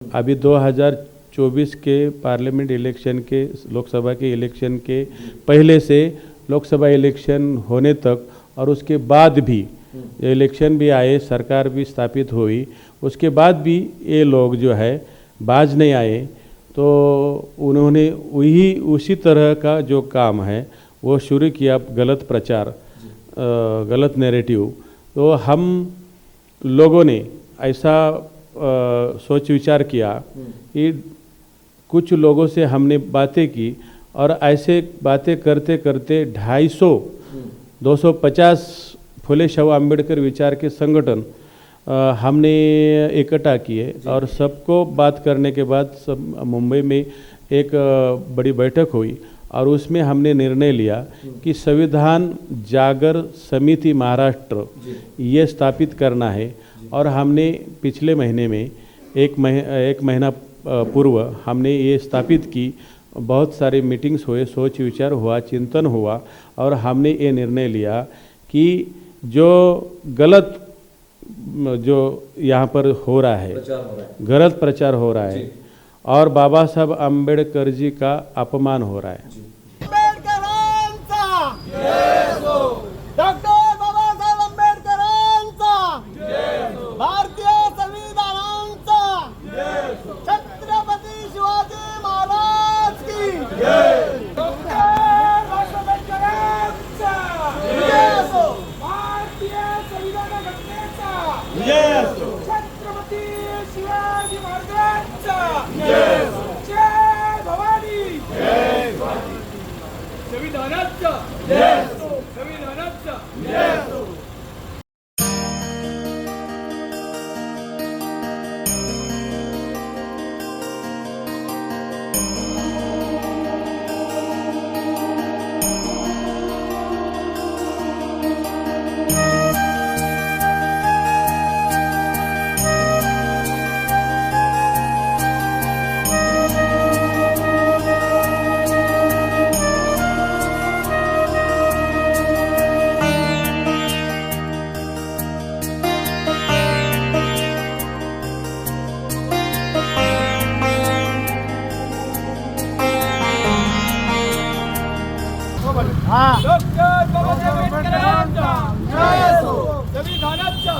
अभी 2024 के parliament election के, लोकसभा के election के पहले से Lok Sabha election होने तक और उसके बाद भी इलेक्शन भी आए, सरकार भी स्थापित हुई, उसके बाद भी ये लोग जो है बाज नहीं आए। तो उन्होंने उसी तरह का जो काम है वो शुरू किया, गलत प्रचार, गलत नैरेटिव। तो हम लोगों ने ऐसा सोच विचार किया कि कुछ लोगों से हमने बातें की और ऐसे बातें करते करते 250 फुले शाहू अम्बेडकर विचार के संगठन हमने इकट्ठा किए और सबको बात करने के बाद सब मुंबई में एक बड़ी बैठक हुई और उसमें हमने निर्णय लिया कि संविधान जागर समिति महाराष्ट्र ये स्थापित करना है। और हमने पिछले महीने में एक महीना पूर्व हमने ये स्थापित की। बहुत सारे मीटिंग्स हुए, सोच विचार हुआ, चिंतन हुआ और हमने ये निर्णय लिया कि जो गलत जो यहाँ पर हो रहा है, गलत प्रचार हो रहा है और बाबा साहब आंबेडकर जी का अपमान हो रहा है। डॉक्टर बाबासाहेब आंबेडकरांचा, भारतीय संविधानाचा, छत्रपती शिवाजी महाराज की डॉक्टर आंबेडकरांचा, भारतीय संविधान घटनेचा, छत्रपती शिवाजी महाराजांचा, जय भवानी, संविधानाचा, संविधानाचा, डॉक्टर बाबासाहेब आंबेडकरांचा, संविधानाचा,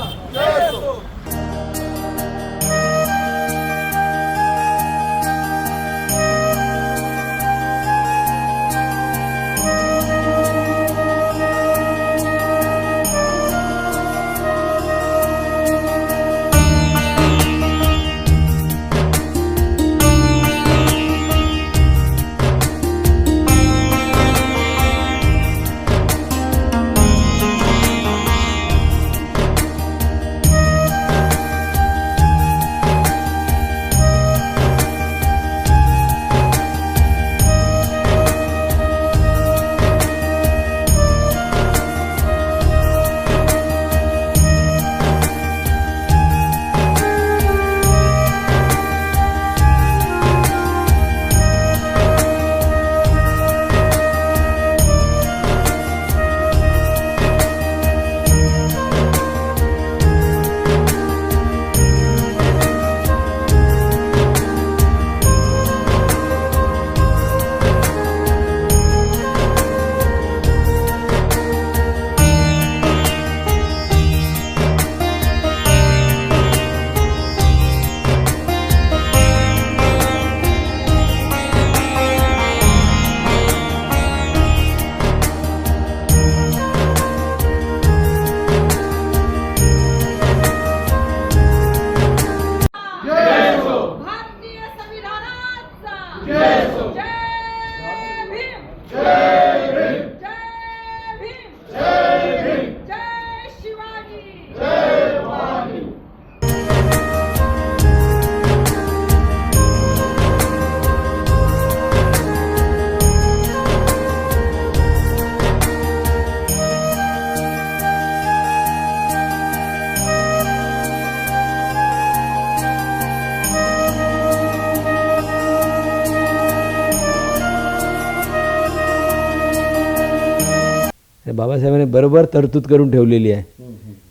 बाबासाहेबांनी बरोबर तरतूद करून ठेवलेली आहे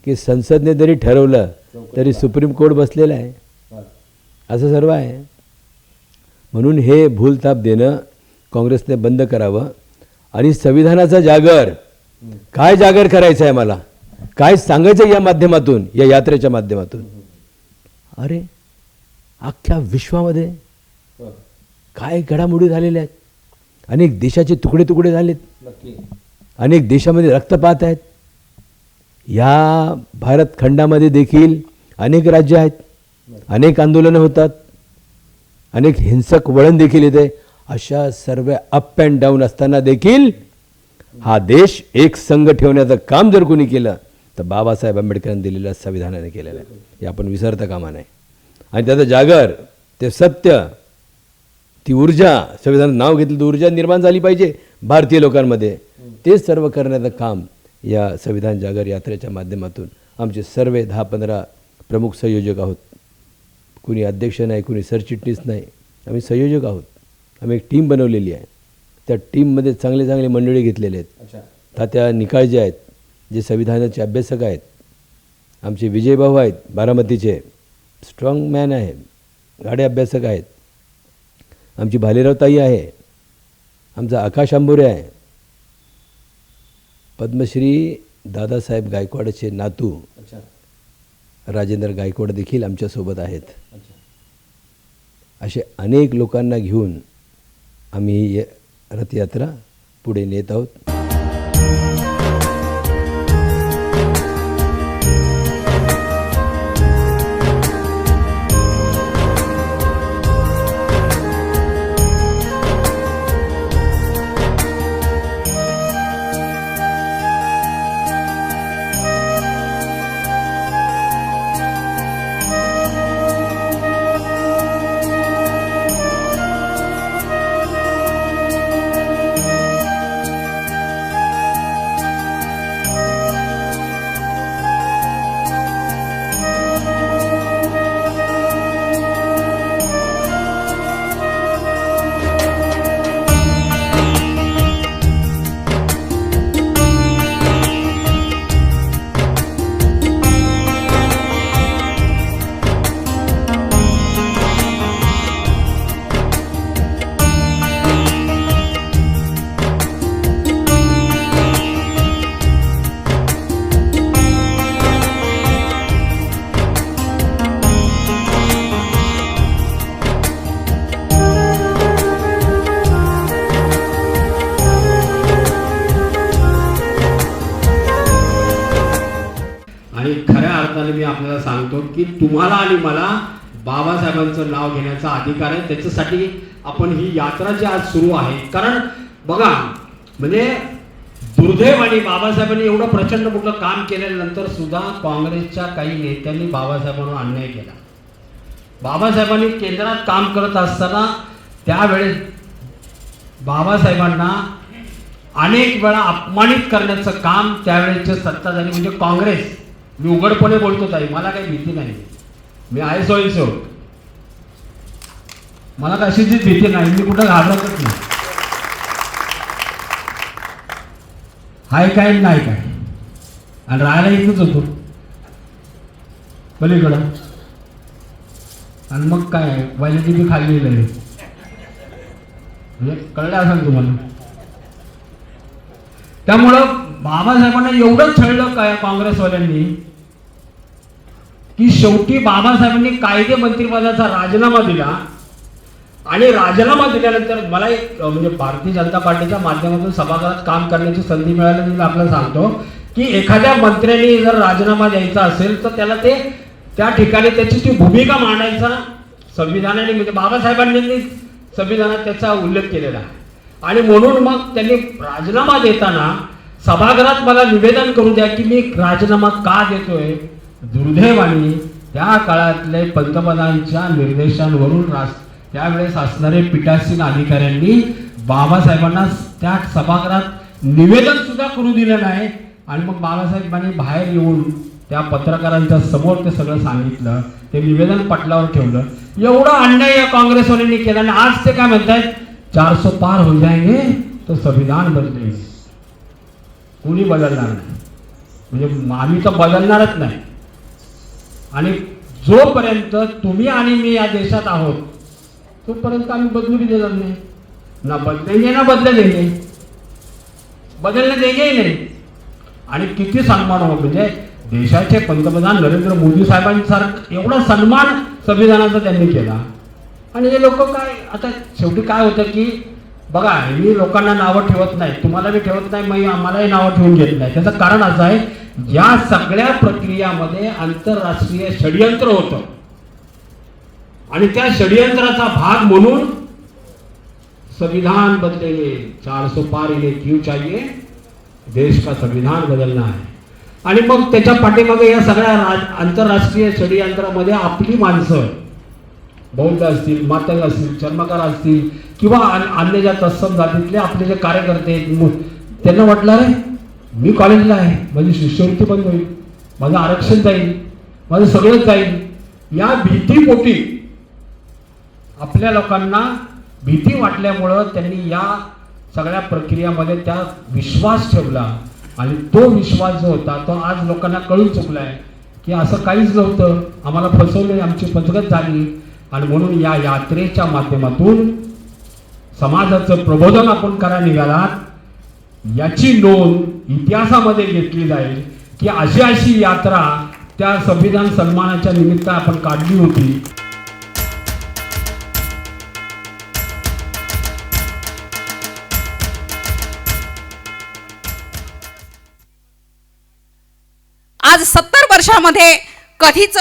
की संसदने जरी ठरवलं तरी सुप्रीम कोर्ट बसलेला आहे असं सर्व आहे. म्हणून हे भूलथाप देणं काँग्रेसने बंद करावं आणि संविधानाचा जागर, काय जागर करायचं आहे मला, काय सांगायचं या माध्यमातून, या यात्रेच्या माध्यमातून. अरे अख्ख्या विश्वामध्ये काय घडामोडी झालेल्या आहेत. अनेक देशाचे तुकडे तुकडे झालेत, अनेक देशामध्ये रक्तपात आहेत. या भारत खंडामध्ये देखील अनेक राज्य आहेत, अनेक आंदोलनं होतात, अनेक हिंसक वळण देखील येते. अशा सर्व अप अँड डाऊन असताना देखील हा देश एक संघ ठेवण्याचं काम जर कोणी केलं तर बाबासाहेब आंबेडकरांनी दिलेल्या संविधानाने केलेलं आहे. हे आपण विसरता कामा नये. आणि त्याचं जागर, ते सत्य, ती ऊर्जा, संविधानात नाव घेतलं तर ऊर्जा निर्माण झाली पाहिजे भारतीय लोकांमध्ये. ते सर्व करण्याचं काम या संविधान जागर यात्रेच्या माध्यमातून आमचे सर्व 10-15 प्रमुख संयोजक आहोत. कुणी अध्यक्ष नाही, कुणी सरचिटणीस नाही, आम्ही संयोजक आहोत. आम्ही एक टीम बनवलेली आहे. त्या टीममध्ये चांगले चांगले मंडळी घेतलेले आहेत. तात्या निकाळजे आहेत, जे संविधानाचे अभ्यासक आहेत. आमचे विजयभाऊ आहेत बारामतीचे, स्ट्रॉंग मॅन आहे, गाडे अभ्यासक आहेत. आमची भालेराव ताई आहे, आमचा आकाश आंबोरे आहे. पद्मश्री दादासाहेब गायकवाडचे नातू राजेंद्र गायकवाड देखील आमच्यासोबत आहेत. असे अनेक लोकांना घेऊन आम्ही ही रथयात्रा पुढे नेत आहोत. आणि खऱ्या अर्थाने मी आपल्याला सांगतो की तुम्हाला आणि मला बाबासाहेबांचं नाव घेण्याचा अधिकार आहे. त्याच्यासाठी आपण ही यात्रा जी आज सुरू आहे, कारण बघा म्हणजे दुर्दैव आणि बाबासाहेबांनी एवढं प्रचंड मोठं काम केल्यानंतर सुद्धा काँग्रेसच्या काही नेत्यांनी बाबासाहेबांवर अन्याय केला. बाबासाहेबांनी केंद्रात काम करत असताना त्यावेळेस बाबासाहेबांना अनेक वेळा अपमानित करण्याचं काम त्यावेळेचे सत्ताधारी म्हणजे काँग्रेस, मी उघडपणे बोलतो ताई, मला काही भीती नाही, मी आहे स्वयंसेवक, मला कशाचीच भीती नाही, मी कुठं घाबरतच नाही. हाय काय नाही काय, आणि राहायला इथंच होतो पलीकडं, आणि मग काय वायलेटी बी खाल्लेलं आहे, म्हणजे कळलं असेल तुम्हाला. त्यामुळं बाबासाहेबांना एवढं छळलं काय काँग्रेसवाल्यांनी की शेवटी बाबासाहेबांनी कायदे मंत्रिपदाचा राजीनामा दिला. आणि राजीनामा दिल्यानंतर मला एक म्हणजे भारतीय जनता पार्टीच्या माध्यमातून सभागृहात काम करण्याची संधी मिळाली. मी आपल्याला सांगतो की एखाद्या मंत्र्यांनी जर राजीनामा द्यायचा असेल तर त्याला ते त्या ठिकाणी त्याची ती भूमिका मांडायचा संविधानाने, म्हणजे बाबासाहेबांनी संविधानात त्याचा उल्लेख केलेला आहे. आणि म्हणून मग त्यांनी राजीनामा देताना सभागृहात मला निवेदन करू द्या की मी राजीनामा का देतोय. दुर्दैवाने त्या काळातले पंतप्रधानांच्या निर्देशांवरून त्यावेळेस असणारे पीठासीन अधिकाऱ्यांनी बाबासाहेबांना त्या सभागृहात निवेदन सुद्धा करू दिलं नाही. आणि मग बाबासाहेबांनी बाहेर येऊन त्या पत्रकारांच्या समोर ते सगळं सांगितलं, ते निवेदन पटलावर ठेवलं. एवढा अन्याय या काँग्रेसवाल्यांनी केला. आणि आज ते काय म्हणतात, 400 पार हो जाएंगे तो संविधान बदलेंगे. कोणी बदलणार नाही, म्हणजे आम्ही तर बदलणारच नाही. आणि जोपर्यंत तुम्ही आणि मी या देशात आहोत तोपर्यंत आम्ही बदलू बी देणार नाही, ना बदलेंगे ना बदले देंगे, बदलणे देंगे नाही. आणि किती सन्मान हो, म्हणजे देशाचे पंतप्रधान नरेंद्र मोदी साहेबांसारखं एवढा सन्मान संविधानाचा त्यांनी केला. आणि हे लोक काय, आता शेवटी काय होतं की बघा, मी लोकांना नावं ठेवत नाही, तुम्हाला बी ठेवत नाही, मी आम्हालाही नावं ठेवून घेत नाही. त्याचं कारण असं आहे, या सगळ्या प्रक्रियामध्ये आंतरराष्ट्रीय षडयंत्र होतं आणि त्या षडयंत्राचा भाग म्हणून संविधान बदलेंगे, 400 पार इन्हें क्यों चाहिए, देश का संविधान बदलना है. आणि मग त्याच्या पाठीमागे या सगळ्या आंतरराष्ट्रीय षडयंत्रामध्ये आपली माणसं, बौद्ध असतील, मातंग असतील, चर्मकार असतील किंवा अन्य ज्या तत्सम जातीतले आपले जे कार्यकर्ते आहेत, त्यांना वाटलं रे मी कॉलेजला आहे, माझी शिष्यवृत्ती बंद होईल, माझं आरक्षण जाईल, माझं सगळंच जाईल. या भीतीपोटी आपल्या लोकांना भीती वाटल्यामुळं त्यांनी या सगळ्या प्रक्रियामध्ये त्या विश्वास ठेवला. आणि तो विश्वास जो होता तो आज लोकांना कळून चुकलाय की असं काहीच नव्हतं, आम्हाला फसवले, आमची फसगत झाली. आणि म्हणून या यात्रेच्या माध्यमातून समाजाचं प्रबोधन आपण करायला निघालात, याची नोंद इतिहासामध्ये घेतली जाईल की अशी अशी यात्रा त्या संविधान सन्मानाच्या निमित्त आपण काढली होती. आज 70 वर्षामध्ये कधीच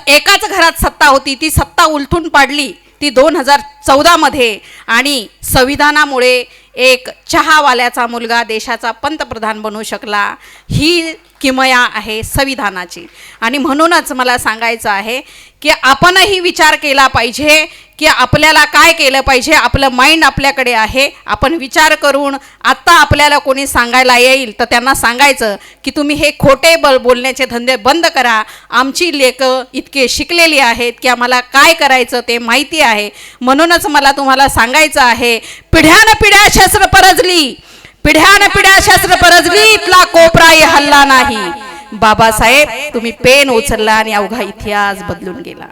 एकाच घरात सत्ता होती, ती सत्ता उलथून पाडली ती 2014 मध्ये. आणि संविधानामुळे एक चहावाल्याचा मुलगा देशाचा पंतप्रधान बनू शकला. ही किमया आहे संविधानाची. आणि म्हणूनच मला सांगायचं आहे की आपणही विचार केला पाहिजे की आपल्याला काय केलं पाहिजे. आपलं माइंड आपल्याकडे आहे, आपण विचार करून आत्ता आपल्याला कोणी सांगायला येईल तर त्यांना सांगायचं की तुम्ही हे खोटे बोलण्याचे धंदे बंद करा. आमची लेकं इतके शिकलेली आहेत की आम्हाला काय करायचं ते माहिती आहे. म्हणूनच मला तुम्हाला सांगायचं आहे, पिढ्यानं पिढ्या शस्त्र परजली, पिढ्यानं पिढ्या शस्त्र परजली, इथला कोपराही हल्ला नाही. बाबासाहेब तुम्ही पेन उचलला आणि अवघा इतिहास बदलून गेला.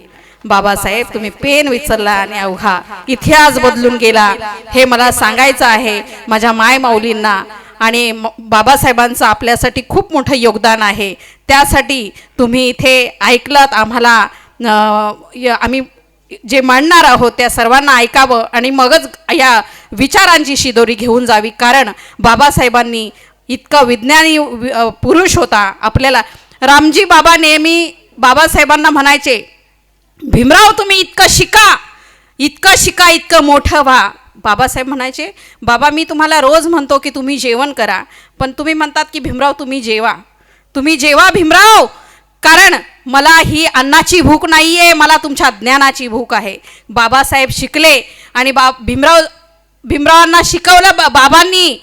बाबासाहेब तुम्ही पेन विसरला आणि अवघा इतिहास बदलून गेला. हे मला सांगायचं आहे माझ्या मायमाऊलींना. आणि बाबासाहेबांचं आपल्यासाठी खूप मोठं योगदान आहे. त्यासाठी तुम्ही इथे ऐकलत, आम्हाला आम्ही जे मांडणार आहोत त्या सर्वांना ऐकावं आणि मगच या विचारांची शिदोरी घेऊन जावी. कारण बाबासाहेबांनी इतका विज्ञानी पुरुष होता. आपल्याला रामजी बाबा नेहमी बाबासाहेबांना म्हणायचे, भीमराव तुम्ही इतकं शिका, इतकं शिका, इतकं मोठं व्हा. बाबासाहेब म्हणायचे, बाबा मी तुम्हाला रोज म्हणतो की तुम्ही जेवण करा, पण तुम्ही म्हणतात की भीमराव तुम्ही जेवा, तुम्ही जेवा भीमराव, कारण मला ही अन्नाची भूक नाही आहे, मला तुमच्या ज्ञानाची भूक आहे. बाबासाहेब शिकले आणि भीमरावांना शिकवलं बाबांनी.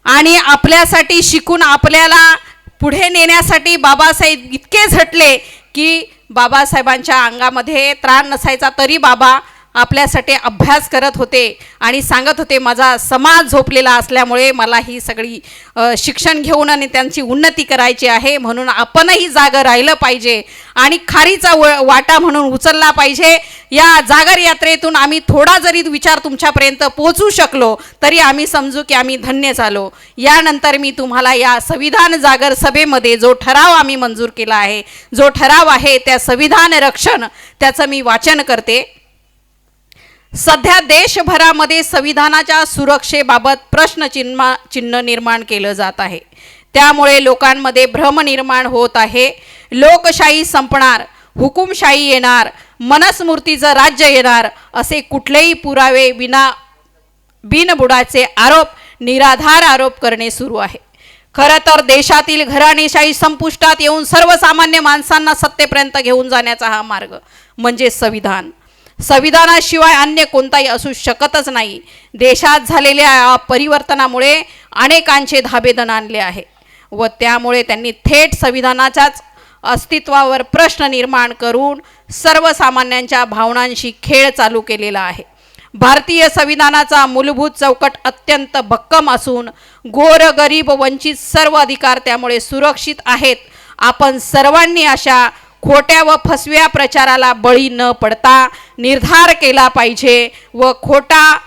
आणि आपल्यासाठी शिकून आपल्याला पुढे नेण्यासाठी बाबासाहेब इतके झटले की बाबासाहेबांच्या अंगामध्ये त्राण नसायचा तरी बाबा आपल्यासाठी अभ्यास करत होते आणि सांगत होते, माझा समाज झोपलेला असल्यामुळे मला ही सगळी शिक्षण घेऊन आणि त्यांची उन्नती करायची आहे. म्हणून आपणही जागं राहिलं पाहिजे आणि खारीचा वाटा म्हणून उचलला पाहिजे. या जागर यात्रेतून आम्ही थोडा जरी विचार तुमच्यापर्यंत पोहोचू शकलो तरी आम्ही समजू की आम्ही धन्य झालो. यानंतर मी तुम्हाला या संविधान जागर सभेमध्ये जो ठराव आम्ही मंजूर केला आहे, जो ठराव आहे त्या संविधान रक्षण, त्याचं मी वाचन करते. सध्या देशभरामध्ये संविधानाच्या सुरक्षेबाबत प्रश्नचिन्ह निर्माण केलं जात आहे. त्यामुळे लोकांमध्ये भ्रम निर्माण होत आहे. लोकशाही संपणार, हुकुमशाही येणार, मनस्मृतीचं राज्य येणार असे कुठलेही पुरावे बिनबुडाचे आरोप, निराधार आरोप करणे सुरू आहे. खरं तर देशातील घराणेशाही संपुष्टात येऊन सर्वसामान्य माणसांना सत्तेपर्यंत घेऊन जाण्याचा हा मार्ग म्हणजे संविधान. संविधानाशिवाय अन्य कोणताही असू शकतच नाही. देशात झालेल्या परिवर्तनामुळे अनेकांचे धाबे दणाणले आहे व त्यामुळे त्यांनी थेट संविधानाच्याच अस्तित्वावर प्रश्न निर्माण करून सर्वसामान्यांच्या भावनांशी खेळ चालू केलेला आहे. भारतीय संविधानाचा मूलभूत चौकट अत्यंत भक्कम असून गोर गरीब वंचित सर्व अधिकार त्यामुळे सुरक्षित आहेत. आपण सर्वांनी अशा खोट्या व फसव्या प्रचाराला बळी न पडता निर्धार केला पाहिजे व खोटा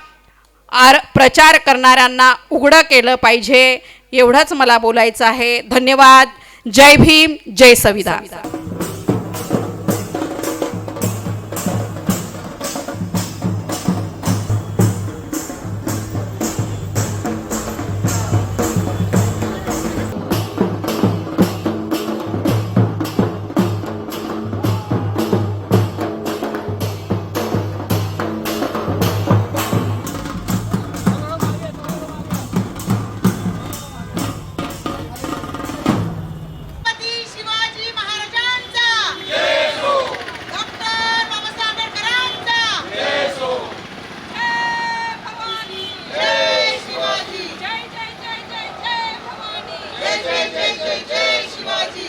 प्रचार करणाऱ्यांना उघडं केलं पाहिजे. एवढंच मला बोलायचं आहे. धन्यवाद. जय भीम, जय संविधान. छत्रपती शिवाजी महाराजांचा डॉक्टर बाबासाहेब आंबेडकरांचा जय भवानी, जय शिवाजी, जय जय जय जय जय भवानी, जय जय जय जय जय शिवाजी.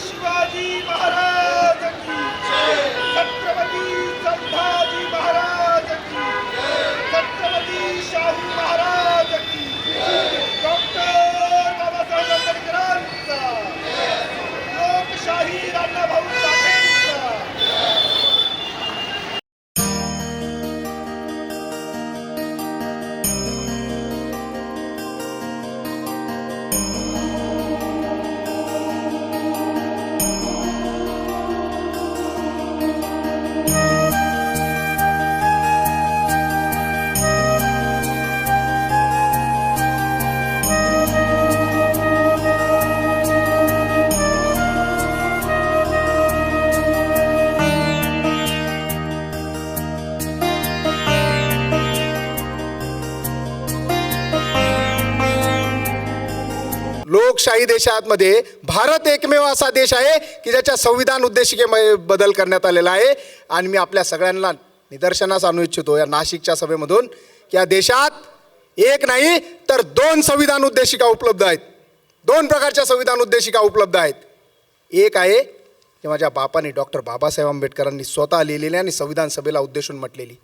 शिवाजी महाराज की छत्रपती संभाजी महाराज की छत्रपती शाहू महाराज की डॉक्टर बाबासाहेब आंबेडकरांचा लोकशाही अण्णाभाऊ साठेंचा. लोकशाही देशांमध्ये भारत एकमेव असा देश आहे की ज्याच्या संविधान उद्देशिकेमध्ये बदल करण्यात आलेला आहे. आणि मी आपल्या सगळ्यांना निदर्शनास आणू इच्छितो या नाशिकच्या सभेमधून की या देशात एक नाही तर 2 संविधान उद्देशिका उपलब्ध आहेत. 2 प्रकारच्या संविधान उद्देशिका उपलब्ध आहेत. एक आहे की माझ्या बापाने डॉक्टर बाबासाहेब आंबेडकरांनी स्वतः लिहिलेली आणि संविधान सभेला उद्देशून म्हटलेली,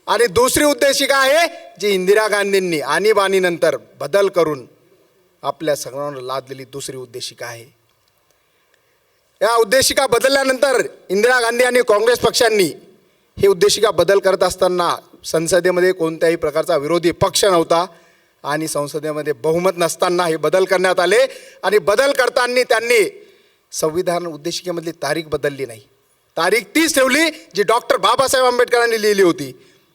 आणि दुसरी उद्देशिका आहे जी इंदिरा गांधींनी आणीबाणीनंतर बदल करून आपल्या सगळ्यांना लादलेली दुसरी उद्देशिका आहे. या उद्देशिका बदलल्यानंतर इंदिरा गांधी आणि काँग्रेस पक्षांनी ही उद्देशिका बदल करत असताना संसदेमध्ये कोणत्याही प्रकारचा विरोधी पक्ष नव्हता आणि संसदेमध्ये बहुमत नसताना हे बदल करण्यात आले. आणि बदल करताना त्यांनी संविधान उद्देशिकेमधली तारीख बदलली नाही. तारीख तीच ठेवली जी डॉक्टर बाबासाहेब आंबेडकरांनी लिहिली होती.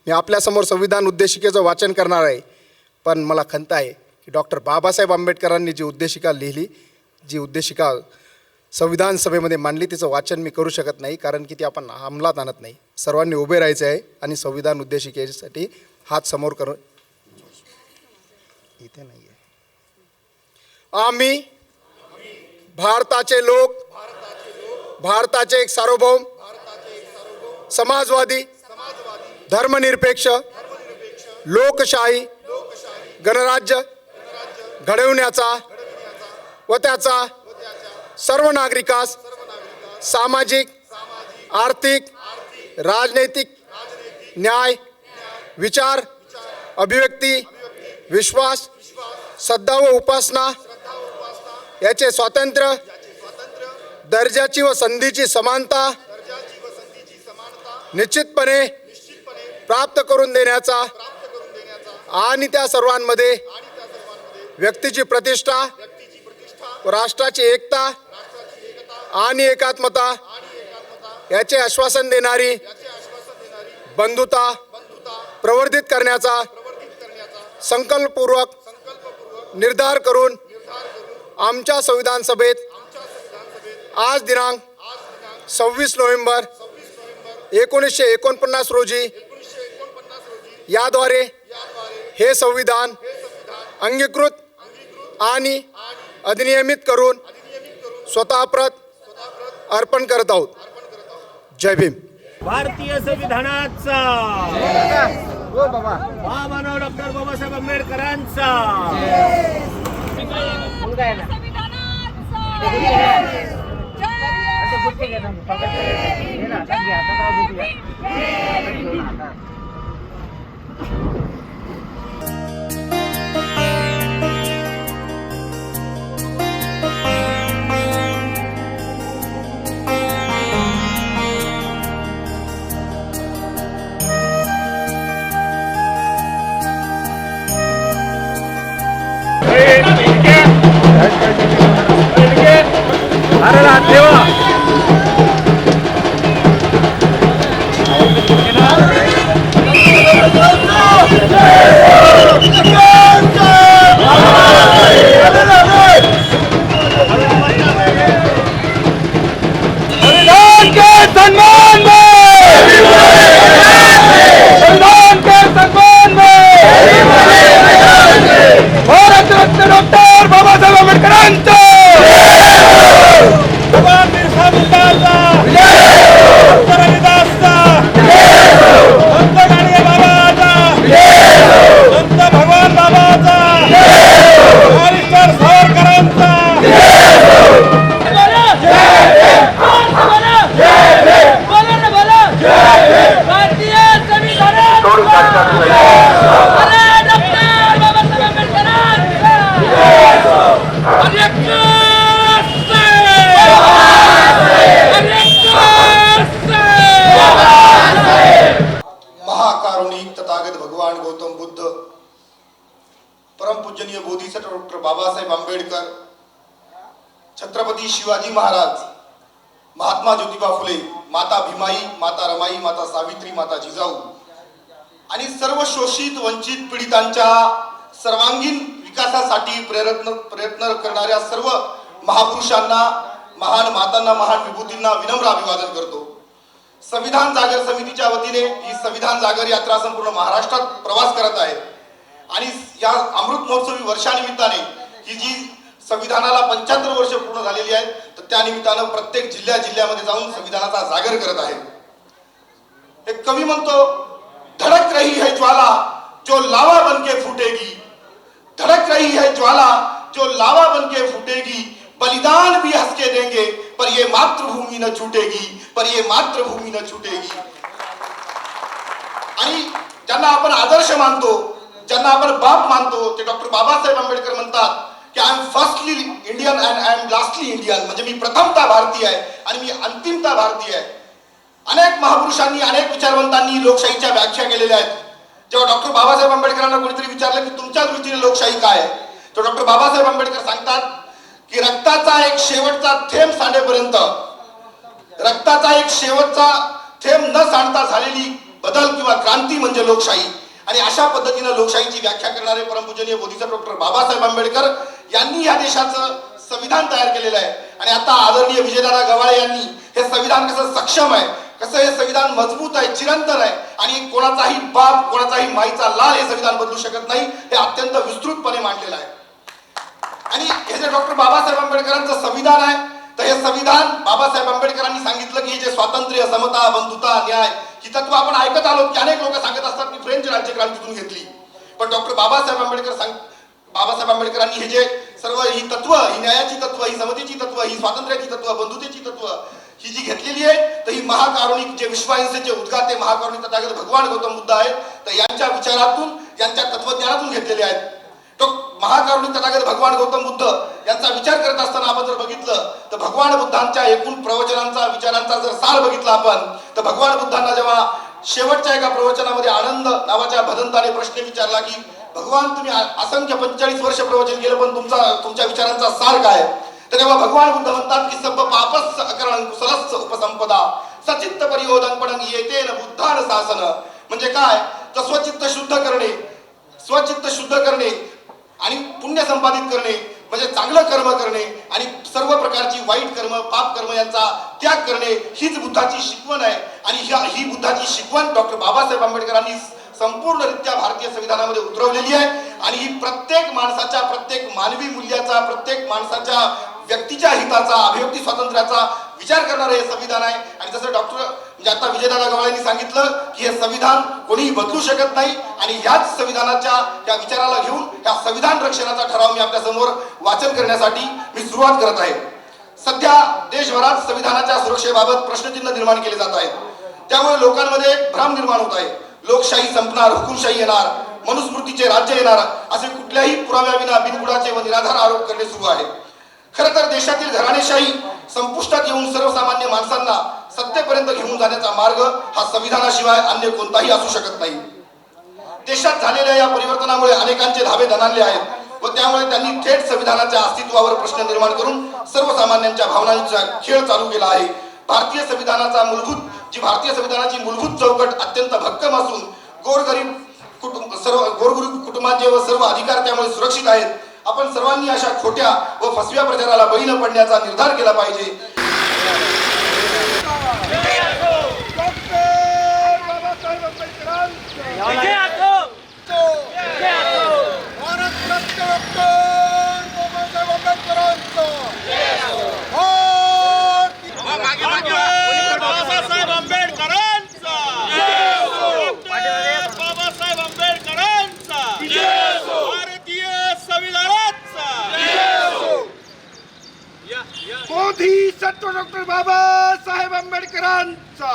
मी आपल्यासमोर संविधान उद्देशिकेचं वाचन करणार आहे, पण मला खंत आहे की डॉक्टर बाबासाहेब आंबेडकरांनी जी उद्देशिका लिहिली, जी उद्देशिका संविधान सभेमध्ये मांडली, तिचं वाचन मी करू शकत नाही, कारण की ती आपण अंमलात आणत नाही. सर्वांनी उभे राहायचं आहे आणि संविधान उद्देशिकेसाठी हात समोर करून इथे नाही आहे. आम्ही भारताचे लोक, भारताचे एक सार्वभौम, समाजवादी, धर्मनिरपेक्ष, लोकशाही गणराज्य घडवण्याचा व त्याचा सर्व नागरिकास सामाजिक, आर्थिक, राजनैतिक न्याय, विचार, अभिव्यक्ती, विश्वास, श्रद्धा व उपासना याचे स्वातंत्र्य, दर्जाची व संधीची समानता निश्चितपणे प्राप्त करून देण्याचा आणि त्या सर्वांमध्ये व्यक्तीची प्रतिष्ठा व राष्ट्राची एकता आणि एकात्मता याचे आश्वासन देणारी बंधुता प्रवर्धित करण्याचा संकल्पपूर्वक निर्धार करून आमच्या संविधान सभेत आज दिनांक 26 नोव्हेंबर 1949 रोजी याद्वारे हे संविधान अंगीकृत आणि अधिनियमित करून स्वतःप्रत अर्पण करत आहोत. जय भीम. भारतीय संविधानाचा महामानव डॉक्टर बाबासाहेब आंबेडकरांचा भगवान बिरसा मुंडाचा संत रविदासचा संत गाडगे बाबाचा संत भगवान बाबाचा हरिश्चंद्र सावरकरांचा भारतीय संविधानात डॉक्टर बाबासाहेब महाकारुणिक तथागत भगवान गौतम बुद्ध, परमपूजनीय बोधिसत्व डॉक्टर बाबासाहेब आंबेडकर, छत्रपती शिवाजी महाराज, महात्मा ज्योतिबा फुले, माता भीमाई, माता रमाई, माता सावित्री, माता जिजाऊ आणि सर्व शोषित वंचित पीडितांच्या सर्वांगीण विकासासाठी प्रयत्न करणाऱ्या सर्व महापुरुषांना, महान मातांना, महान विभूतींना विनम्र अभिवादन करतो. संविधान जागर समितीच्या वतीने ही संविधान जागर यात्रा संपूर्ण महाराष्ट्रात प्रवास करत आहे आणि या अमृत महोत्सवी वर्षानिमित्ताने ही जी संविधानाला 75 वर्ष पूर्ण झालेली आहेत, तर त्या निमित्तानं प्रत्येक जिल्ह्यामध्ये जाऊन संविधानाचा जागर करत आहे. एक कवी म्हणतो, धड़क रही है ज्वाला जो लावा बनके फूटेगी, धड़क रही है ज्वाला जो लावा बनके फूटेगी, बलिदान भी हंस के देंगे पर ये मातृभूमि न छूटेगी, पर ये मातृभूमि न छूटेगी. आणि ज्यांना आपण आदर्श मानतो, ज्यांना आपण बाप मानतो, ते डॉक्टर बाबासाहेब आंबेडकर म्हणतात की I am firstly Indian and I am lastly Indian. म्हणजे मी प्रथमतः भारतीय आहे आणि मी अंतिमतः भारतीय आहे. अनेक महापुरुषांनी, अनेक विचारवंतांनी लोकशाहीच्या व्याख्या केलेल्या आहेत. जेव्हा डॉक्टर बाबासाहेब आंबेडकरांना कोणीतरी विचारलं की तुमच्या दृष्टीने लोकशाही काय आहे, तर डॉक्टर बाबासाहेब आंबेडकर सांगतात की रक्ताचा एक शेवटचा थेंब सांडेपर्यंत, रक्ताचा एक शेवटचा थेंब न सांडता झालेली बदल किंवा क्रांती म्हणजे लोकशाही. आणि अशा पद्धतीने लोकशाहीची व्याख्या करणारे परमपूजनीय बोधिसत्व डॉक्टर बाबासाहेब आंबेडकर यांनी या देशाचं संविधान तयार केलेलं आहे. आणि आता आदरणीय विजयदादा गवाळे यांनी हे संविधान कसं सक्षम आहे, कसं हे संविधान मजबूत आहे, चिरंतन आहे आणि कोणाचाही बाप, कोणाचाही माईचा लाल हे संविधान बदलू शकत नाही, हे अत्यंत विस्तृतपणे मांडलेलं आहे. आणि हे जे डॉक्टर बाबासाहेब आंबेडकरांचं संविधान आहे, तर हे संविधान बाबासाहेब आंबेडकरांनी सांगितलं की जे स्वातंत्र्य, समता, बंधुता, न्याय ही तत्व आपण ऐकत आलो की अनेक लोक सांगत असतात की फ्रेंच राज्यक्रांतीतून घेतली. पण डॉक्टर बाबासाहेब आंबेडकरांनी हे जे सर्व ही तत्व, ही न्यायाची तत्व, ही समतेची तत्व, ही स्वातंत्र्याची तत्व, बंधुतेची तत्व ही जी घेतलेली आहे, तर ही महाकारुणिक जे विश्वाहिंसेचे उद्गाते महाकारुणिक तथागत भगवान गौतम बुद्ध आहेत, तर यांच्या विचारातून, यांच्या तत्वज्ञानातून घेतलेले आहेत. तो महाकारुणिक तथागत भगवान गौतम बुद्ध यांचा विचार करत असताना आपण जर बघितलं तर भगवान बुद्धांच्या एकूण प्रवचनांचा, विचारांचा जर सार बघितला आपण, तर भगवान बुद्धांना जेव्हा शेवटच्या एका प्रवचनामध्ये आनंद नावाच्या भदंताने प्रश्न विचारला की भगवान तुम्ही असंख्य 45 वर्ष प्रवचन केलं पण तुमच्या विचारांचा सार काय, तर तेव्हा भगवान बुद्ध म्हणतात की सब पापस्स अकरणं कुसलस्स उपसंपदा सचित्त परियोधनपणं येतेन बुद्धान शासन. म्हणजे काय, तर स्वचित्त शुद्ध करणे आणि पुण्य संपादित करणे म्हणजे चांगलं कर्म करणे आणि सर्व प्रकारची वाईट कर्म, पाप कर्म यांचा त्याग करणे हीच बुद्धाची शिकवण आहे. आणि ही बुद्धाची शिकवण डॉक्टर बाबासाहेब आंबेडकरांनी संपूर्णरित्या भारतीय संविधानामध्ये उतरवलेली आहे. आणि ही प्रत्येक माणसाच्या, प्रत्येक मानवी मूल्याचा, प्रत्येक माणसाच्या व्यक्तीच्या हिताचा, अभिव्यक्ती स्वातंत्र्याचा विचार करणारे हे संविधान आहे. आणि जसं म्हणजे आता विजयदादा गवाळेंनी सांगितलं की हे संविधान कोणीही बदलू शकत नाही आणि ह्याच संविधानाच्या या विचाराला घेऊन या संविधान रक्षणाचा ठराव मी आपल्या समोर वाचन करण्यासाठी मी सुरुवात करत आहे. सध्या देशभरात संविधानाच्या सुरक्षेबाबत प्रश्नचिन्ह निर्माण केले जात आहेत. त्यामुळे लोकांमध्ये भ्रम निर्माण होत आहे. लोकशाही संपणार, हुकुमशाही येणार, मनुस्मृतीचे राज्य येणार असे कुठल्याही पुराव्याविना बिनबुडाचे व निराधार आरोप करणे सुरू आहे. खरं तर देशातील घराणेशाही संपुष्टात येऊन सर्वसामान्य माणसांना सत्तेपर्यंत घेऊन जाण्याचा मार्ग हा संविधानाशिवाय अन्य कोणताही असू शकत नाही. देशात झालेल्या या परिवर्तनामुळे अनेकांचे धाबे दणाणले आहेत व त्यामुळे त्यांनी थेट संविधानाच्या अस्तित्वावर प्रश्न निर्माण करून सर्वसामान्यांच्या भावनांचा खेळ चालू केला आहे. भारतीय संविधानाची मूलभूत चौकट अत्यंत भक्कम असून गोरगरीब कुटुंबांचे व सर्व अधिकार त्यामुळे सुरक्षित आहेत. आपण सर्वांनी अशा खोट्या व फसव्या प्रचाराला बळी न पडण्याचा निर्धार केला पाहिजे. बाबासाहेब आंबेडकरांचा, बाबासाहेब आंबेडकरांचा, भारतीय संविधानाचा. मोदी सत्व डॉक्टर बाबासाहेब आंबेडकरांचा,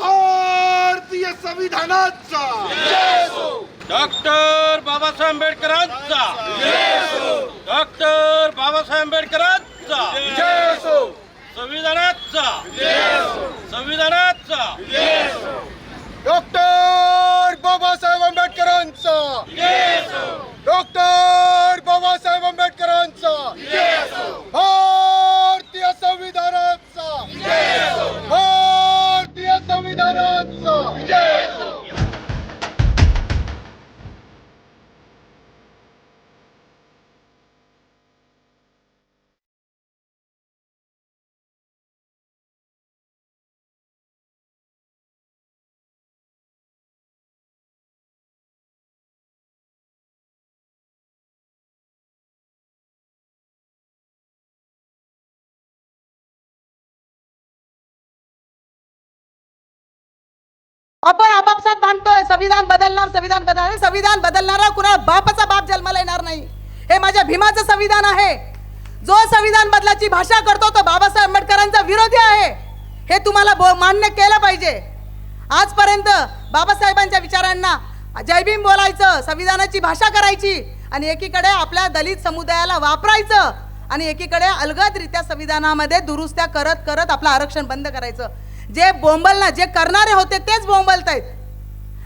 भारतीय संविधानाचा, डॉक्टर बाबासाहेब आंबेडकरांचा, डॉक्टर बाबासाहेब आंबेडकरांचा, संविधानाचा, संविधानाचा, डॉक्टर बाबासाहेब आंबेडकरांचा, डॉक्टर बाबासाहेब आंबेडकरांचा, भारतीय संविधानाचा, भारतीय संविधानाचा. आपण आपापसात भांडतोय संविधान बदलणार, संविधान बदलणार. संविधान बदलणारा कुणा बापाचा बाप जन्माला येणार नाही. हे माझ्या भीमाचं संविधान आहे. जो संविधान बदलाची भाषा करतो तो बाबासाहेब आंबेडकरांचा विरोधी आहे. हे तुम्हाला मान्य केलं पाहिजे. आजपर्यंत बाबासाहेबांच्या विचारांना जयभीम बोलायचं, संविधानाची भाषा करायची आणि एकीकडे आपल्या दलित समुदायाला वापरायचं आणि एकीकडे अलगदरित्या संविधानामध्ये दुरुस्त्या करत करत आपलं आरक्षण बंद करायचं. जे बोंबलना जे करणारे होते तेच बोंबलतायत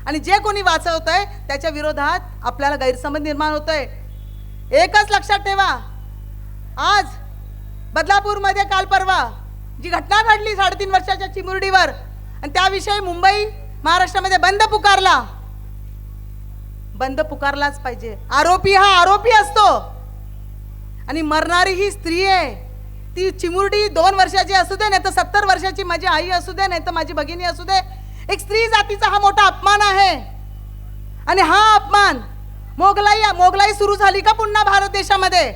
आणि जे कोणी वाचवतंय त्याच्या विरोधात आपल्याला गैरसमज निर्माण होतोय. एकच लक्षात ठेवा, आज बदलापूरमध्ये काल परवा जी घटना घडली 3.5 वर्षाच्या चिमुरडीवर आणि त्याविषयी मुंबई महाराष्ट्रामध्ये बंद पुकारलाच पाहिजे. आरोपी हा आरोपी असतो आणि मरणारी ही स्त्री आहे. ती चिमुरडी 2 वर्षाची असू दे नाही तर 70 वर्षाची माझी आई असू दे नाही तर माझी भगिनी असू दे, एक स्त्री जातीचा हा मोठा अपमान आहे. आणि हा अपमान मोगलाई सुरू झाली का पुन्हा भारत देशामध्ये?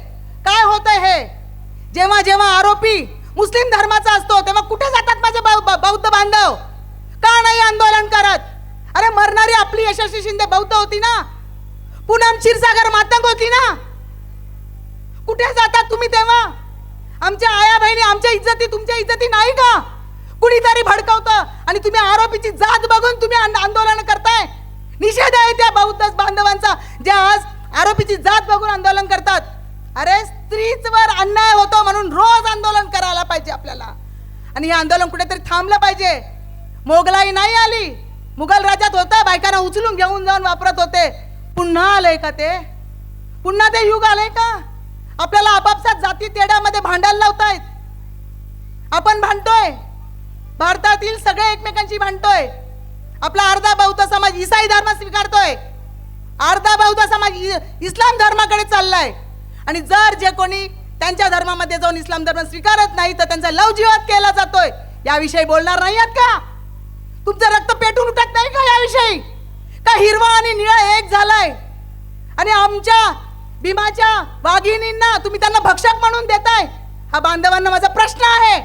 काय होतंय हे? जेव्हा जेव्हा आरोपी मुस्लिम धर्माचा असतो तेव्हा कुठे जातात माझे बौद्ध बांधव? का नाही आंदोलन करत? अरे मरणारी आपली यशस्वी शिंदे बौद्ध होती ना, पूनम क्षीरसागर मातंग होती ना, कुठे जातात तुम्ही तेव्हा? आमच्या आया बहिणी, आमच्या इज्जती तुमच्या इज्जती नाही का? कुणीतरी भडकवतं आणि तुम्ही आरोपीची जात बघून तुम्ही आंदोलन करताय. निषेध आहे त्या बौद्ध बांधवांचा जे आज आरोपीची जात बघून आंदोलन करतात. अरे स्त्रीवर अन्याय होतो म्हणून रोज आंदोलन करायला पाहिजे आपल्याला आणि हे आंदोलन कुठेतरी थांबलं पाहिजे. मोगलाई नाही आली, मुघल राज्यात होता, बायकांना उचलून घेऊन जाऊन वापरत होते. पुन्हा आलंय का ते? पुन्हा ते युग आलंय का? आपल्याला आपापसात जाती तेढ्यामध्ये भांडायला लावतायत. आपण भांडतोय, भारतातील सगळे एकमेकांशी भांडतोय. आपला अर्धा बौद्ध समाज ईसाई धर्म स्वीकारतोय, अर्धा बौद्ध समाज इस्लाम धर्माकडे चाललाय आणि जर जे कोणी त्यांच्या धर्मामध्ये जाऊन इस्लाम धर्म स्वीकारत नाही तर त्यांचा लवजिहाद केला जातोय. याविषयी बोलणार नाही आहात का? तुमचं रक्त पेटून उठत नाही का याविषयी? का हिरवा आणि निळा एक झालाय आणि आमच्या भीमाच्या वाघिणींना तुम्ही त्यांना भक्षक म्हणून देताय? हा बांधवांना माझा प्रश्न आहे.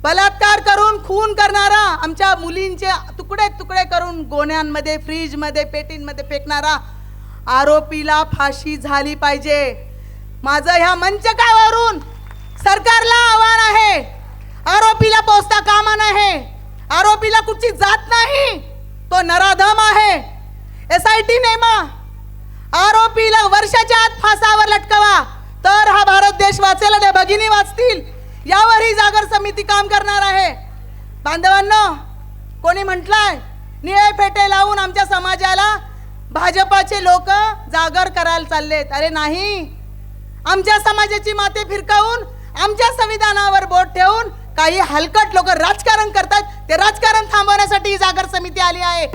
बलात्कार करून खून करणारा, आमच्या मुलींचे तुकडे तुकडे करून गोण्यांमध्ये, फ्रीजमध्ये, पेटींमध्ये फेकणारा आरोपीला फाशी झाली पाहिजे. माझं ह्या मंचकावरून सरकारला आव्हान आहे, आरोपीला पोचता कामा नये. आरोपीला कुठची जात नाही, तो नराधम आहे. SIT नेमा, आरोपीला वर्षाच्या आत फासावर लटकवा, तर हा भारत देश वाचेल आणि भगिनी वाचतील. यावर ही जागर समिती काम करणार आहे. बांधवांनो, कोणी म्हटलंय निळे फेटे लावून आमच्या समाजाला भाजपाचे लोक जागर करायला चाललेत. अरे नाही, आमच्या समाजाची माते फिरकावून आमच्या संविधानावर बोट ठेवून काही हलकट लोक राजकारण करतात. ते राजकारण थांबवण्यासाठी ही जागर समिती आली आहे.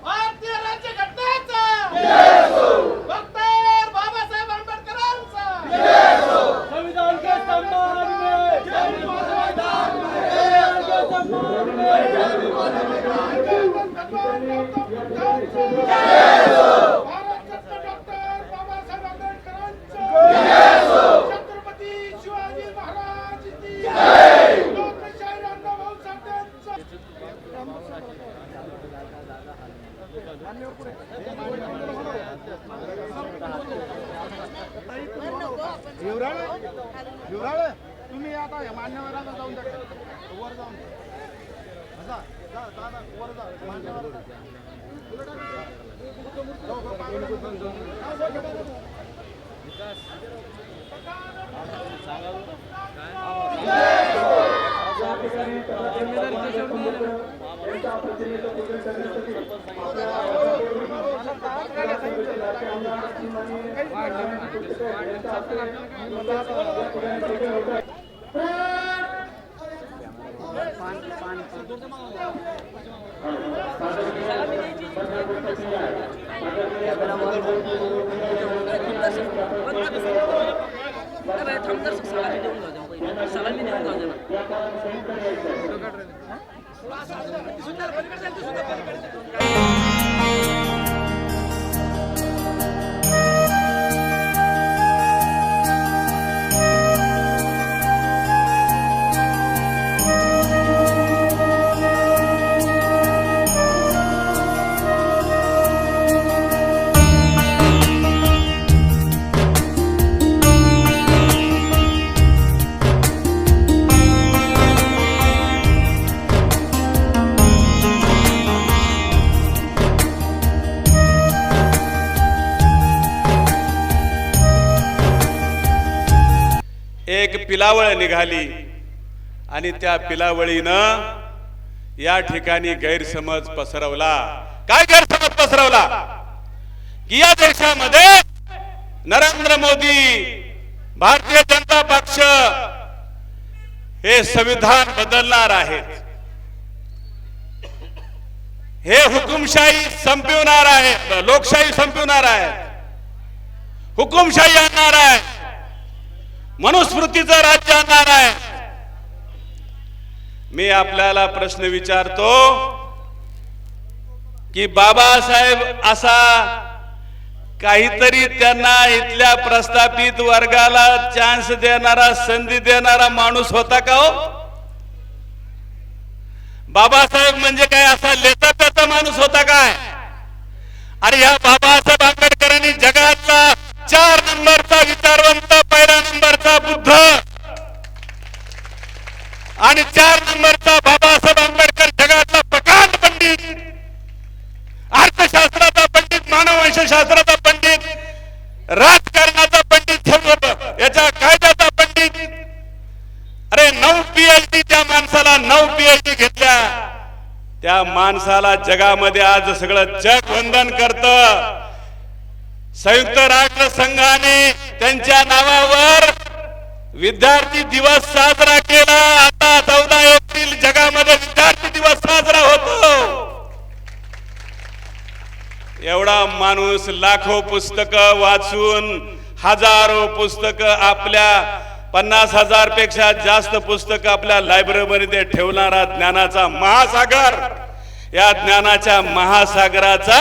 भारतीय राज्यघटनेचा डॉक्टर बाबासाहेब आंबेडकरांचा संविधान के सम्मान में छत्रपती शिवाजी महाराज की लोकशाही अण्णाभाऊ साठेंचा तुम्ही आता मान्यवरांना जाऊन द्या, वर जाऊन वर जा एक पिलावळ निघाली आणि त्या पिलावळीनं या ठिकाणी गैरसमज पसरवला. काय गैरसमज पसरवला की या देशामध्ये नरेंद्र मोदी भारतीय जनता पक्ष हे संविधान बदलणार आहेत, हे हुकुमशाही संपवणार आहेत, लोकशाही संपवणार आहेत, हुकुमशाही आणणार आहे, मनुस्मृतीचं राज्य आणणार आहे. मी आपल्याला प्रश्न विचारतो की बाबासाहेब असा काहीतरी त्यांना इथल्या प्रस्थापित वर्गाला चान्स देणारा, संधी देणारा माणूस होता का हो? बाबासाहेब म्हणजे काय असा लेता पेता माणूस होता काय? अरे या बाबासाहेब आंबेडकरांनी जगातला 4 नंबरचा विचारवंत, पहिला नंबरचा बुद्ध आणि 4 नंबरचा बाबासाहेब आंबेडकर जगातला प्रकांड पंडित, अर्थशास्त्र PhD त्या माणसाला 9 PhD घेतल्या, त्या माणसाला जगामध्ये आज सगळं जग वंदन करतं. संयुक्त राष्ट्र संघाने त्यांच्या नावावर विद्यार्थी दिवस साजरा केला. आता 14 एप्रिल जगामध्ये विद्यार्थी दिवस साजरा होतो. एवढा माणूस लाखो पुस्तकं वाचून, हजारो पुस्तकं, आपल्या 50,000 पेक्षा जास्त पुस्तकं आपल्या लायब्ररीमध्ये ठेवणारा ज्ञानाचा महासागर, या ज्ञानाच्या महासागराचा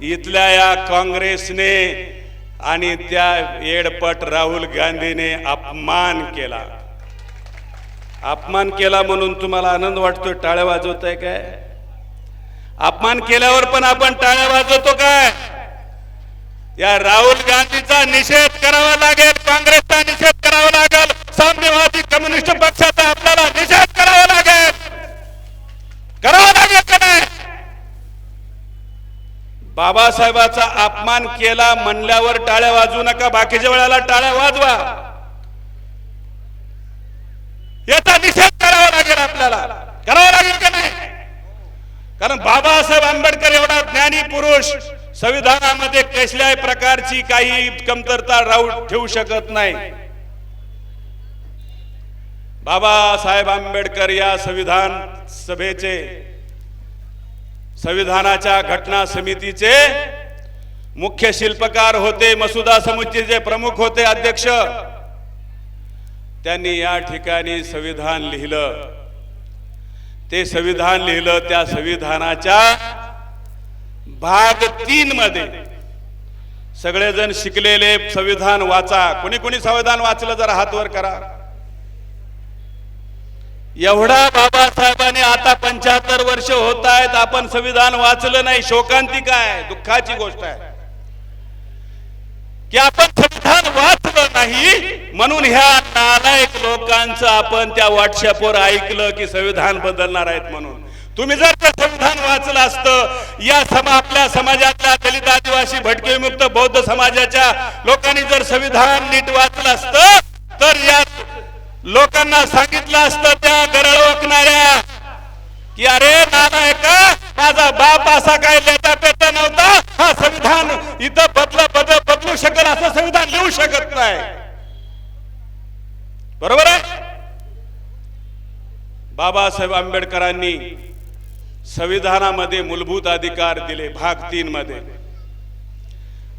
इथल्या या काँग्रेसने आणि त्या येडपट राहुल गांधीने अपमान केला. अपमान केला म्हणून तुम्हाला आनंद वाटतोय, टाळ्या वाजवताय काय? अपमान केल्यावर पण आपण टाळ्या वाजवतो काय? या राहुल गांधीचा निषेध करावा लागेल, काँग्रेसचा निषेध करावा लागेल, साम्यवादी कम्युनिस्ट पक्षाचा आपल्याला निषेध करावा लागेल. करावा लागेल का नाही? बाबासाहेबाचा अपमान केला म्हणल्यावर टाळ्या वाजवू नका, बाकीच्या वेळेला टाळ्या वाजवा. याचा निषेध करावा लागेल, आपल्याला करावा लागेल का नाही? कारण बाबासाहेब आंबेडकर एवढा ज्ञानी पुरुष संविधानामध्ये कसल्याही प्रकारची काही कमतरता ठेवू शकत नाही. बाबासाहेब आंबेडकर या संविधान सभेचे, संविधानाच्या घटना समितीचे मुख्य शिल्पकार होते, मसुदा समितीचे प्रमुख होते, अध्यक्ष. त्यांनी या ठिकाणी संविधान लिहिलं. ते संविधान लिहिलं, त्या संविधानाच्या भाग 3 मध्ये सगळेजण शिकलेले संविधान वाचा. कोणी कोणी संविधान वाचलं जरा हात वर करा. एवढा बाबासाहेबांनी, आता 75 वर्ष होत आहेत, आपण संविधान वाचलं नाही. शोकांतिक आहे, दुःखाची गोष्ट आहे की आपण संविधान वाचलं नाही. म्हणून ह्या नालायक लोकांचं आपण त्या व्हॉट्सअपवर ऐकलं की संविधान बदलणार आहेत म्हणून. तुम्ही जर ते संविधान वाचलं असतं, या आपल्या समाजातल्या दलित, आदिवासी, भटके विमुक्त, बौद्ध समाजाच्या लोकांनी जर संविधान नीट वाचलं असतं, तर या लोकांना सांगितलं असतं, त्या गरळ ओकणाऱ्या, की अरे नालायका, माझा बाप असा काय लेता पेता नव्हता, हा संविधान इथं बदलू शकेल असं संविधान लिहू शकत नाही. बरोबर आहे? बाबासाहेब आंबेडकरांनी संविधानामध्ये मूलभूत अधिकार दिले भाग 3 मध्ये,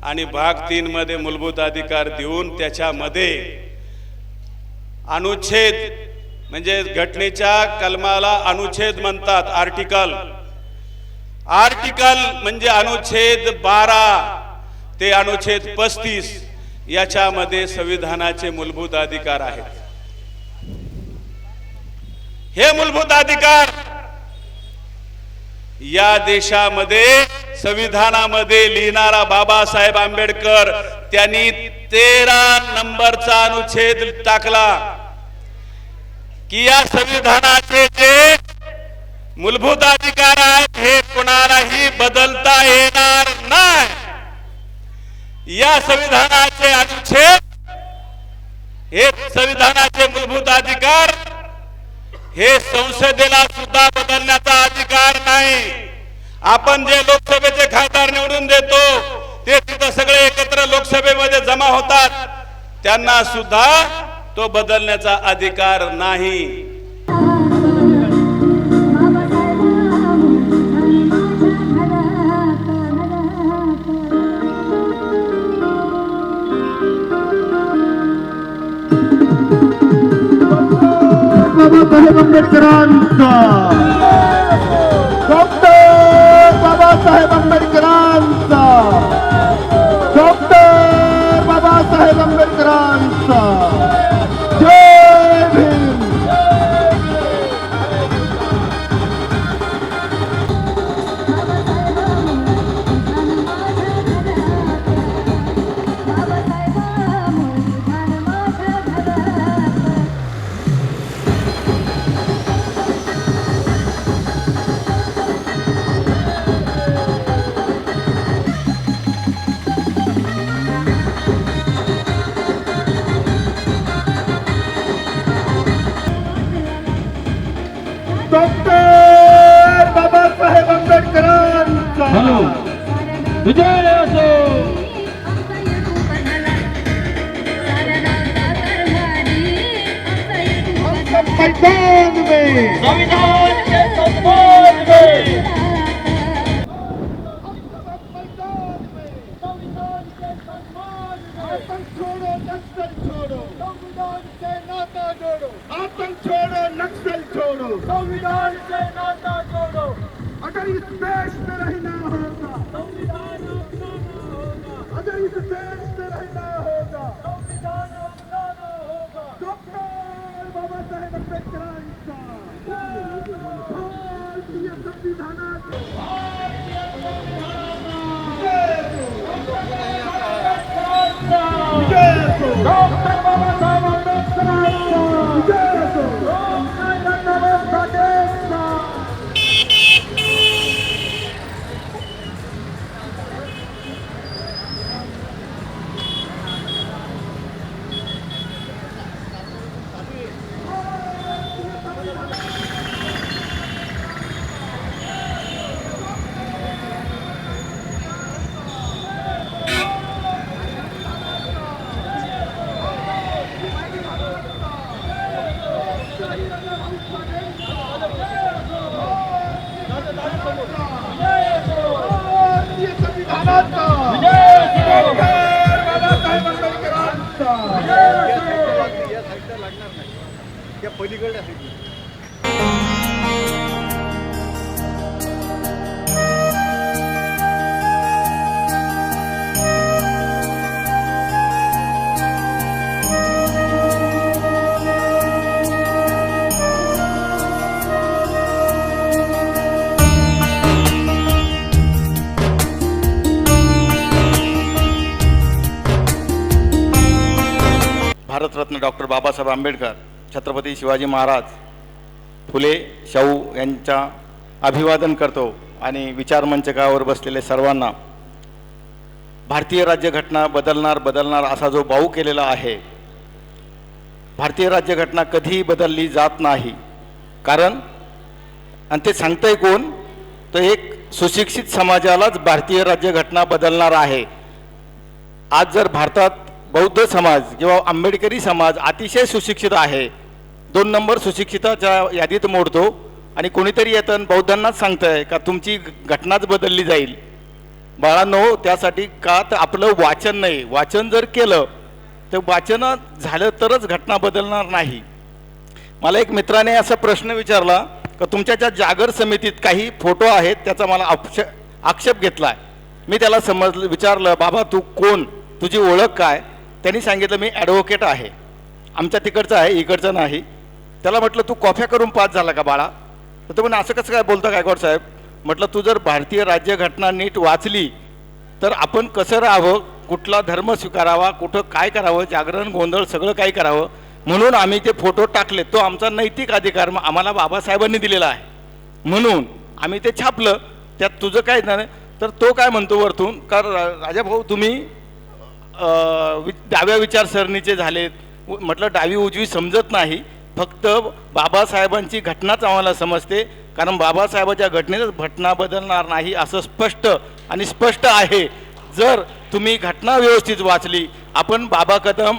आणि भाग 3 मध्ये मूलभूत अधिकार देऊन त्याच्यामध्ये अनुच्छेद, म्हणजे घटनेच्या कलमाला अनुच्छेद म्हणतात, आर्टिकल. आर्टिकल म्हणजे अनुच्छेद 12 ते अनुच्छेद 35 याच्यामध्ये संविधानाचे मूलभूत अधिकार आहेत. हे मूलभूत अधिकार या देशामध्ये संविधानामध्ये लिहिणारा बाबासाहेब आंबेडकर, त्यांनी 13 नंबरचा अनुच्छेद टाकला की या संविधानाचे जे मूलभूत अधिकार आहेत हे कोणालाही बदलता येणार नाही. या संविधानाचे अनुच्छेद, हे संविधानाचे मूलभूत अधिकार, हे संसदेला सुद्धा बदलण्याचा अधिकार नाही. आपण जे लोकसभेचे खासदार निवडून देतो ते तिथं सगळे एकत्र लोकसभेमध्ये जमा होतात, त्यांना सुद्धा तो बदलण्याचा अधिकार नाही. बाबासाहेब आंबेडकरांचा, डॉक्टर बाबासाहेब आंबेडकरांचा, डॉक्टर बाबासाहेब आंबेडकरांचा. जय भीम. डॉक्टर बाबासाहेब आंबेडकरांचा विजय असो. मैदान में संविधान के सम्मान में आतंक छोड़ो नक्सल छोड़ो संविधान से नाता जोड़ो. आतंक छोड़ो नक्सल छोड़ो संविधान से नाता जोड़ो. अगर इस देश में रहना होगा संविधान अपनाना होगा. अगर इस देश में रहना होगा संविधान अपनाना होगा. डॉक्टर बाबासाहेब आंबेडकरांचा भारतीय संविधानाचा डॉक्टर बाबासाहेब आंबेडकरांचा विजय असो. लोकशाहीचा देशचा भारतीय संविधानाचा विजय असो. डॉक्टर बाबासाहेब आंबेडकरांचा विजय असो. भारतरत्न डॉक्टर बाबासाहेब आंबेडकर, छत्रपती शिवाजी महाराज, फुले शाहू यांच्या अभिवादन करतो आणि विचारमंचकावर बसलेले सर्वांना भारतीय राज्यघटना बदलणार असा जो बाऊ केलेला आहे, भारतीय राज्यघटना कधीही बदलली जात नाही. कारण आणि ते सांगतंय कोण, तर एक सुशिक्षित समाजालाच भारतीय राज्यघटना बदलणार आहे. आज जर भारतात बौद्ध समाज किंवा आंबेडकरी समाज अतिशय सुशिक्षित आहे, 2 नंबर सुशिक्षिताच्या यादीत मोडतो आणि कोणीतरी येतं बौद्धांनाच सांगतंय का तुमची घटनाच बदलली जाईल. बाळांनो, त्यासाठी का तर आपलं वाचन नाही. वाचन जर केलं तर वाचन झालं तरच घटना बदलणार नाही. मला एक मित्राने असा प्रश्न विचारला का तुमच्या ज्या जागर समितीत काही फोटो आहेत त्याचा मला आक्षेप घेतला आहे. मी त्याला विचारलं, बाबा तू कोण, तुझी ओळख काय? त्यांनी सांगितलं मी ॲडव्होकेट आहे, आमच्या तिकडचं आहे, इकडचं नाही. त्याला म्हटलं तू कॉफ्या करून पास झाला का बाळा? तर तो म्हणे असं कसं काय बोलता गायकवाड साहेब? म्हटलं तू जर भारतीय राज्यघटना नीट वाचली तर आपण कसं राहावं, कुठला धर्म स्वीकारावा, कुठं काय करावं, जागरण गोंधळ सगळं काय करावं, म्हणून आम्ही ते फोटो टाकले. तो आमचा नैतिक अधिकार आम्हाला बाबासाहेबांनी दिलेला आहे म्हणून आम्ही ते छापलं. त्यात तुझं काय नाही. तर तो काय म्हणतो वरतून, कारण राजाभाऊ तुम्ही डाव्या विचारसरणीचे झालेत. म्हटलं डावी उजवी समजत नाही, फक्त बाबासाहेबांची घटनाच आम्हाला समजते. कारण बाबासाहेबाच्या घटनेतच घटना बदलणार नाही असं स्पष्ट आहे. जर तुम्ही घटना व्यवस्थित वाचली, आपण बाबा कदम,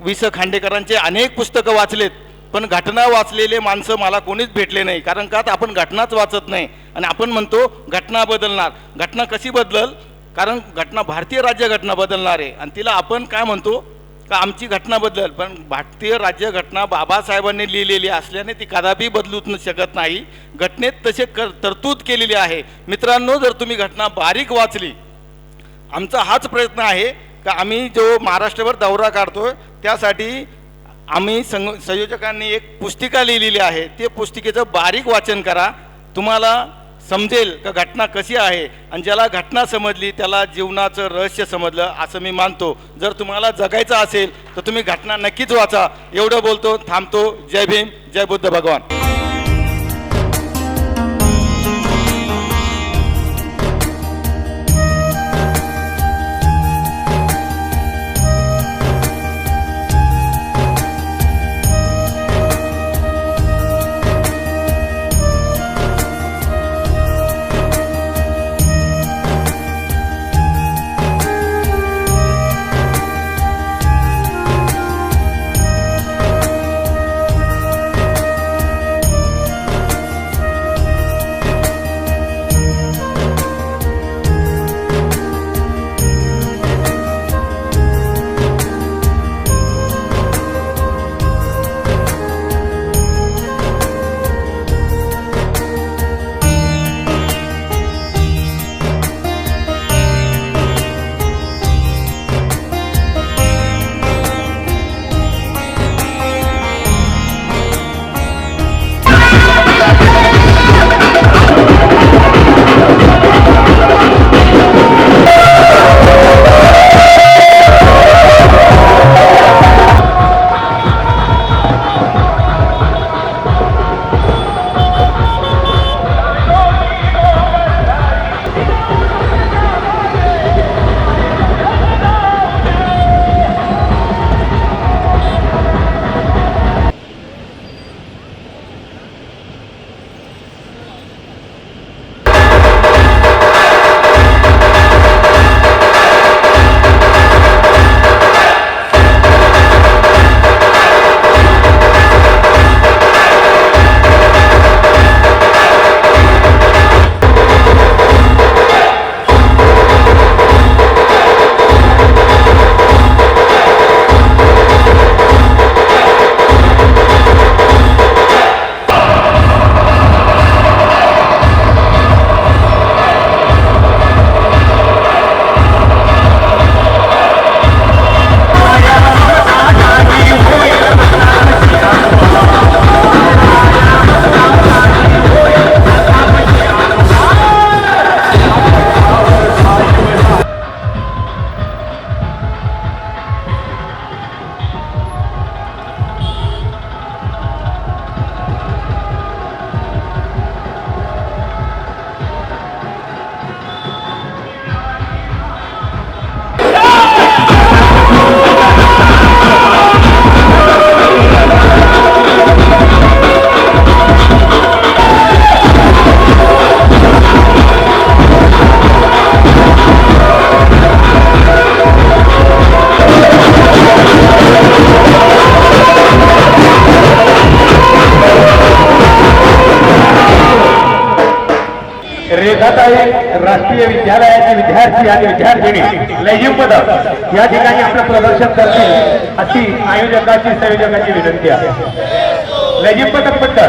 वि स खांडेकरांचे अनेक पुस्तकं वाचलेत, पण घटना वाचलेले माणसं मला कोणीच भेटले नाही. कारण का तर आपण घटनाच वाचत नाही आणि आपण म्हणतो घटना बदलणार. घटना कशी बदलल? कारण घटना भारतीय राज्यघटना बदलणार आहे आणि तिला आपण काय म्हणतो का आमची घटना बदल. पण भारतीय राज्यघटना बाबासाहेबांनी लिहिलेली असल्याने ती कदापि बदलूच शकत नाही. घटनेत तसे तरतूद केलेली आहे. मित्रांनो, जर तुम्ही घटना बारीक वाचली, आमचा हाच प्रयत्न आहे का आम्ही जो महाराष्ट्रभर दौरा काढतोय त्यासाठी आम्ही संयोजकांनी एक पुस्तिका लिहिलेली आहे. ते पुस्तिकेचं बारीक वाचन करा, तुम्हाला समजेल का घटना कशी आहे. आणि ज्याला घटना समजली त्याला जीवनाचं रहस्य समजलं असं मी मानतो. जर तुम्हाला जगायचं असेल तर तुम्ही घटना नक्कीच वाचा. एवढं बोलतो, थांबतो. जय भीम, जय बुद्ध भगवान. रेखाताई राष्ट्रीय विद्यालयाचे विद्यार्थी आणि विद्यार्थिनी लेझिम पदक या ठिकाणी आपलं प्रदर्शन करतील अशी आयोजकाची संयोजकाची विनंती आहे. लेझिम पदक पट्टर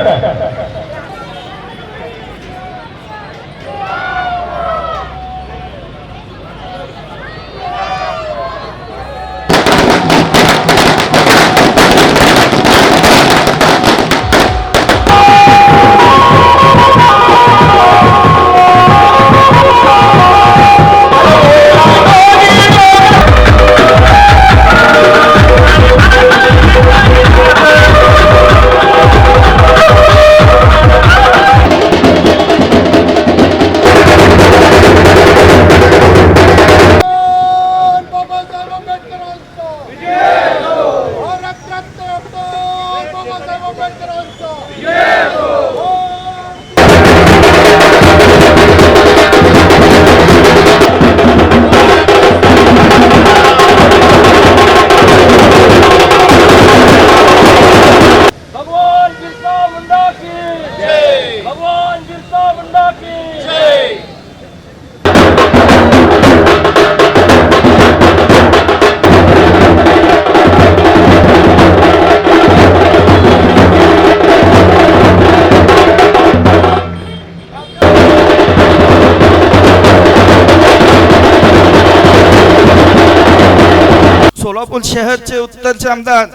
सोलापूर शहरचे उत्तरचे आमदार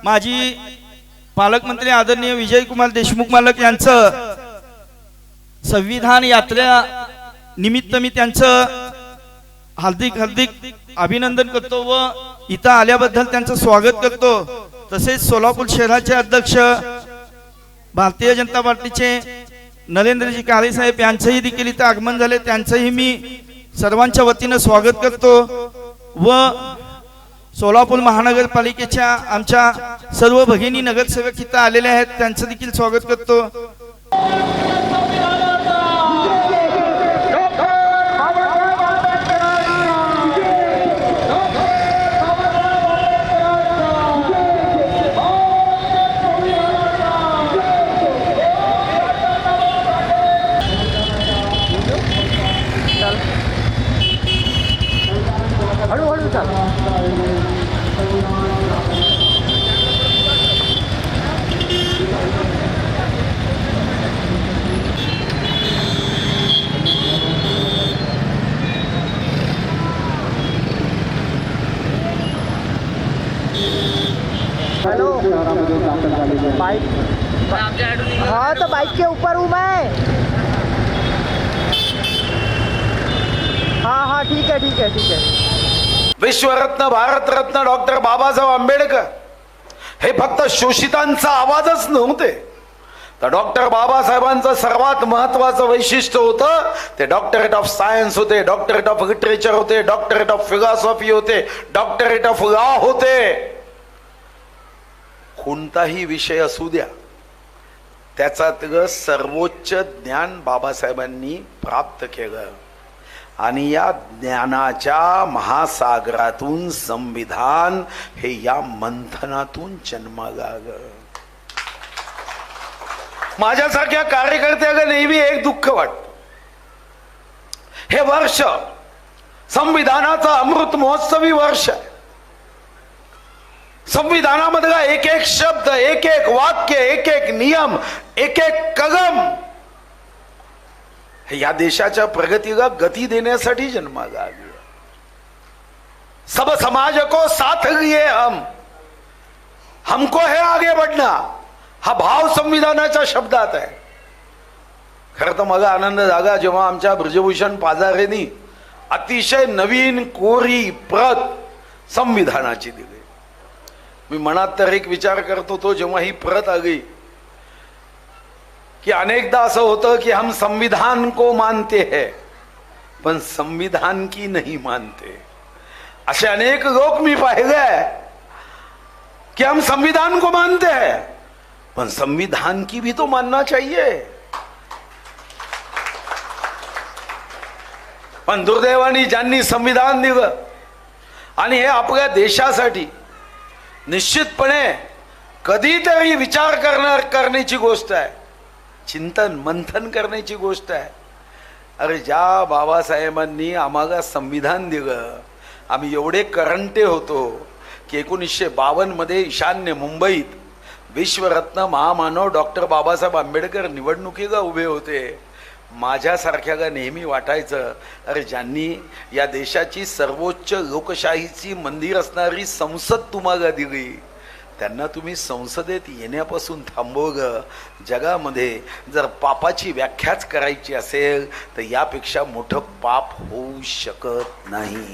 माजी पालकमंत्री आदरणीय विजयकुमार देशमुख मालक यांचं संविधान यात्रा निमित्त मी त्यांचं हार्दिक अभिनंदन करतो व इथं आल्याबद्दल त्यांचं स्वागत करतो. तसेच सोलापूर शहराचे अध्यक्ष भारतीय जनता पार्टीचे नरेंद्रजी काळे साहेब यांचंही देखील इथं आगमन झाले, त्यांचंही मी सर्वांच्या वतीनं स्वागत करतो व सोलापूर महानगरपालिकेच्या आमच्या सर्व भगिनी नगरसेवक इथं आलेले आहेत, त्यांचं देखील स्वागत करतो. बाइक हाँ तो बाइक के ऊपर हूँ मैं. हाँ ठीक है. विश्वरत्न भारतरत्न डॉक्टर बाबासाहेब आंबेडकर हे फक्त शोषितांचा आवाजच नव्हते, तर डॉक्टर बाबासाहेबांचं सर्वात महत्वाचं वैशिष्ट्य होतं ते डॉक्टरेट ऑफ सायन्स होते, डॉक्टरेट ऑफ लिटरेचर होते, डॉक्टरेट ऑफ फिलॉसॉफी होते, डॉक्टरेट ऑफ लॉ होते. कोणताही विषय असू द्या त्याच्यातलं सर्वोच्च ज्ञान बाबासाहेबांनी प्राप्त केलं आणि या ज्ञानाच्या महासागरातून संविधान हे या मंथनातून जन्माला आलं. माझ्यासारख्या कार्यकर्त्याला नेहमी एक दुःख वाटतं, हे वर्ष संविधानाचा अमृत महोत्सवी वर्ष आहे. संविधानामधला एक एक शब्द, एक एक वाक्य, एक एक नियम, एक एक कलम हे या देशाच्या प्रगतीला गती देण्यासाठी जन्माला आले. सब समाज को साथ लिए हमको है आगे बढ़ना, हा भाव संविधानाच्या शब्दात आहे. खरं तर मला आनंद झाला जेव्हा आमच्या ब्रजभूषण पाजारेंनी अतिशय नवीन कोरी प्रत संविधानाची दिली. मी मनात तर एक विचार करत होतो जेव्हा ही प्रत आली की अनेकदा असं होतं की हम संविधान को मानते हैं पण संविधान की नहीं मानते. असे अनेक लोक मी पाहिले कि हम संविधान को मानते हैं पण संविधान की भी तो मानना चाहिए. पण दुर्दैवाने ज्यांनी संविधान दिलं आणि हे आपल्या देशासाठी निश्चितपणे कधीतरी विचार करण्याची गोष्ट आहे, चिंतन मंथन करण्याची गोष्ट आहे. अरे ज्या बाबासाहेबांनी आम्हाला संविधान दिलं, आम्ही एवढे करंटे होतो की 1952 मध्ये ईशान्य मुंबईत विश्वरत्न महामानव डॉक्टर बाबासाहेब आंबेडकर निवडणुकीला उभे होते. माझ्यासारख्याला नेहमी वाटायचं, अरे ज्यांनी या देशाची सर्वोच्च लोकशाहीची मंदिर असणारी संसद तुम्हाला दिली, त्यांना तुम्ही संसदेत येण्यापासून थांबवलं. जगामध्ये जर पापाची व्याख्याच करायची असेल तर यापेक्षा मोठं पाप होऊ शकत नाही.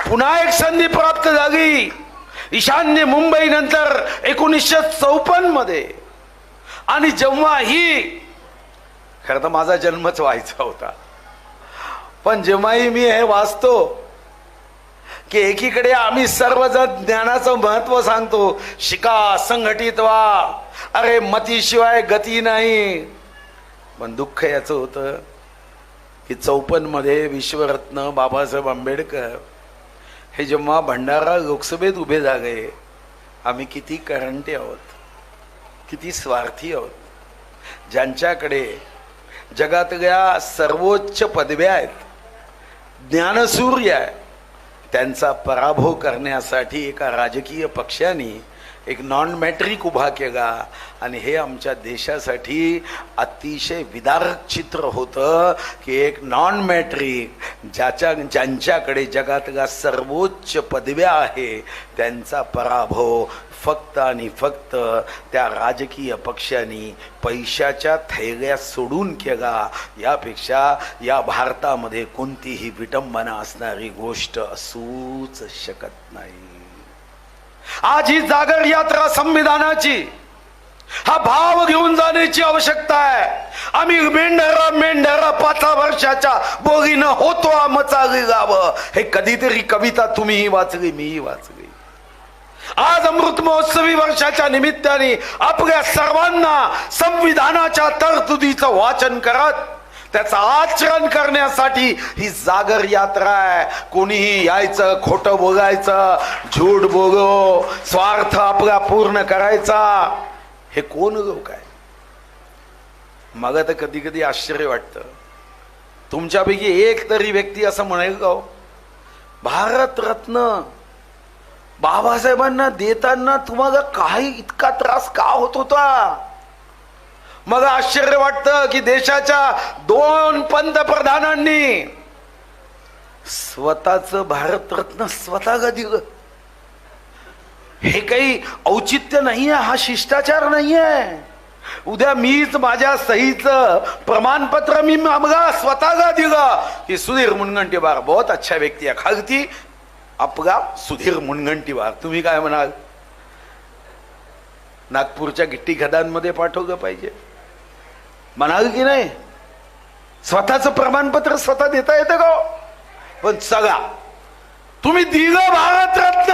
पुन्हा एक संधी प्राप्त झाली ईशान्य मुंबई नंतर 1954 मध्ये. आणि जेव्हा ही खरं तर माझा जन्मच व्हायचा होता, पण जेव्हाही मी हे वाचतो की एकीकडे आम्ही सर्वजण ज्ञानाचं महत्व सांगतो, शिका, संघटित व्हा, अरे मतीशिवाय गती नाही, पण दुःख याचं होतं की 54 मध्ये विश्वरत्न बाबासाहेब आंबेडकर हे जेव्हा भंडारा लोकसभेत उभे झाले, आम्ही किती करंटे आहोत, किती स्वार्थी आहोत. ज्यांच्याकडे जगातल्या सर्वोच्च पदव्या आहेत, ज्ञानसूर्य आहे, त्यांचा पराभव करण्यासाठी एका राजकीय पक्षाने एक नॉन मॅट्रिक उभा केला. आणि हे आमच्या देशासाठी अतिशय विदारक चित्र होतं की एक नॉन मॅट्रिक ज्यांच्याकडे जगातल्या सर्वोच्च पदव्या आहे, त्यांचा पराभव फक्त आणि फक्त त्या राजकीय पक्षांनी पैशाच्या थैल्या सोडून केला. यापेक्षा या भारतामध्ये कोणतीही विडंबना असणारी गोष्ट असूच शकत नाही. आज ही जागर यात्रा संविधानाची हा भाव घेऊन जाण्याची आवश्यकता आहे. आम्ही मेंढरा 5 वर्षाच्या बोगीनं होतो मचाली गावं, हे कधीतरी कविता तुम्हीही वाचली, मीही वाचली. आज अमृत महोत्सवी वर्षाच्या निमित्ताने आपल्या सर्वांना संविधानाच्या तरतुदीचं वाचन करत त्याचं आचरण करण्यासाठी ही जागर यात्रा आहे. कोणीही यायचं, खोटं बोलायचं, झूठ बोलो, स्वार्थ आपला पूर्ण करायचा, हे कोण लोक आहे? मला तर कधी कधी आश्चर्य वाटतं, तुमच्यापैकी एक तरी व्यक्ती असं म्हणेल का, भारतरत्न बाबासाहेबांना देताना तुम्हाला काही इतका त्रास का होत होता? मला आश्चर्य वाटतं की देशाच्या 2 पंतप्रधानांनी स्वतःचं भारतरत्न स्वतःला दिलं. हे काही औचित्य नाहीये, हा शिष्टाचार नाहीये. उद्या मीच माझ्या सहीचं प्रमाणपत्र मी मला स्वतःला दिलं की सुधीर मुनगंटीवार बहुत अच्छा व्यक्ती आहे, खालती आपला सुधीर मुनगंटीवार. तुम्ही काय म्हणाल? नागपूरच्या गिट्टी खदांमध्ये पाठवलं पाहिजे म्हणाल की नाही? स्वतःचं प्रमाणपत्र स्वतः देता येतं का? पण सगळा तुम्ही दिलं भारतरत्न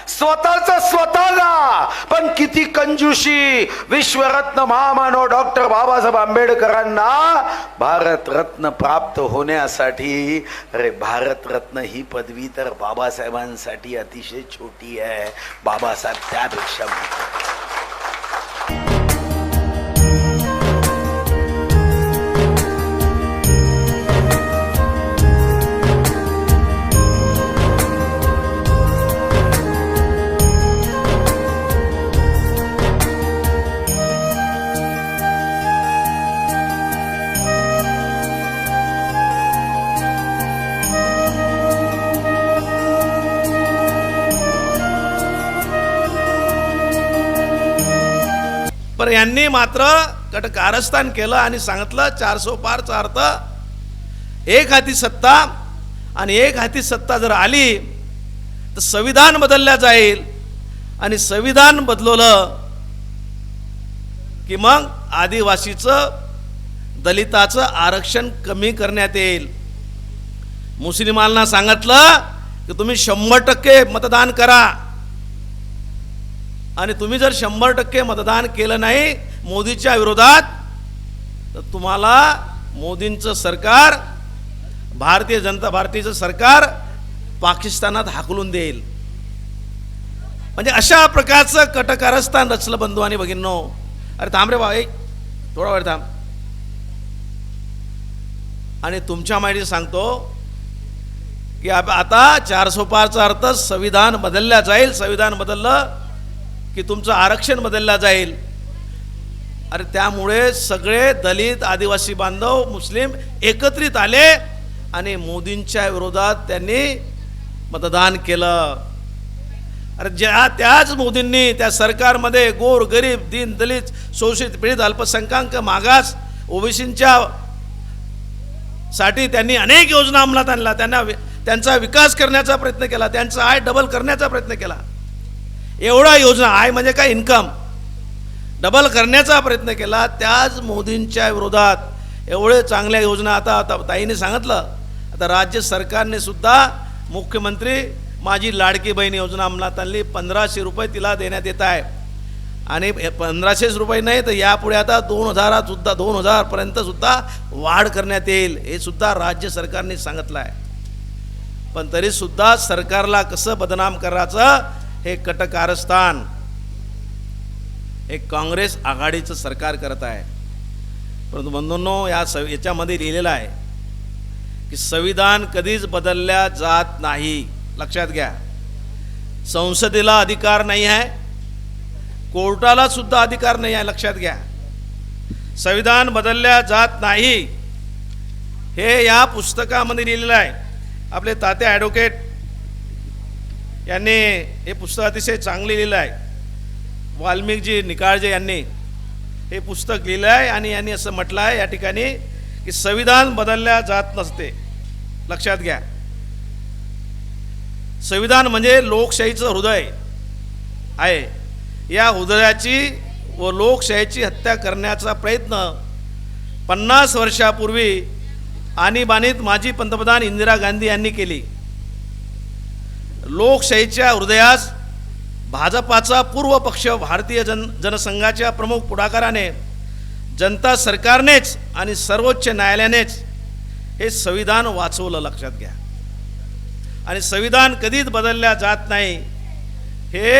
स्वतःच स्वतःला, पण किती कंजूशी. विश्वरत्न महामानव डॉक्टर बाबासाहेब आंबेडकरांना भारतरत्न प्राप्त होण्यासाठी, अरे भारतरत्न ही पदवी तर बाबासाहेबांसाठी अतिशय छोटी आहे, बाबासाहेब त्यापेक्षा मोठे. पर यांनी मात्र कारस्थान केलं आणि सांगितलं 400 पारचा अर्थ एक हाती सत्ता, आणि एक हाती सत्ता जर आली तर संविधान बदलल्या जाईल, आणि संविधान बदलवलं की मग आदिवासीचं, दलिताचं आरक्षण कमी करण्यात येईल. मुस्लिमांना सांगितलं की तुम्ही 100% मतदान करा, आणि तुम्ही जर 100% मतदान केलं नाही मोदीच्या विरोधात तर तुम्हाला मोदींचं सरकार, भारतीय जनता पार्टीचं सरकार पाकिस्तानात हाकलून देईल. म्हणजे अशा प्रकारचं कटकारस्थान रचलं बंधू आणि भगिनींनो. अरे थांब रे बा, एक थोडा वेळ थांब. आणि तुमच्या माहिती सांगतो की आता 405चा अर्थ संविधान बदलल्या जाईल. संविधान बदललं की तुमचं आरक्षण बदललं जाईल. अरे त्यामुळे सगळे दलित, आदिवासी बांधव, मुस्लिम एकत्रित आले आणि मोदींच्या विरोधात त्यांनी मतदान केलं. अरे त्याच मोदींनी त्या सरकारमध्ये गोर, गरीब, दीन, दलित, शोषित, पीडित, अल्पसंख्याक, मागास, ओबीसींच्या साठी त्यांनी अनेक योजना अंमलात आणल्या. त्यांचा विकास करण्याचा प्रयत्न केला. त्यांचा आय डबल करण्याचा प्रयत्न केला. एवढा योजना, आय म्हणजे काय, इन्कम डबल करण्याचा प्रयत्न केला. त्याच मोदींच्या विरोधात एवढे चांगल्या योजना आता ताईने सांगितलं. आता राज्य सरकारने सुद्धा मुख्यमंत्री माझी लाडकी बहीण योजना अंमलात आणली. 1500 रुपये तिला देण्यात येत आहे. आणि 1500 रुपये नाही तर यापुढे आता 2000पर्यंत सुद्धा वाढ करण्यात येईल. हे सुद्धा राज्य सरकारने सांगितलं आहे. पण तरी सुद्धा सरकारला कसं बदनाम करायचं हे कटकारस्थान एक काँग्रेस आघाडीचं सरकार करत आहे. परंतु बंधूंनो, याच्यामध्ये लिहिलेलं आहे की संविधान कधीच बदलल्या जात नाही. लक्षात घ्या. संसदेला अधिकार नाही आहे, कोर्टाला सुद्धा अधिकार नाही आहे. लक्षात घ्या. संविधान बदलल्या जात नाही हे या पुस्तकामध्ये लिहिलेलं आहे. आपले तात्या ॲडव्होकेट यांनी हे पुस्तक अतिशय चांगले लिहिलं आहे. वाल्मिकजी निकाळजे यांनी हे पुस्तक लिहिलं आहे आणि यांनी असं म्हटलं आहे या ठिकाणी की संविधान बदलल्या जात नसते. लक्षात घ्या. संविधान म्हणजे लोकशाहीचं हृदय आहे. या हृदयाची व लोकशाहीची हत्या करण्याचा प्रयत्न 50 वर्षापूर्वी आणीबाणीत माजी पंतप्रधान इंदिरा गांधी यांनी केली. लोकशाहीच्या हृदयास भाजपाचा पूर्व पक्ष भारतीय जनसंघाच्या प्रमुख पुढाकाराने, जनता सरकारनेच आणि सर्वोच्च न्यायालयानेच हे संविधान वाचवलं. लक्षात घ्या. आणि संविधान कधीच बदलल्या जात नाही हे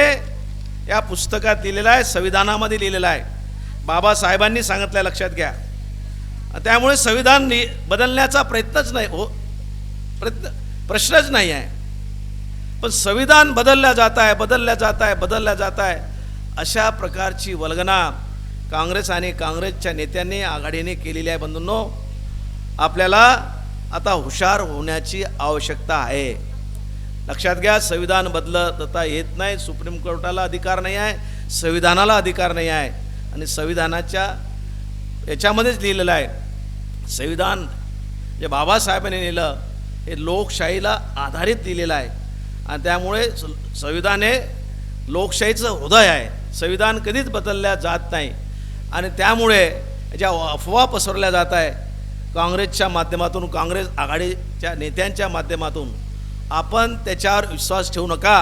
या पुस्तकात लिहिलेलं आहे, संविधानामध्ये लिहिलेलं आहे. बाबासाहेबांनी सांगितलं. लक्षात घ्या. त्यामुळे संविधान बदलण्याचा प्रयत्नच नाही हो, प्रश्नच नाही आहे. पण संविधान बदलल्या जात आहे अशा प्रकारची वल्गना काँग्रेस आणि काँग्रेसच्या नेत्यांनी, आघाडीने केलेली आहे. बंधूंनो, आपल्याला आता हुशार होण्याची आवश्यकता आहे. लक्षात घ्या. संविधान बदलता येत नाही. सुप्रीम कोर्टाला अधिकार नाही आहे, संविधानाला अधिकार नाही आहे. आणि संविधानाच्या याच्यामध्येच लिहिलेलं आहे, संविधान जे बाबासाहेबांनी लिहिलं हे लोकशाहीला आधारित लिहिलेलं आहे. आणि त्यामुळे संविधान हे लोकशाहीचं हृदय आहे. संविधान कधीच बदलल्या जात नाही. आणि त्यामुळे ज्या अफवा पसरल्या जात आहे काँग्रेसच्या माध्यमातून, काँग्रेस आघाडीच्या नेत्यांच्या माध्यमातून, आपण त्याच्यावर विश्वास ठेवू नका.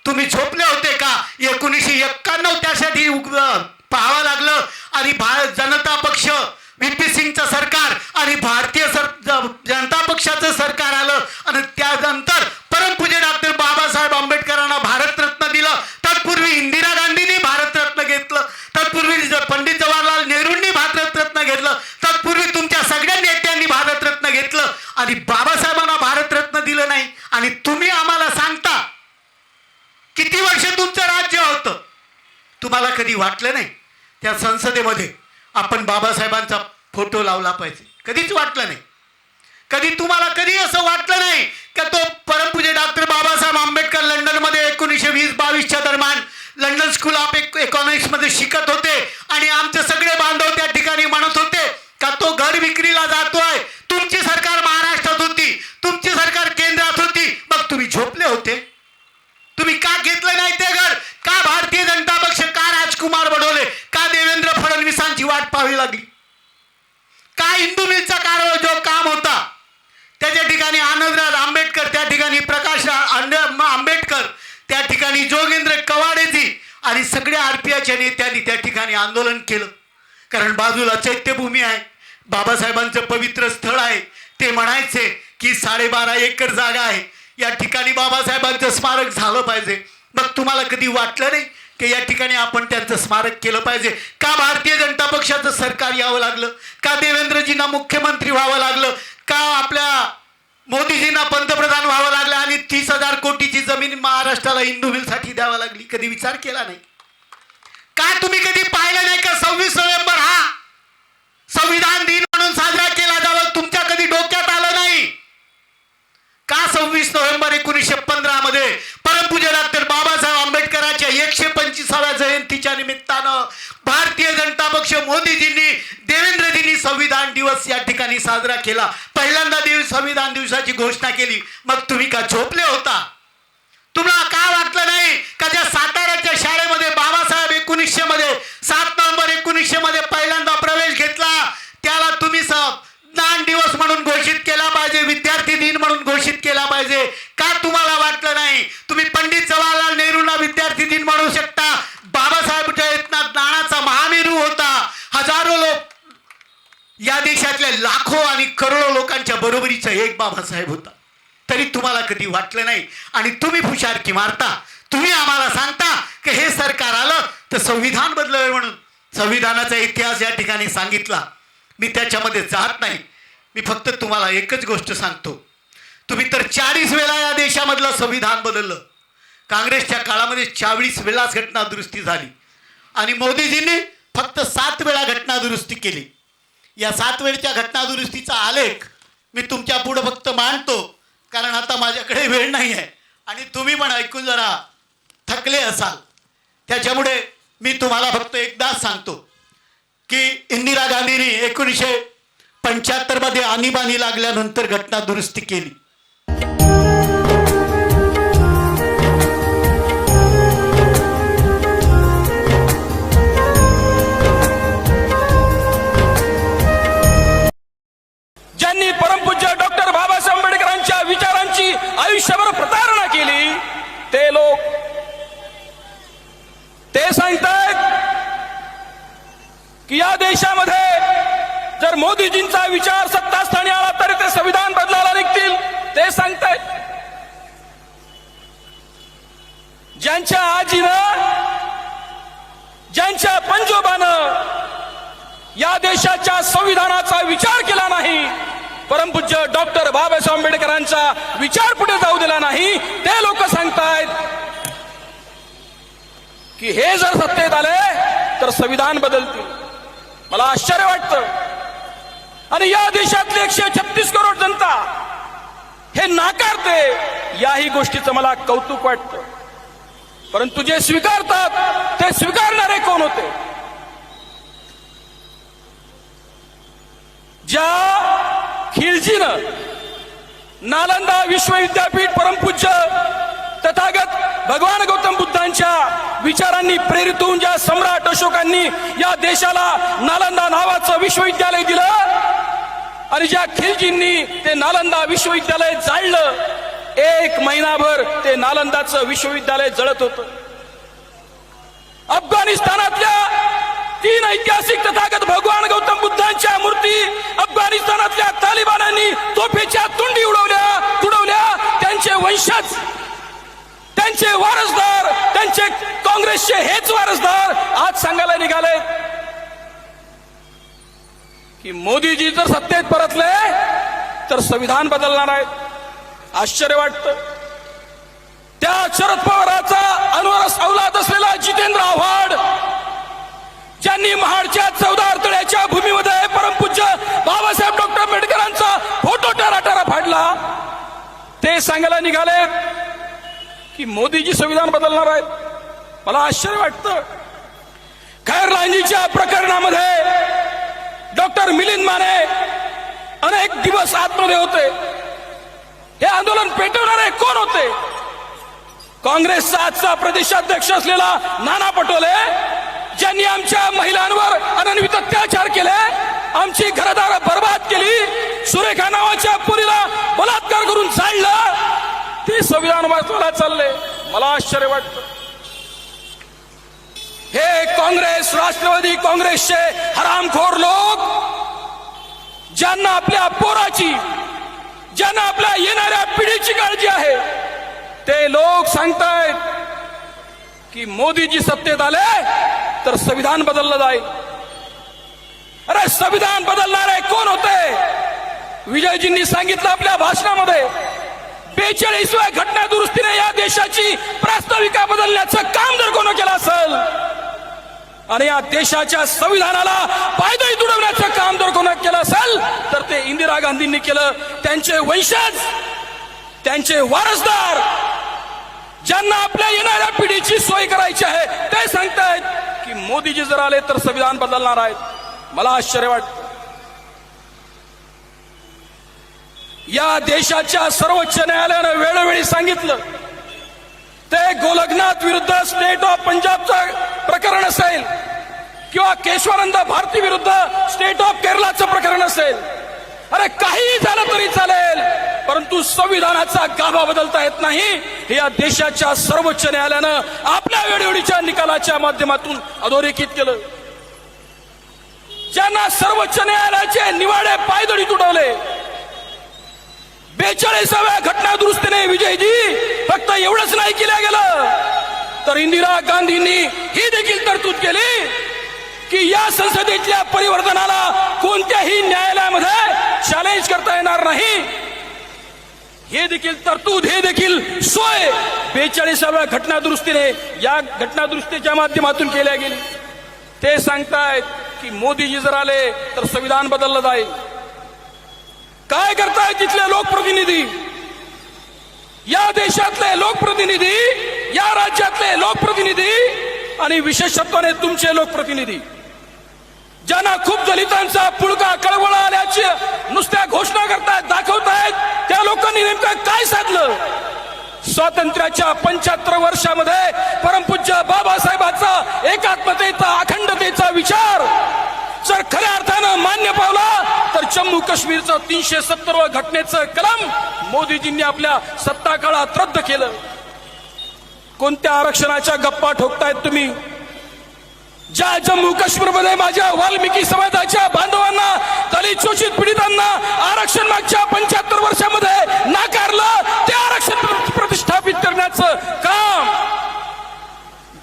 तुम्ही झोपले होते का? 1991 त्यासाठी पाहावं लागलं आणि जनता पक्ष, व्ही.पी. सिंगचं सरकार आणि भारतीय जनता पक्षाचं सरकार आलं आणि त्यानंतर परमपूज्य डॉक्टर बाबासाहेब आंबेडकरांना भारतरत्न दिलं. तत्पूर्वी इंदिरा गांधींनी भारतरत्न घेतलं, तत्पूर्वी पंडित जवाहरलाल नेहरूंनी भारतरत्न घेतलं, तत्पूर्वी तुमच्या सगळ्या नेत्यांनी भारतरत्न घेतलं आणि बाबासाहेबांना भारतरत्न दिलं नाही. आणि तुम्ही आम्हाला सांगता किती वर्ष तुमचं राज्य होतं? तुम्हाला कधी वाटलं नाही त्या संसदेमध्ये आपण बाबासाहेबांचा फोटो लावला पाहिजे? कधीच वाटलं नाही. कधी तुम्हाला कधी असं वाटलं नाही का तो परमपूज्य डॉक्टर बाबासाहेब आंबेडकर लंडनमध्ये 1920-22च्या दरम्यान लंडन स्कूल आनंदराज आंबेडकर, त्या ठिकाणी प्रकाश आंबेडकर, त्या ठिकाणी जोगेंद्र कवाडेजी आणि सगळ्या RPIच्या नेत्यांनी त्या ठिकाणी आंदोलन केलं. कारण बाजूला चैत्यभूमी आहे, बाबासाहेबांचं पवित्र स्थळ आहे. ते म्हणायचे की 12.5 एकर जागा आहे, या ठिकाणी बाबासाहेबांचं स्मारक झालं पाहिजे. मग तुम्हाला कधी वाटलं नाही की या ठिकाणी आपण त्यांचं स्मारक केलं पाहिजे? का भारतीय जनता पक्षाचं सरकार यावं लागलं? का देवेंद्रजींना मुख्यमंत्री व्हावं लागलं? का आपल्या मोदीजींना पंतप्रधान व्हावं लागलं आणि 30,000 कोटीची जमीन महाराष्ट्राला हिंदू मिलसाठी द्यावा लागली? कधी विचार केला नाही का? तुम्ही कधी पाहिलं नाही का 26 नोव्हेंबर हा संविधान दिन म्हणून साजरा केला जावा? तुमच्या कधी डोक्यात आलं नाही का? 26 नोव्हेंबर 1915 मध्ये परमपूज्य डॉक्टर बाबासाहेब आंबेडकरांच्या 125व्या जयंतीच्या निमित्तानं भारतीय जनता पक्ष, मोदीजींनी, देवेंद्रजींनी संविधान दिवस या ठिकाणी साजरा केला. पहिल्यांदा संविधान दिवसाची घोषणा केली. मग तुम्ही का झोपले होता? तुम्हाला का वाटलं नाही का ज्या साताऱ्याच्या शाळेमध्ये बाबासाहेब 1900 मध्ये 7 नोव्हेंबर 1900 मध्ये पहिल्यांदा प्रवेश घेतला, त्याला तुम्ही ज्ञान दिवस म्हणून घोषित केला पाहिजे, विद्यार्थी दिन म्हणून घोषित केला पाहिजे? का तुम्हाला वाटलं नाही? तुम्ही पंडित जवाहरलाल नेहरूंना विद्यार्थी दिन म्हणू शकता. बाबासाहेबच्या ज्ञानाचा महामेरू होता. हजारो लोक, या देशातल्या लाखो आणि करोडो लोकांच्या बरोबरीचा एक बाबासाहेब होता. तरी तुम्हाला कधी वाटलं नाही आणि तुम्ही फुशारकी मारता. तुम्ही आम्हाला सांगता की हे सरकार आलं तर संविधान बदललं म्हणून. संविधानाचा इतिहास या ठिकाणी सांगितला, मी त्याच्यामध्ये जात नाही. मी फक्त तुम्हाला एकच गोष्ट सांगतो, तुम्ही तर 40 वेळा या देशामधलं संविधान बदललं. काँग्रेसच्या काळामध्ये 40 वेळाच घटना दुरुस्ती झाली आणि मोदीजींनी फक्त 7 वेळा घटना दुरुस्ती केली. या 7 वेळच्या घटना दुरुस्तीचा आलेख मी तुमच्या पुढे फक्त मांडतो, कारण आता माझ्याकडे वेळ नाही आहे आणि तुम्ही पण ऐकून जरा थकले असाल. त्याच्यामुळे मी तुम्हाला फक्त एकदाच सांगतो की इंदिरा गांधींनी 1975 मध्ये आणीबाणी लागल्यानंतर घटना दुरुस्ती केली. ज्यांनी परमपूज्य डॉक्टर बाबासाहेब आंबेडकरांच्या विचारांची आयुष्यभर प्रतारणा केली, ते लोक ते सांगतायत की या देशामध्ये जर मोदीजींचा विचार सत्तास्थानी आला तरी ते संविधान बदलायला निघतील. ते सांगतायत ज्यांच्या आजीनं, ज्यांच्या पंजोबानं या देशाच्या संविधानाचा विचार केला नाही, परमपूज्य डॉक्टर बाबासाहेब आंबेडकरांचा विचार पुढे जाऊ दिला नाही, ते लोक सांगतायत की हे जर सत्तेत आले तर संविधान बदलतील. मला आश्चर्य वाटतं. आणि या देशातली 136 करोड जनता हे नाकारते, याही गोष्टीचं मला कौतुक वाटतं. परंतु जे स्वीकारतात ते स्वीकारणारे कोण होते? ज्या खिलजीनं नालंदा विश्वविद्यापीठ परमपूज्य तथागत भगवान गौतम बुद्धांच्या विचारांनी प्रेरित होऊन ज्या सम्राट अशोकांनी या देशाला नालंदा नावाचं विश्वविद्यालय दिलं आणि ज्या खिलजींनी ते नालंदा विश्वविद्यालय जाळलं, 1 महिनाभर ते नालंदाचं विश्वविद्यालय जळत होतं. अफगाणिस्तानातल्या 3 ऐतिहासिक तथागत भगवान गौतम बुद्धांच्या मूर्ती अफगाणिस्तानातल्या तालिबानांनी तोफेच्या तुंडी तुडवल्या. त्यांचे वंशज, त्यांचे वारसदार, त्यांचे काँग्रेसचे हेच वारसदार आज सांगायला निघाले की मोदीजी जर सत्तेत परतले तर संविधान बदलणार आहेत. आश्चर्य वाटतं. त्या शरद पवाराचा अनवरस औलाद असलेला जितेंद्र आव्हाड, ज्यांनी महाडच्या 14 अडथळ्याच्या भूमीमध्ये परमपूज्य बाबासाहेब डॉक्टर आंबेडकरांचा फोटो टाराटारा फाडला, ते सांगायला निघाले की मोदीजी संविधान बदलणार आहेत. मला आश्चर्य वाटतं. खैरलांजीच्या प्रकरणामध्ये डॉक्टर मिलिंद माने अनेक दिवस आतमध्ये होते. हे आंदोलन पेटवणारे कोण होते? काँग्रेसचा आजचा प्रदेशाध्यक्ष असलेला नाना पटोले, ज्यांनी आमच्या महिलांवर अनन्वित अत्याचार केले, आमची घरदार बर्बाद केली, सुरेखा नावाच्या पोरीला बलात्कार करून का चाललंय मला आश्चर्य वाटतं. हे काँग्रेस राष्ट्रवादी काँग्रेसचे हरामखोर लोक, ज्यांना आपल्या पोराची, ज्यांना आपल्या येणाऱ्या पिढीची काळजी आहे, ते लोक सांगतायत की मोदीजी सत्तेत आले तर संविधान बदललं जाईल. अरे संविधान बदलणारे कोण होते? विजयजींनी सांगितलं आपल्या भाषणामध्ये, 42व्या घटना दुरुस्तीने या देशाची प्रास्ताविका बदलण्याचं काम जर कोण केलं असेल आणि या देशाच्या संविधानाला पायदळी तुडवण्याचं काम जर कोण केलं असेल तर ते इंदिरा गांधींनी केलं. त्यांचे वंशज, त्यांचे वारसदार, ज्यांना आपल्या येणाऱ्या पिढीची सोय करायची आहे, ते सांगतायत की मोदीजी जर आले तर संविधान बदलणार आहेत. मला आश्चर्य वाटतं. या देशाच्या सर्वोच्च न्यायालयानं वेळोवेळी सांगितलं, ते गोलकनाथ विरुद्ध स्टेट ऑफ पंजाबचं प्रकरण असेल किंवा केशवानंद भारती विरुद्ध स्टेट ऑफ केरळाचं प्रकरण असेल, अरे काही झालं तरी चालेल, परंतु संविधानाचा गाभा बदलता येत नाही. हे या देशाच्या सर्वोच्च न्यायालयानं आपल्या वेळोवेळीच्या निकालाच्या माध्यमातून अधोरेखित केलं. ज्यांना सर्वोच्च न्यायालयाचे निवाडे पायदळी तुडवले, 42व्या घटना दुरुस्तीने विजयजी फक्त एवढंच नाही केलं गेलं, तर इंदिरा गांधींनी ही देखील तरतूद केली की या संसदेतल्या परिवर्तनाला कोणत्याही न्यायालयामध्ये चॅलेंज करता येणार नाही. हे देखील तरतूद, हे देखील सोय 42व्या घटना दुरुस्तीने, या घटना दुरुस्तीच्या माध्यमातून केल्या गेली. ते सांगतायत की मोदीजी जर आले तर संविधान बदललं जाईल. काय करतायत तिथले लोकप्रतिनिधी, या देशातले लोकप्रतिनिधी, या राज्यातले लोकप्रतिनिधी आणि विशेषत्वाने तुमचे लोकप्रतिनिधी, ज्यांना खूप दलितांचा पुळका कळवळा आल्याची नुसत्या घोषणा करतायत, दाखवतायत, त्या लोकांनी नेमकं काय साधलं? स्वातंत्र्याच्या 75 वर्षामध्ये परमपूज्य बाबासाहेबांचा एकात्मतेचा, अखंडतेचा विचार जर खऱ्या अर्थानं मान्य पावला तर जम्मू काश्मीरचं 370 घटनेचं कलम मोदीजींनी आपल्या सत्ता काळात रद्द केलं. कोणत्या आरक्षणाच्या गप्पा ठोकतायत तुम्ही? ज्या जम्मू काश्मीरमध्ये माझ्या वाल्मिकी समाजाच्या बांधवांना, दलित शोषित पीडितांना आरक्षण मागच्या 75 वर्षामध्ये नाकारलं, ते आरक्षण प्रतिष्ठापित करण्याचं काम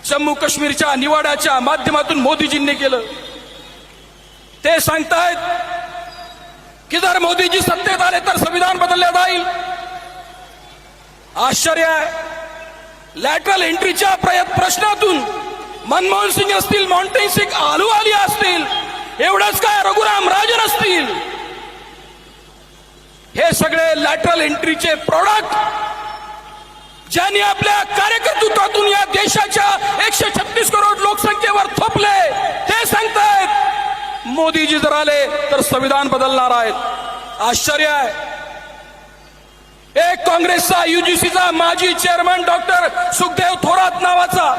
जम्मू काश्मीरच्या निवाड्याच्या माध्यमातून मोदीजींनी केलं. ते सांगतायत की जर मोदीजी सत्तेत आले तर संविधान बदलले जाईल. आश्चर्य आहे. लॅटरल एंट्रीच्या प्रश्नातून मनमोहन सिंग असतील, मॉन्टेन सिंग अहलुवालिया असतील, एवढंच काय रघुराम राजन असतील, हे सगळे लॅटरल एंट्रीचे प्रोडक्ट ज्यांनी आपल्या कार्यकर्तृत्वातून या देशाच्या 136 करोड लोकसंख्येवर थोपले, ते सांगतायत मोदीजी जर आले तर संविधान बदलणार आहेत. आश्चर्य आहे. एक काँग्रेसचा युजीसीचा माजी चेअरमन डॉक्टर सुखदेव थोरात नावाचा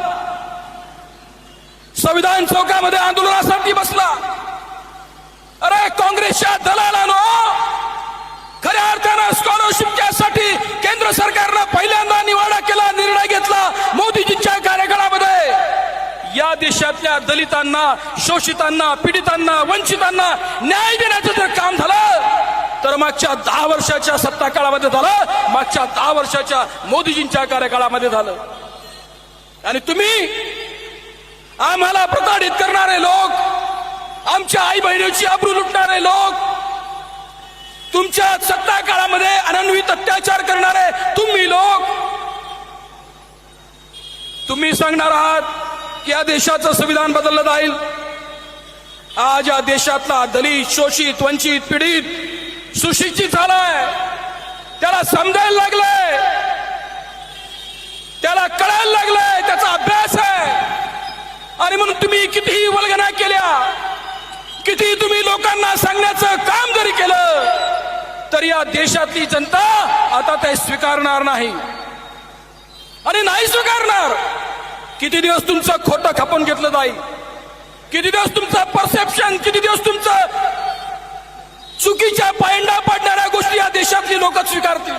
संविधान चौकामध्ये आंदोलनासाठी बसला. अरे काँग्रेसच्या दलालांनो, खऱ्या अर्थानं स्कॉलरशिपच्यासाठी केंद्र सरकारनं पहिल्यांदा निवाडा केला, निर्णय घेतला मोदीजींच्या कार्यकाळामध्ये. या देशातल्या दलितांना, शोषितांना, पीडितांना, वंचितांना न्याय देण्याचं जर काम झालं तर मागच्या 10 वर्षाच्या सत्ता काळामध्ये झालं, मागच्या 10 वर्षाच्या मोदीजींच्या कार्यकाळामध्ये झालं. आणि तुम्ही आम्हाला प्रताडित करणारे लोक, आमच्या आई बहिणीची आबरू लुटणारे लोक, तुमच्या सत्ता काळामध्ये अनन्वित अत्याचार करणारे तुम्ही लोक, तुम्ही सांगणार आहात की या देशाचं संविधान बदललं जाईल. आज या देशातला दलित, शोषित, वंचित, पीडित सुशिक्षित झालाय, त्याला समजायला लागलंय, त्याला कळायला लागलंय, त्याचा अभ्यास आहे. आणि म्हणून तुम्ही कितीही वल्गना केल्या, किती तुम्ही लोकांना सांगण्याचं काम जरी केलं तर या देशातली जनता आता ते स्वीकारणार नाही आणि नाही स्वीकारणार. किती दिवस तुमचं खोटं खपून घेतलं जाईल, किती दिवस तुमचं परसेप्शन, किती दिवस तुमचं चुकीच्या पायंडा पडणाऱ्या गोष्टी या देशातली लोक स्वीकारतील.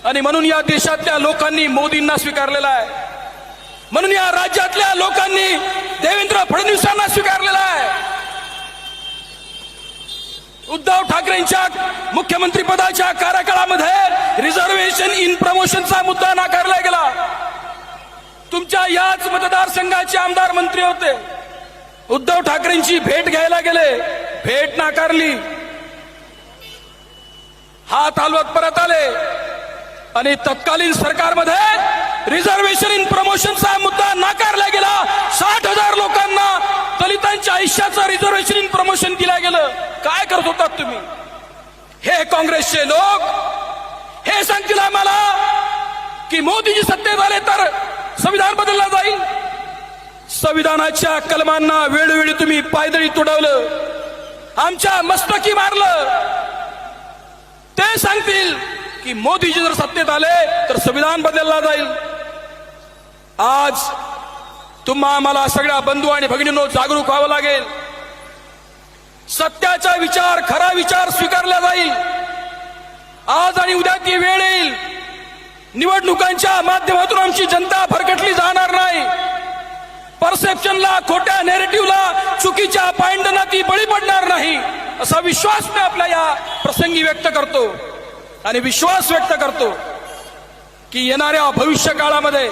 आणि म्हणून या देशातल्या लोकांनी मोदींना स्वीकारलेला आहे, म्हणून या राज्यातल्या लोकांनी देवेंद्र फडणवीसांना स्वीकारलेला आहे. उद्धव ठाकरेंच्या मुख्यमंत्री पदाच्या कार्यकाळामध्ये रिझर्वेशन इन प्रमोशनचा मुद्दा नाकारला गेला. तुमच्या याच मतदारसंघाचे आमदार मंत्री होते, उद्धव ठाकरेंची भेट घ्यायला गेले, भेट नाकारली, हात हलवत परत आले. आणि तत्कालीन सरकारमध्ये रिझर्वेशन इन प्रमोशनचा मुद्दा नाकारला गेला. 60,000 लोकांना दलितांच्या आयुष्याचं रिझर्वेशन इन प्रमोशन दिलं गेलं. काय करत होतात तुम्ही? हे काँग्रेसचे लोक हे सांगतील आम्हाला की मोदीजी सत्तेत आले तर संविधान बदललं जाईल. संविधानाच्या कलमांना वेळोवेळी तुम्ही पायदळी तुडवलं, आमच्या मस्तकी मारलं. ते सांगतील की मोदीजी जर सत्तेत आले तर संविधान बदलला जाईल. आज तुम्हा आम्हाला सगळ्या बंधू आणि भगिनींनो जागरूक व्हावं लागेल. सत्याचा विचार, खरा विचार स्वीकारला जाईल. आज आणि उद्या ती वेळ येईल, निवडणुकांच्या माध्यमातून आमची जनता भरकटली जाणार नाही. परसेप्शनला, खोट्या नेरेटिव्हला, चुकीच्या पायंडना ती बळी पडणार नाही, असा विश्वास मी आपल्या या प्रसंगी व्यक्त करतो. आणि विश्वास व्यक्त करतो की येणाऱ्या भविष्य काळामध्ये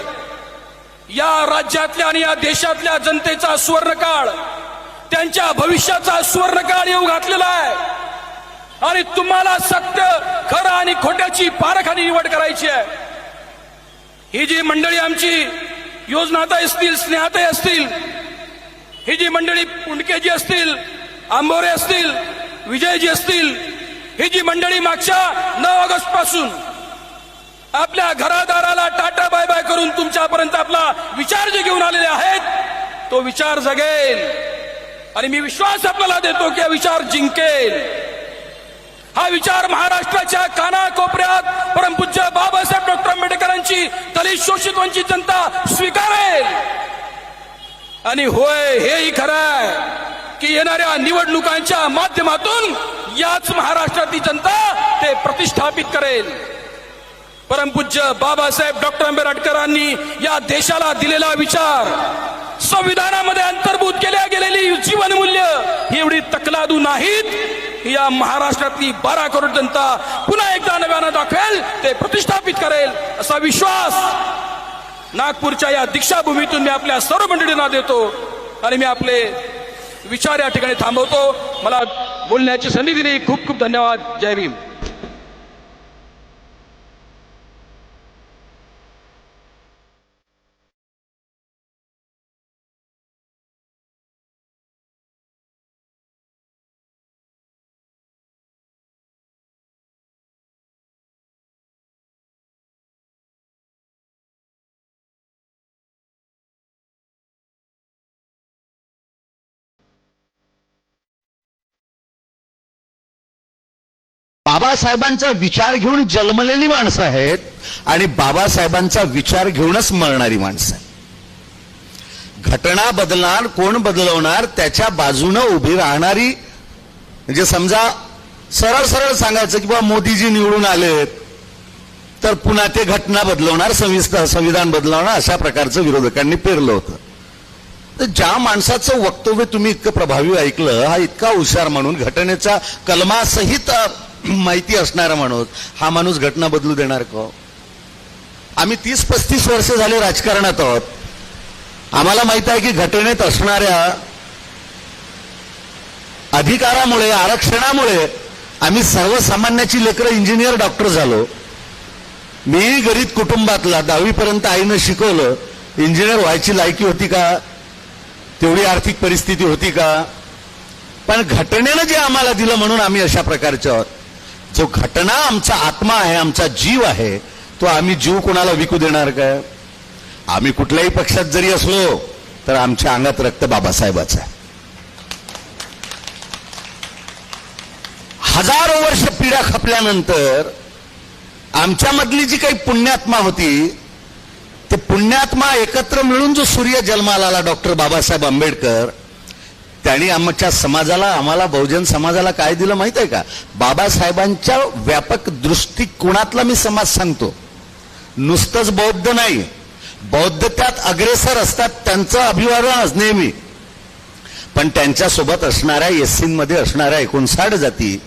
या राज्यातल्या आणि या देशातल्या जनतेचा सुवर्णकाळ, त्यांच्या भविष्याचा सुवर्णकाळ येऊ घातलेला आहे. आणि तुम्हाला सत्य, खरं आणि खोट्याची पारखानी निवड करायची आहे. ही जी मंडळी आमची योजनाताई असतील, स्नेहाताई असतील, ही जी मंडळी पुंडकेजी असतील, आंबोरे असतील, विजयजी असतील, ही जी मंडळी मागच्या 9 ऑगस्ट पासून आपल्या घरादाराला टाटा बाय बाय करून तुमच्यापर्यंत आपला विचार जे घेऊन आलेले आहेत, तो विचार जगेल. आणि मी विश्वास आपल्याला देतो की हा विचार जिंकेल. हा विचार महाराष्ट्राच्या कानाकोपऱ्यात परमपूज्य बाबासाहेब डॉक्टर आंबेडकरांची दलित शोषित वंचित जनता स्वीकारेल. आणि होय, हेही खरं आहे की येणाऱ्या निवडणुकांच्या माध्यमातून याच महाराष्ट्रातील जनता ते प्रतिष्ठापित करेल. परमपूज्य बाबासाहेब डॉक्टर आंबेडकरांनी या देशाला दिलेला विचार, संविधानामध्ये अंतर्भूत केल्या गेलेली जीवनमूल्य ही एवढी तकलादू नाहीत. या महाराष्ट्रातली 12 करोड जनता पुन्हा एकदा नव्यानं दाखवेल, ते प्रतिष्ठापित करेल, असा विश्वास नागपूरच्या या दीक्षाभूमीतून मी आपल्या सर्व मंडळींना देतो. आणि मी आपले विचार या ठिकाणी थांबवतो. मला बोलण्याची संधी दिली, खूप खूप धन्यवाद. जय भीम. बाबासाहेबांचा विचार घेऊन जन्मलेली माणसं आहेत आणि बाबासाहेबांचा विचार घेऊनच मरणारी माणसं आहेत. घटना बदलणार, कोण बदलवणार, त्याच्या बाजूनं उभी राहणारी. म्हणजे समजा सरळ सरळ सांगायचं की बाबा मोदीजी निवडून आलेत तर पुन्हा ते घटना बदलवणार, संविधान बदलवणार, अशा प्रकारचं विरोधकांनी पेरलं होतं. तर ज्या माणसाचं वक्तव्य तुम्ही इतकं प्रभावी ऐकलं, हा इतका हुशार म्हणून, घटनेचा कलमासहित माहिती असणारा माणूस, हा माणूस घटना बदलू देणार का? आम्ही 30-35 वर्ष झाले राजकारणात आहोत. आम्हाला माहित आहे की घटनेत असणाऱ्या अधिकारामुळे, आरक्षणामुळे आम्ही सर्वसामान्याची लेकरं इंजिनियर, डॉक्टर झालो. मी गरीब कुटुंबातला, 10वी पर्यंत आईनं शिकवलं. इंजिनियर व्हायची लायकी होती का? तेवढी आर्थिक परिस्थिती होती का? पण घटनेनं जे आम्हाला दिलं म्हणून आम्ही अशा प्रकारचे आहोत. जो घटना आमचा आत्मा आहे, आमचा जीव आहे, तो आम्ही जीव कोणाला विकू देणार काय? आम्ही कुठल्याही पक्षात जरी असलो तर आमच्या अंगात रक्त बाबासाहेबाचं आहे. हजारो वर्ष पिढ्या खपल्यानंतर आमच्यामधली जी काही पुण्यात्मा होती, ते पुण्यात्मा एकत्र मिळून जो सूर्य जन्माला आला, डॉक्टर बाबासाहेब आंबेडकर, त्यांनी आमच्या समाजाला, आम्हाला बहुजन समाजाला काय दिलं माहित आहे का? बाबासाहेबांच्या व्यापक दृष्टिकोनातला मी समाज सांगतो. नुसतंच बौद्ध नाही, बौद्ध त्यात अग्रेसर असतात, त्यांचं अभिवादन नेहमी. पण त्यांच्यासोबत असणाऱ्या एससीमध्ये असणाऱ्या 59 जाती,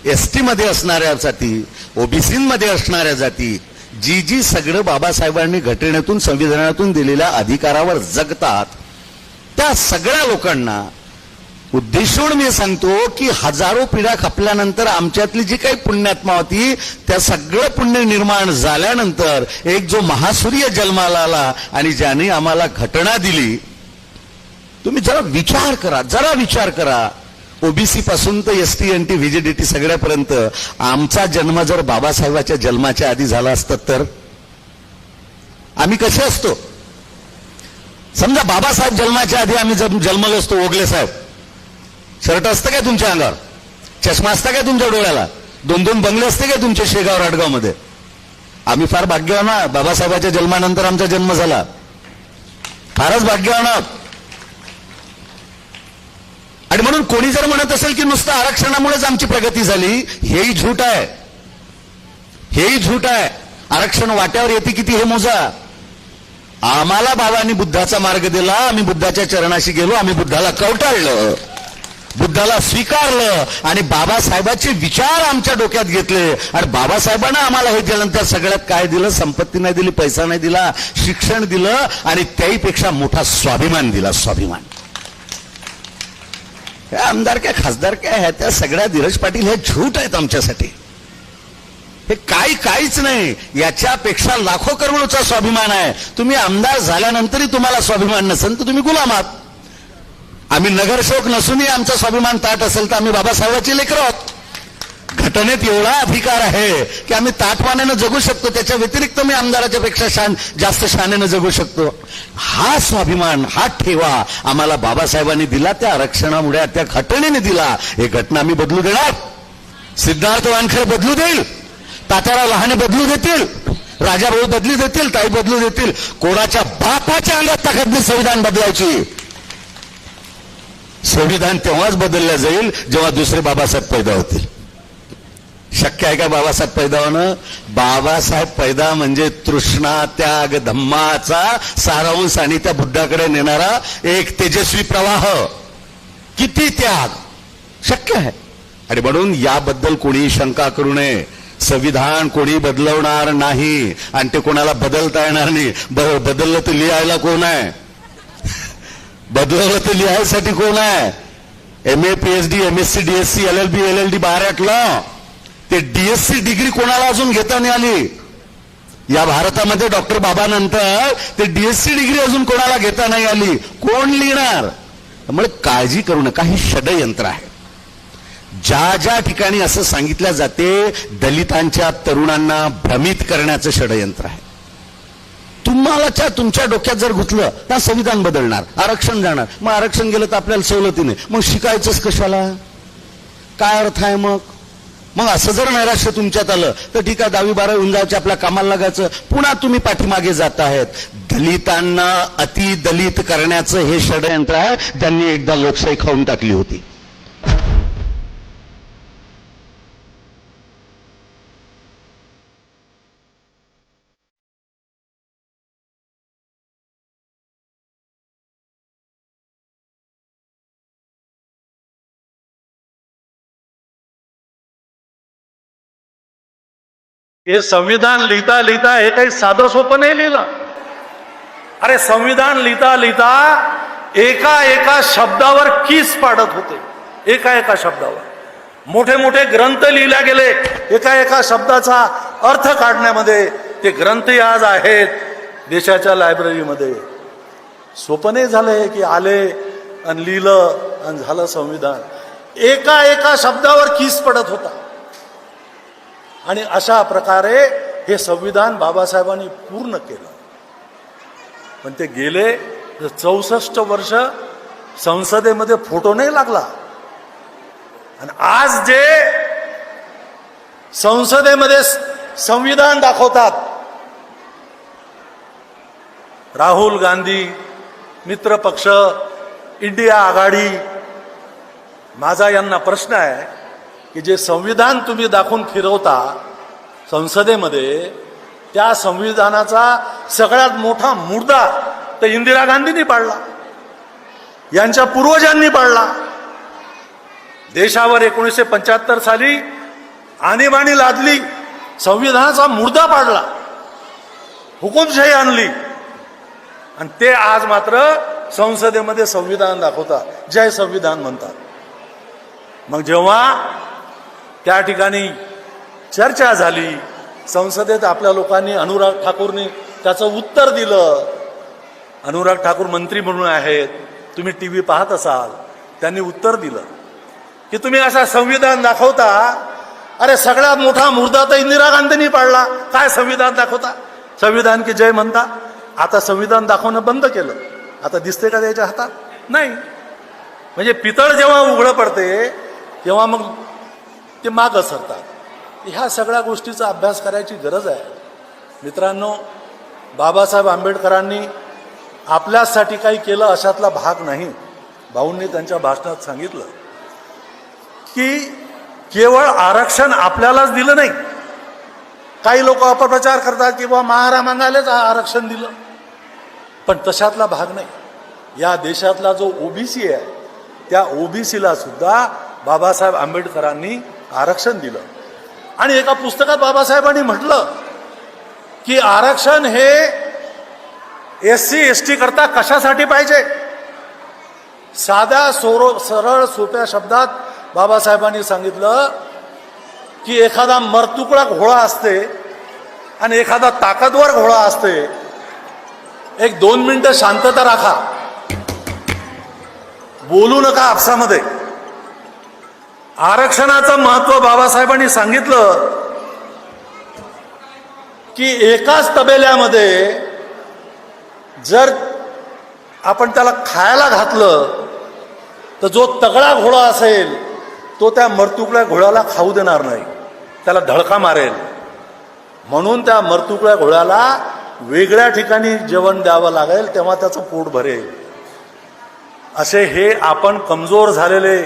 एसटी मध्ये असणाऱ्या जाती, ओबीसीमध्ये असणाऱ्या जाती, जी सगळं बाबासाहेबांनी घटनेतून, संविधानातून दिलेल्या अधिकारावर जगतात, त्या सगळ्या लोकांना उद्देशून मी सांगतो की हजारो पिढ्या खपल्यानंतर आमच्यातली जी काही पुण्यात्मा होती, त्या सगळं पुण्य निर्माण झाल्यानंतर एक जो महासूर्य जन्माला आला आणि ज्याने आम्हाला घटना दिली, तुम्ही जरा विचार करा. ओबीसी पासून तर एसटी, एनटी, व्हीजीडीटी सगळ्यापर्यंत आमचा जन्म जर बाबासाहेबाच्या जन्माच्या आधी झाला असता तर आम्ही कसे असतो? समजा बाबासाहेब जन्माच्या आधी आम्ही जन्मलो असतो, ओगले साहेब, शर्ट असतं काय तुमच्या अंगावर? चष्मा असता काय तुमच्या डोळ्याला? 2-2 बंगले असते काय तुमच्या शेगाव राडगाव मध्ये? आम्ही फार भाग्यवान आहोत, बाबासाहेबाच्या जन्मानंतर आमचा जन्म झाला. फारच भाग्यवान आहोत. आणि म्हणून कोणी जर म्हणत असेल की नुसतं आरक्षणामुळेच आमची प्रगती झाली, हेही झूट आहे. आरक्षण वाट्यावर येते किती हे मोजा. आम्हाला बाबांनी बुद्धाचा मार्ग दिला, आम्ही बुद्धाच्या चरणाशी गेलो, आम्ही बुद्धाला कवटाळलं, बुद्धाला स्वीकारलं आणि बाबासाहेबांचे विचार आमच्या डोक्यात घेतले. आणि बाबासाहेबांना आम्हाला हे दिल्यानंतर सगळ्यात काय दिलं? संपत्ती नाही दिली, पैसा नाही दिला, शिक्षण दिलं आणि त्याहीपेक्षा मोठा स्वाभिमान दिला. स्वाभिमान. हे आमदार काय खासदार काय ह्या त्या सगळ्या धीरज पाटील हे झूट आहेत आमच्यासाठी. हे काहीच नाही. याच्यापेक्षा लाखो करोडचा स्वाभिमान आहे. तुम्ही आमदार झाल्यानंतरही तुम्हाला स्वाभिमान नसेल तर तुम्ही गुलाम आहात. आम्ही नगरसेवक नसूनही आमचा स्वाभिमान ताट असेल तर आम्ही बाबासाहेबांची लेकरं आहोत. घटनेत एवढा अधिकार आहे की आम्ही ताटवानेनं जगू शकतो, त्याच्या व्यतिरिक्त मी आमदाराच्या पेक्षा जास्त शानेनं जगू शकतो. हा स्वाभिमान, हा ठेवा आम्हाला बाबासाहेबांनी दिला, त्या आरक्षणामुळे, त्या घटनेने दिला. हे घटना आम्ही बदलू देणार? सिद्धार्थ वानखडे बदलू देईल, तात्याराव लहाने बदलू देतील, राजाभाऊ बदलू देतील, ताई बदलू देतील. कोणाच्या बापाच्या अंगात ताकद नाही संविधान बदलायची. संविधान तेव्हाच बदललं जाईल जेव्हा दुसरे बाबासाहेब पैदा होतील. शक्य आहे का बाबासाहेब पैदा होणं? बाबासाहेब पैदा म्हणजे तृष्णा, त्याग, धम्माचा सारांश आणि त्या बुद्धाकडे नेणारा एक तेजस्वी प्रवाह. किती त्याग शक्य आहे. आणि म्हणून याबद्दल कोणी शंका करू नये. संविधान कोणी बदलवणार नाही आणि ते कोणाला बदलता येणार नाही. बदललं तर लिहायला कोण आहे? बदलवलं तर लिहायसाठी कोण आहे? MA, PhD, MSc, DSc, LLB, LLD बाहेर लॉ. ते DSc डिग्री कोणाला अजून घेता नाही आली या भारतामध्ये. डॉक्टर बाबानंतर ते DSc डिग्री अजून कोणाला घेता नाही आली. कोण लिहिणार? त्यामुळे काळजी करू नका. ही षडयंत्र आहे. ज्या ठिकाणी असं सांगितलं जाते दलितांच्या तरुणांना भ्रमित करण्याचं षडयंत्र आहे. तुमच्या डोक्यात जर घुसलं तर संविधान बदलणार, आरक्षण जाणार. मग आरक्षण गेलं तर आपल्याला सवलती नाही, मग शिकायचंच कशाला? काय अर्थ आहे मग असं जर नैराश्य तुमच्यात आलं तर ठीक आहे, 10वी-12वी होऊन जायचं, आपल्या कामाला लागायचं. पुन्हा तुम्ही पाठीमागे जात आहेत. दलितांना अति दलित करण्याचं हे षडयंत्र आहे. त्यांनी एकदा लोकशाही खाऊन टाकली होती. हे संविधान लिहिता लिहिता हे काही साधं सोपं नाही लिहिलं. अरे संविधान लिहिता लिहिता एका शब्दावर कीस पाडत होते. एका शब्दावर मोठे मोठे ग्रंथ लिहिले गेले एका शब्दाचा अर्थ काढण्यामध्ये. ते ग्रंथही आज आहेत देशाच्या लायब्ररीमध्ये. सोपं नाही झालंय की आले आणि लिहिलं आणि झालं संविधान. एका शब्दावर कीस पडत होता. आणि अशा प्रकारे हे संविधान बाबासाहेबांनी पूर्ण केलं. पण ते गेले 64 वर्ष संसदेमध्ये फोटो नाही लागला. आणि आज जे संसदेमध्ये संविधान दाखवतात, राहुल गांधी, मित्र पक्ष, इंडिया आघाडी माझा यांना प्रश्न आहे की जे संविधान तुम्ही दाखवून फिरवता संसदेमध्ये, त्या संविधानाचा सगळ्यात मोठा मुद्दा तर इंदिरा गांधींनी पाडला, यांच्या पूर्वजांनी पाडला. देशावर 1975 साली आणीबाणी लादली, संविधानाचा मुर्दा पाडला, हुकुमशाही आणली, आणि ते आज मात्र संसदेमध्ये संविधान दाखवतात, जय संविधान म्हणतात. मग जेव्हा त्या ठिकाणी चर्चा झाली संसदेत, आपल्या लोकांनी, अनुराग ठाकूरनी त्याचं उत्तर दिलं. अनुराग ठाकूर मंत्री म्हणून आहेत, तुम्ही टीव्ही पाहत असाल, त्यांनी उत्तर दिलं की तुम्ही असा संविधान दाखवता, अरे सगळ्यात मोठा मुर्दा तर इंदिरा गांधींनी पाडला, काय संविधान दाखवता, संविधान की जय म्हणता. आता संविधान दाखवणं बंद केलं, आता दिसते का त्याच्या हातात? नाही. म्हणजे पितळ जेव्हा उघडं पडते तेव्हा मग ते मागं सरतात. ह्या सगळ्या गोष्टीचा अभ्यास करायची गरज आहे. मित्रांनो, बाबासाहेब आंबेडकरांनी आपल्यासाठी काही केलं अशातला भाग नाही. भाऊंनी त्यांच्या भाषणात सांगितलं की केवळ आरक्षण आपल्यालाच दिलं नाही. काही लोक अपप्रचार करतात की बाबा महारामांनालाच आरक्षण दिलं, पण तशातला भाग नाही. या देशातला जो ओबीसी आहे त्या ओबीसीला सुद्धा बाबासाहेब आंबेडकरांनी आरक्षण दिलं. आणि एका पुस्तकात बाबासाहेबांनी म्हटलं की आरक्षण हे SC ST करता कशासाठी पाहिजे. साध्या सरळ सोप्या शब्दात बाबासाहेबांनी सांगितलं की एखादा मरतुकडा घोडा असते आणि एखादा ताकदवर घोडा असते. एक 2 मिनिटं शांतता राखा, बोलू नका आपसामध्ये. आरक्षणाचं महत्व बाबासाहेबांनी सांगितलं की एकाच तबेल्यामध्ये जर आपण त्याला खायला घातलं तर जो तगडा घोडा असेल तो त्या मरतुकड्या घोड्याला खाऊ देणार नाही, त्याला धडका मारेल. म्हणून त्या मरतुकड्या घोड्याला वेगळ्या ठिकाणी जेवण द्यावं लागेल, तेव्हा त्याचं पोट भरेल. असे हे आपण कमजोर झालेले,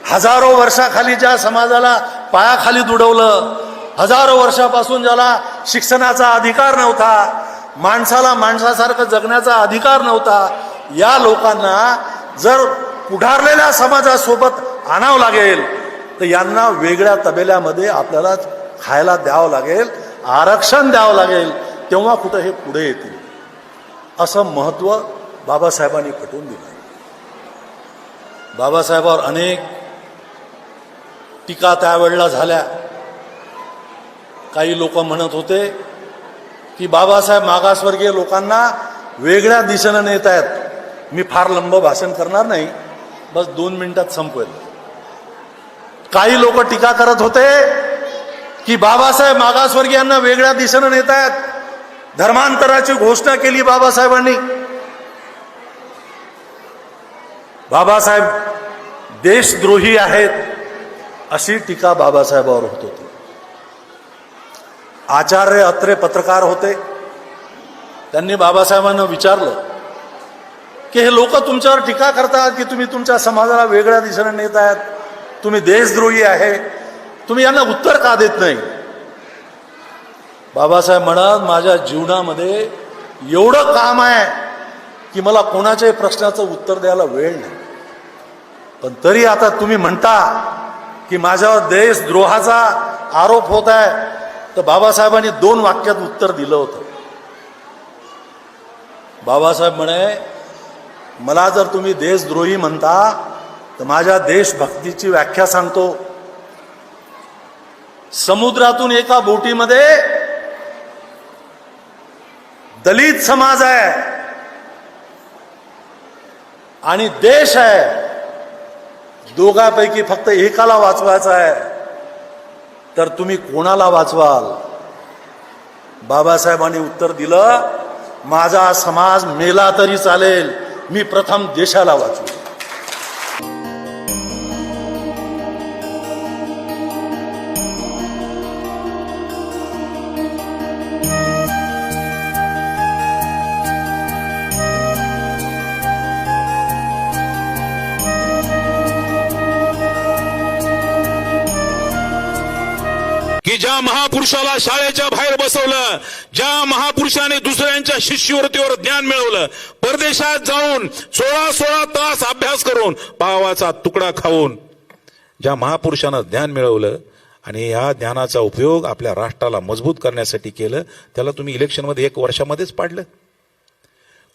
हजारो वर्षाखाली ज्या समाजाला पायाखाली दुडवलं, हजारो वर्षापासून ज्याला शिक्षणाचा अधिकार नव्हता, माणसाला माणसासारखं जगण्याचा अधिकार नव्हता, या लोकांना जर पुढारलेल्या समाजासोबत आणावं लागेल तर यांना वेगळ्या तबेल्यामध्ये आपल्याला खायला द्यावं लागेल, आरक्षण द्यावं लागेल, तेव्हा कुठं हे पुढे येतील. असं महत्त्व बाबासाहेबांनी पटवून दिलं. बाबासाहेबांवर अनेक टीका त्यावेळेला झाल्या. काही लोक म्हणत होते की बाबासाहेब मागासवर्गीय लोकांना वेगळ्या दिशेनं नेत आहेत. मी फार लंब भाषण करणार नाही, बस 2 मिनिटात संपवेल. काही लोक टीका करत होते की बाबासाहेब मागासवर्गीयांना वेगळ्या दिशेनं नेत आहेत, धर्मांतराची घोषणा केली बाबासाहेबांनी. बाबासाहेब देशद्रोही आहेत अशी टीका बाबासाहेबांवर होत होती. आचार्य अत्रे पत्रकार होते, त्यांनी बाबासाहेबांना विचारलं की हे लोक तुमच्यावर टीका करतात की तुम्ही तुमच्या समाजाला वेगळ्या दिशेने नेत आहात, तुम्ही देशद्रोही आहे, तुम्ही यांना उत्तर का देत नाही. बाबासाहेब म्हणत, माझ्या जीवनामध्ये एवढं काम आहे की मला कोणाच्याही प्रश्नाचं उत्तर द्यायला वेळ नाही, पण तरी आता तुम्ही म्हणता की माझ्यावर देशद्रोहाचा आरोप होत आहे. तर बाबासाहेबांनी 2 वाक्यात उत्तर दिलं होतं. बाबासाहेब म्हणे, मला जर तुम्ही देशद्रोही म्हणता तर माझ्या देशभक्तीची व्याख्या सांगतो. समुद्रातून एका बोटीमध्ये दलित समाज आहे आणि देश आहे, दोघांपैकी फक्त एकाला वाचवायचं आहे, तर तुम्ही कोणाला वाचवाल. बाबासाहेबांनी उत्तर दिलं, माझा समाज मेला तरी चालेल, मी प्रथम देशाला वाचवेन. ज्या महापुरुषाला शाळेच्या बाहेर बसवलं, ज्या महापुरुषाने दुसऱ्यांच्या शिष्यवृत्तीवर ज्ञान मिळवलं, परदेशात जाऊन 16 तास अभ्यास करून पावाचा तुकडा खाऊन ज्या महापुरुषानं ज्ञान मिळवलं आणि या ज्ञानाचा उपयोग आपल्या राष्ट्राला मजबूत करण्यासाठी केलं, त्याला तुम्ही इलेक्शनमध्ये 1 वर्षामध्येच पाडलं.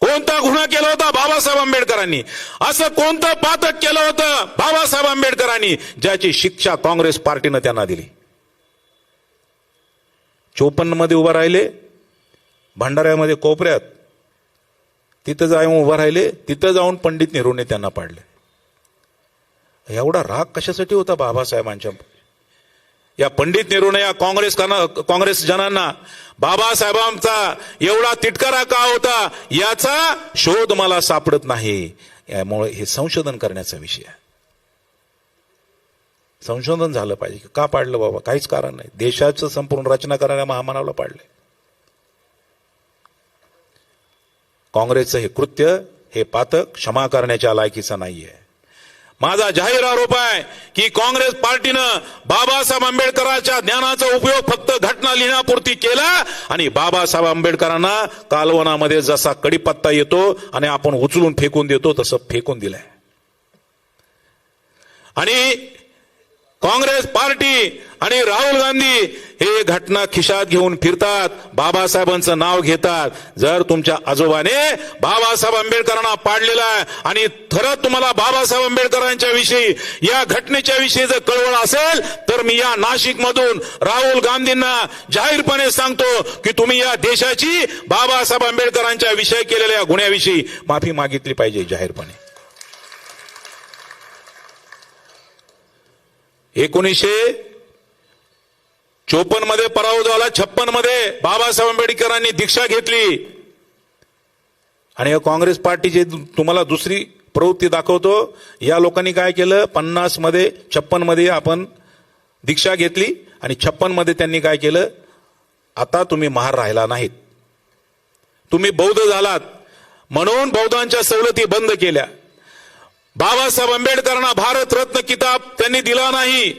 कोणता गुन्हा केला होता बाबासाहेब आंबेडकरांनी? असं कोणतं पातक केलं होतं बाबासाहेब आंबेडकरांनी ज्याची शिक्षा काँग्रेस पार्टीनं त्यांना दिली? 54 मध्ये उभा राहिले, भंडाऱ्यामध्ये कोपऱ्यात तिथं जाऊन उभा राहिले, तिथं जाऊन पंडित नेहरूने त्यांना पाडले. एवढा राग कशासाठी होता बाबासाहेबांच्या? या पंडित नेहरूने या काँग्रेस जनांना बाबासाहेबांचा एवढा तिटकारा का होता याचा शोध मला सापडत नाही. यामुळे हे संशोधन करण्याचा विषय आहे. संशोधन झालं पाहिजे. का पाडलं बाबा? काहीच कारण नाही. देशाचं संपूर्ण रचना करणाऱ्या महामानवाला पाडले. काँग्रेसचं हे कृत्य, हे पातक क्षमा करण्याच्या लायकीचं नाहीये. माझा जाहीर आरोप आहे की काँग्रेस पार्टीनं बाबासाहेब आंबेडकरांच्या ज्ञानाचा उपयोग फक्त घटना लिहिण्यापुरती केला आणि बाबासाहेब आंबेडकरांना कालवनामध्ये जसा कडीपत्ता येतो आणि आपण उचलून फेकून देतो तसं फेकून दिलंय. आणि काँग्रेस पार्टी आणि राहुल गांधी हे घटना खिशात घेऊन फिरतात, बाबासाहेबांचं नाव घेतात. जर तुमच्या आजोबाने बाबासाहेब आंबेडकरांना पाडलेला आहे आणि खरंच तुम्हाला बाबासाहेब आंबेडकरांच्या विषयी या घटनेच्या विषयी जर कळवळ असेल तर मी या नाशिक मधून राहुल गांधींना जाहीरपणे सांगतो की तुम्ही या देशाची बाबासाहेब आंबेडकरांच्या विषयी केलेल्या गुन्ह्याविषयी माफी मागितली पाहिजे जाहीरपणे. 1954 मध्ये पराभव झाला, 56 मध्ये बाबासाहेब आंबेडकरांनी दीक्षा घेतली. आणि काँग्रेस पार्टीची तुम्हाला दुसरी प्रवृत्ती दाखवतो. या लोकांनी काय केलं? 50 मध्ये 56 मध्ये आपण दीक्षा घेतली आणि 56 मध्ये त्यांनी काय केलं? आता तुम्ही महार राहिला नाहीत, तुम्ही बौद्ध झालात म्हणून बौद्धांच्या सवलती बंद केल्या. बाबासाहेब आंबेडकरांना भारतरत्न किताब त्यांनी दिला नाही.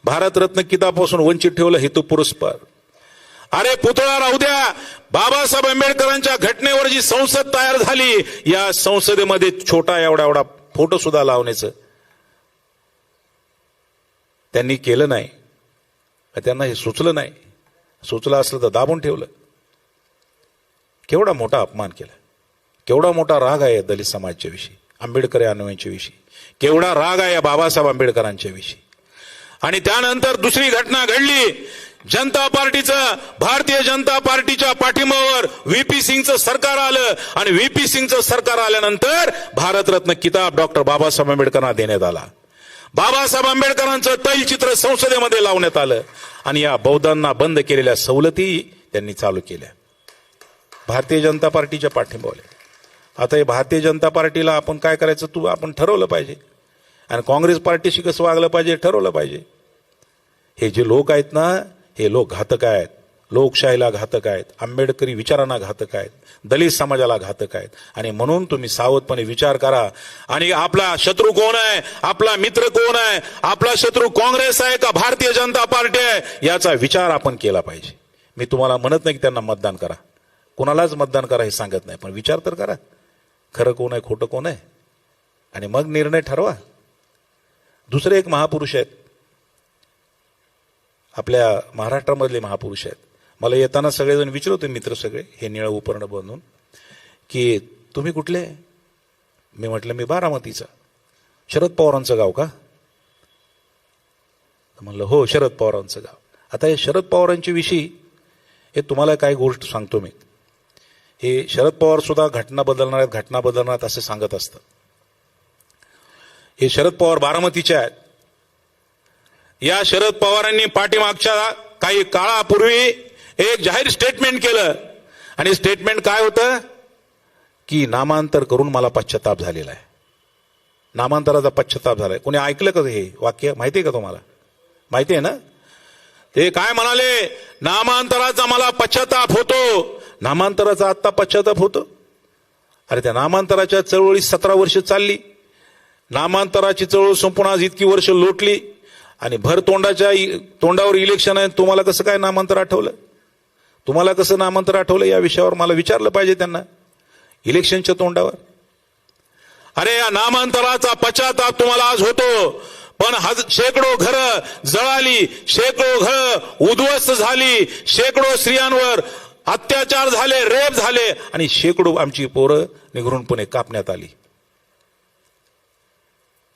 भारतरत्न किताबापासून वंचित ठेवलं हेतुपुरस्पर. अरे पुतळा राहू द्या, बाबासाहेब आंबेडकरांच्या घटनेवर जी संसद तयार झाली, या संसदेमध्ये छोटा एवढा फोटो सुद्धा लावण्याचं त्यांनी केलं नाही. त्यांना हे सुचलं नाही. सुचलं असलं तर दाबून ठेवलं. केवढा मोठा अपमान केला, केवढा मोठा राग आहे दलित समाजाच्या विषयी, आंबेडकर अनुयांच्या विषयी, केवढा राग आहे बाबासाहेब आंबेडकरांच्या विषयी. आणि त्यानंतर दुसरी घटना घडली. जनता पार्टीचं, भारतीय जनता पार्टीच्या पाठिंब्यावर व्हीपी सिंगचं सरकार आलं आणि व्हीपी सिंगचं सरकार आल्यानंतर भारतरत्न किताब डॉक्टर बाबासाहेब आंबेडकरांना देण्यात आला. बाबासाहेब आंबेडकरांचं तैलचित्र संसदेमध्ये लावण्यात आलं आणि या बौद्धांना बंद केलेल्या सवलती त्यांनी चालू केल्या भारतीय जनता पार्टीच्या पाठिंब्यावर. आता हे भारतीय जनता पार्टीला आपण काय करायचं आपण ठरवलं पाहिजे आणि काँग्रेस पार्टीशी कसं वागलं पाहिजे ठरवलं पाहिजे. हे जे लोक आहेत ना, हे लोक घातक आहेत, लोकशाहीला घातक आहेत, आंबेडकरी विचारांना घातक आहेत, दलित समाजाला घातक आहेत. आणि म्हणून तुम्ही सावधपणे विचार करा. आणि आपला शत्रू कोण आहे, आपला मित्र कोण आहे, आपला शत्रू काँग्रेस आहे का भारतीय जनता पार्टी आहे, याचा विचार आपण केला पाहिजे. मी तुम्हाला म्हणत नाही की त्यांना मतदान करा, कोणालाच मतदान करा हे सांगत नाही, पण विचार तर करा खरं कोण आहे खोटं कोण आहे आणि मग निर्णय ठरवा. दुसरे एक महापुरुष आहेत, आपल्या महाराष्ट्रामधले महापुरुष आहेत. मला येताना सगळेजण विचारत होते, मित्र सगळे, हे निळं उपर्ण बनवून, की तुम्ही कुठले? मी म्हटलं मी बारामतीचा. शरद पवारांचं गाव का? म्हणलं हो शरद पवारांचं गाव. आता हे शरद पवारांच्या विषयी हे तुम्हाला काय गोष्ट सांगतो मी. हे शरद पवार सुद्धा घटना बदलणार असं सांगत असतात. हे शरद पवार बारामतीचे आहेत. या शरद पवारांनी पाठीमागच्या काही काळापूर्वी एक जाहीर स्टेटमेंट केलं आणि स्टेटमेंट काय होतं की नामांतर करून मला पश्चाताप झालेला आहे. नामांतराचा पश्चाताप झालाय. कोणी ऐकलं का हे वाक्य? माहिती आहे का तुम्हाला? माहिती आहे ना? ते काय म्हणाले, नामांतराचा मला पश्चाताप होतो. नामांतराचा आत्ता पश्चाताप होतो? अरे त्या नामांतराच्या चळवळी 17 वर्ष चालली. नामांतराची चळवळ संपूर्ण आज इतकी वर्ष लोटली आणि भर तोंडावर इलेक्शन आहे, तुम्हाला कसं काय नामांतर आठवलं? तुम्हाला कसं नामांतर आठवलं या विषयावर मला विचारलं पाहिजे त्यांना, इलेक्शनच्या तोंडावर. अरे या नामांतराचा पश्चाताप तुम्हाला आज होतो, पण शेकडो घरं जळाली, शेकडो घरं उद्ध्वस्त झाली, शेकडो स्त्रियांवर अत्याचार झाले, रेप झाले आणि शेकडो आमची पोरं निघृणपणे कापण्यात आली.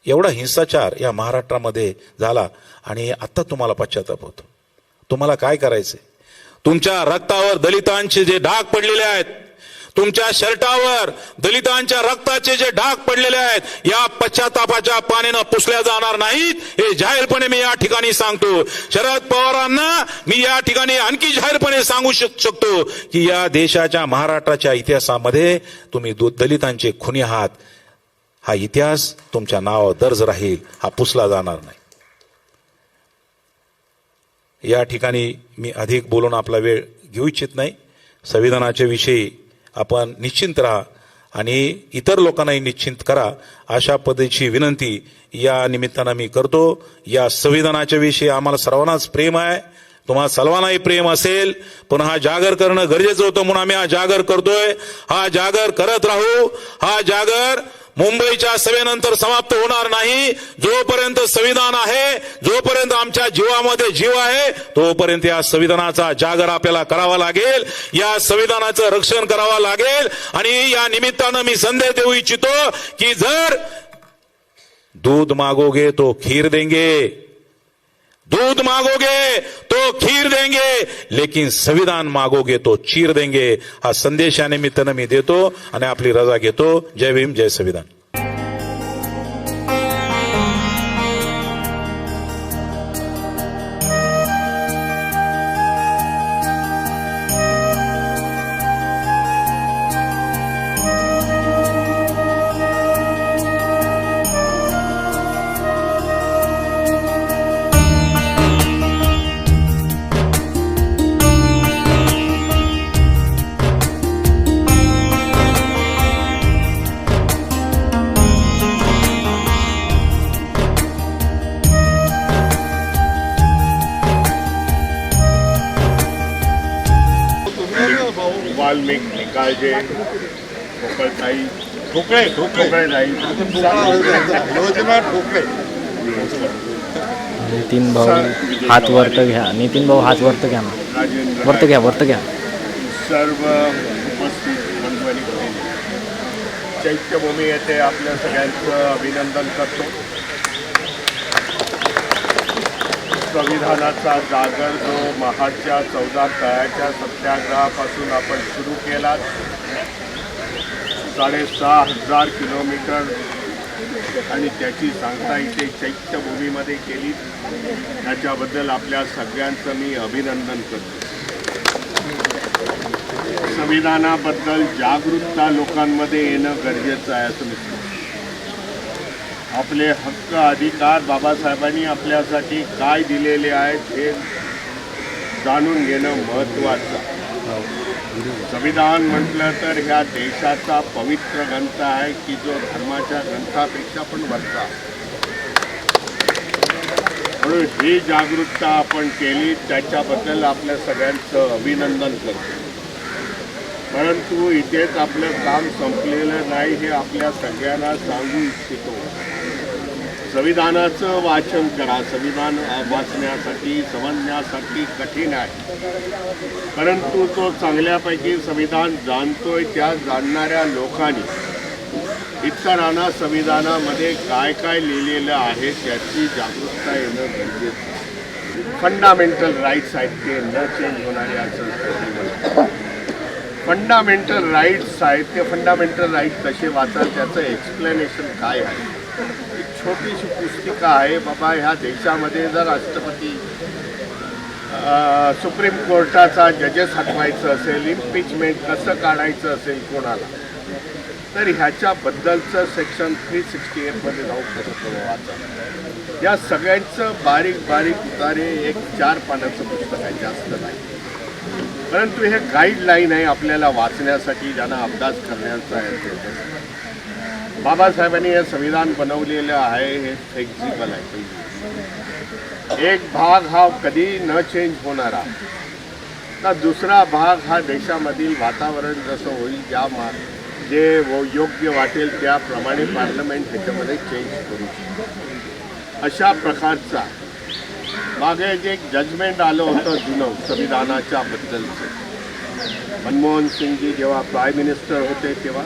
एवढा हिंसाचार या महाराष्ट्रामध्ये झाला आणि आता तुम्हाला पश्चाताप होतो. तुम्हाला काय करायचंय? तुमच्या रक्तावर दलितांचे जे डाग पडलेले आहेत, तुमच्या शर्टावर दलितांच्या रक्ताचे जे डाग पडलेले आहेत, या पश्चातापाच्या पाण्यानं पुसल्या जाणार नाहीत, हे जाहीरपणे मी या ठिकाणी सांगतो. शरद पवारांना मी या ठिकाणी आणखी जाहीरपणे सांगू शकतो की या देशाच्या महाराष्ट्राच्या इतिहासामध्ये तुम्ही दलितांचे खुनी आहात. हा इतिहास तुमच्या नावावर दर्ज राहील, हा पुसला जाणार नाही. या ठिकाणी मी अधिक बोलून आपला वेळ घेऊ इच्छित नाही. संविधानाच्या विषयी आपण निश्चिंत राहा आणि इतर लोकांनाही निश्चिंत करा, अशा पद्धतीची विनंती या निमित्तानं मी करतो. या संविधानाच्या विषयी आम्हाला सर्वांनाच प्रेम आहे, तुम्हाला सर्वांनाही प्रेम असेल, पण हा जागर करणं गरजेचं होतं म्हणून आम्ही हा जागर करतोय. हा जागर करत राहू. हा जागर मुंबईच्या सभेनंतर समाप्त होणार नाही. जोपर्यंत संविधान आहे, जोपर्यंत आमच्या जीवामध्ये जीव आहे, तोपर्यंत या संविधानाचा जागर आपल्याला करावा लागेल, या संविधानाचं रक्षण करावं लागेल. आणि या निमित्तानं मी संदेश देऊ इच्छितो की जर दूध मागोगे तो खीर देंगे, दूध मागोगे तो खीर देंगे, लेकिन संविधान मागोगे तो चीर देंगे. हा संदेश या निमित्तानं मी देतो आणि आपली रजा घेतो. जय भीम, जय संविधान. वाल्मिक निकाळजे, ठोकळताई, ठोकळेताई, योजना ठोकळे, नितीन भाऊ हात वरत घ्या, नितीन भाऊ हात वरत घ्या ना, वरत घ्या, वरत घ्या. सर्व उपस्थित मंडळी, चैत्यभूमी येथे आपल्या सगळ्यांचं अभिनंदन करतो. संविधानाचा जागर जो महाडच्या 14 तळ्याच्या सत्याग्रहापासून आपण सुरू केला, 6,500 किलोमीटर आणि त्याची सांगता इथे चैत्यभूमीमध्ये केली, त्याच्याबद्दल आपल्या सगळ्यांचं मी अभिनंदन करतो. संविधानाबद्दल जागरूकता लोकांमध्ये येणं गरजेचं आहे असं मी सांगतो. आपले हक्क अधिकार बाबासाहेबांनी आपल्यासाठी काय दिलेले आहेत हे जाणून घेणं महत्त्वाचं. संविधान म्हटलं तर ह्या देशाचा पवित्र ग्रंथ आहे की जो धर्माच्या ग्रंथापेक्षा पण वरचा. म्हणून ही जागरूकता आपण केली, त्याच्याबद्दल आपल्या सगळ्यांचं अभिनंदन करतो. परंतु इथेच आपलं काम संपलेलं नाही हे आपल्या सगळ्यांना सांगू इच्छितो. संविधानाचं वाचन करा. संविधान वाचण्यासाठी समजण्यासाठी कठीण आहे, परंतु तो चांगल्यापैकी संविधान जाणतोय त्या जाणणाऱ्या लोकांनी इतरांना संविधानामध्ये काय काय लिहिलेलं आहे त्याची जागरूकता येणं गरजेचं आहे. फंडामेंटल राईट्स आहेत ते न चेंज होणारे असं फंडामेंटल राईट्स आहेत ते फंडामेंटल राईट्स कसे वाचाल त्याचं एक्सप्लेनेशन काय आहे. एक छोटीशी पुस्तिका आहे बाबा. ह्या देशामध्ये जर राष्ट्रपती सुप्रीम कोर्टाचा जजेस हटवायचं असेल, इम्पिचमेंट कसं काढायचं असेल कोणाला, तर ह्याच्याबद्दलचं सेक्शन 368मध्ये जाऊ शकतो वाचा. या सगळ्यांचं बारीक बारीक उतारे एक 4 पानाचं पुस्तक आहे, जास्त नाही. परंतु हे गाईडलाईन आहे आपल्याला वाचण्यासाठी, ज्यांना अभ्यास करण्याचा आहे. बाबासाहेबांनी हे संविधान बनवलेलं आहे, हे फ्लेक्झिबल आहे. एक भाग हा कधी न चेंज होणारा, तर दुसरा भाग हा देशामधील वातावरण जसं होईल जे योग्य वाटेल त्याप्रमाणे पार्लमेंट ह्याच्यामध्ये चेंज करू शकतो. अशा प्रकारचा मागे जे एक जजमेंट आलं होतं जुनं संविधानाच्या बद्दलचं, मनमोहन सिंगजी जेव्हा प्राईम मिनिस्टर होते तेव्हा,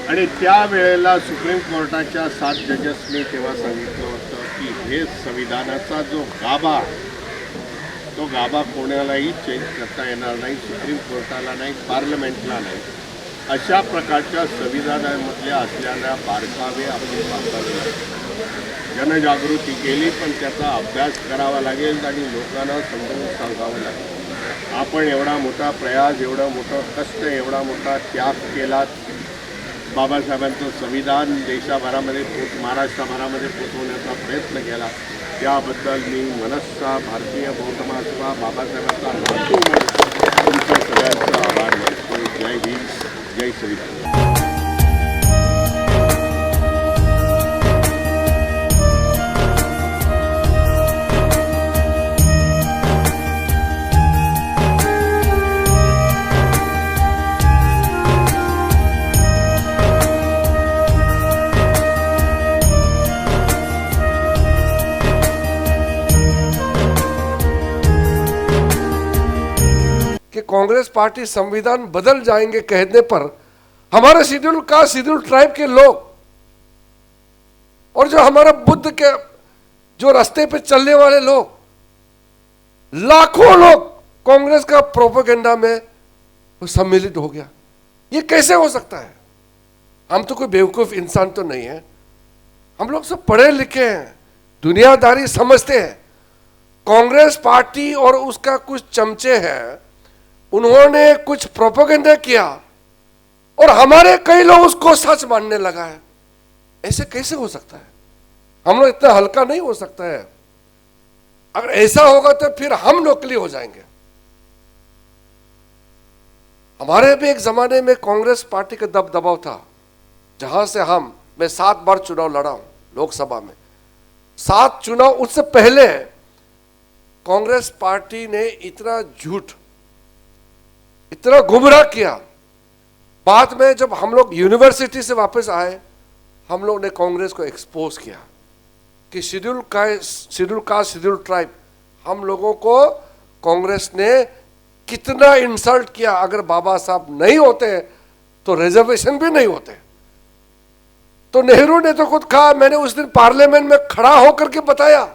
आणि त्यावेळेला सुप्रीम कोर्टाच्या 7 जजेसनी तेव्हा सांगितलं होतं की हे संविधानाचा जो गाभा, तो गाभा कोणालाही चेंज करता येणार नाही, सुप्रीम कोर्टाला नाही, पार्लमेंटला नाही. अशा प्रकारच्या संविधानामधल्या असलेल्या बारकावे आपण वापरले, जनजागृती केली, पण त्याचा अभ्यास करावा लागेल आणि लोकांना समजून सांगावं लागेल. आपण एवढा मोठा प्रयास, एवढं मोठं कष्ट, एवढा मोठा त्याग केला, बाबासाहेबांचं संविधान देशाभरामध्ये महाराष्ट्राभरामध्ये पोचवण्याचा प्रयत्न केला, त्याबद्दल मी मनस्सा भारतीय बौद्ध महासभा बाबासाहेबांचा नातू म्हणून तुमच्या सगळ्यांचा आभार मानतो. जय हिंद, जय संविधान. कांग्रेस पार्टी संविधान बदल जाएंगे कहने पर हमारे शेड्यूल कास्ट, शेड्यूल ट्राइब के लोग और जो हमारा बुद्ध के जो रास्ते पे चलने वाले लोग, लाखों लोग कांग्रेस का प्रोपेगेंडा में सम्मिलित हो गया. ये कैसे हो सकता है? हम तो कोई बेवकूफ इंसान तो नहीं है, हम लोग सब पढ़े लिखे हैं, दुनियादारी समझते हैं. कांग्रेस पार्टी और उसका कुछ चमचे हैं, उन्होंने कुछ प्रोपेगेंडा किया और हमारे कई लोग उसको सच मानने लगा है. ऐसे कैसे हो सकता है? हम लोग इतना हल्का नहीं हो सकता है. अगर ऐसा होगा तो फिर हम नकली हो जाएंगे. हमारे भी एक जमाने में कांग्रेस पार्टी का दबदबाव था, जहां से मैं 7 बार चुनाव लड़ा हूं लोकसभा में. 7 चुनाव, उससे पहले कांग्रेस पार्टी ने इतना झूठ, इतना गुमराह किया. बाद में जब हम लोग यूनिवर्सिटी से वापस आए, हम लोग ने कांग्रेस को एक्सपोज किया कि शेड्यूल कास्ट, शेड्यूल ट्राइब, हम लोगों को कांग्रेस ने कितना इंसल्ट किया. अगर बाबा साहब नहीं होते तो रिजर्वेशन भी नहीं होते. तो नेहरू ने तो खुद कहा, मैंने उस दिन पार्लियामेंट में खड़ा होकर के बताया,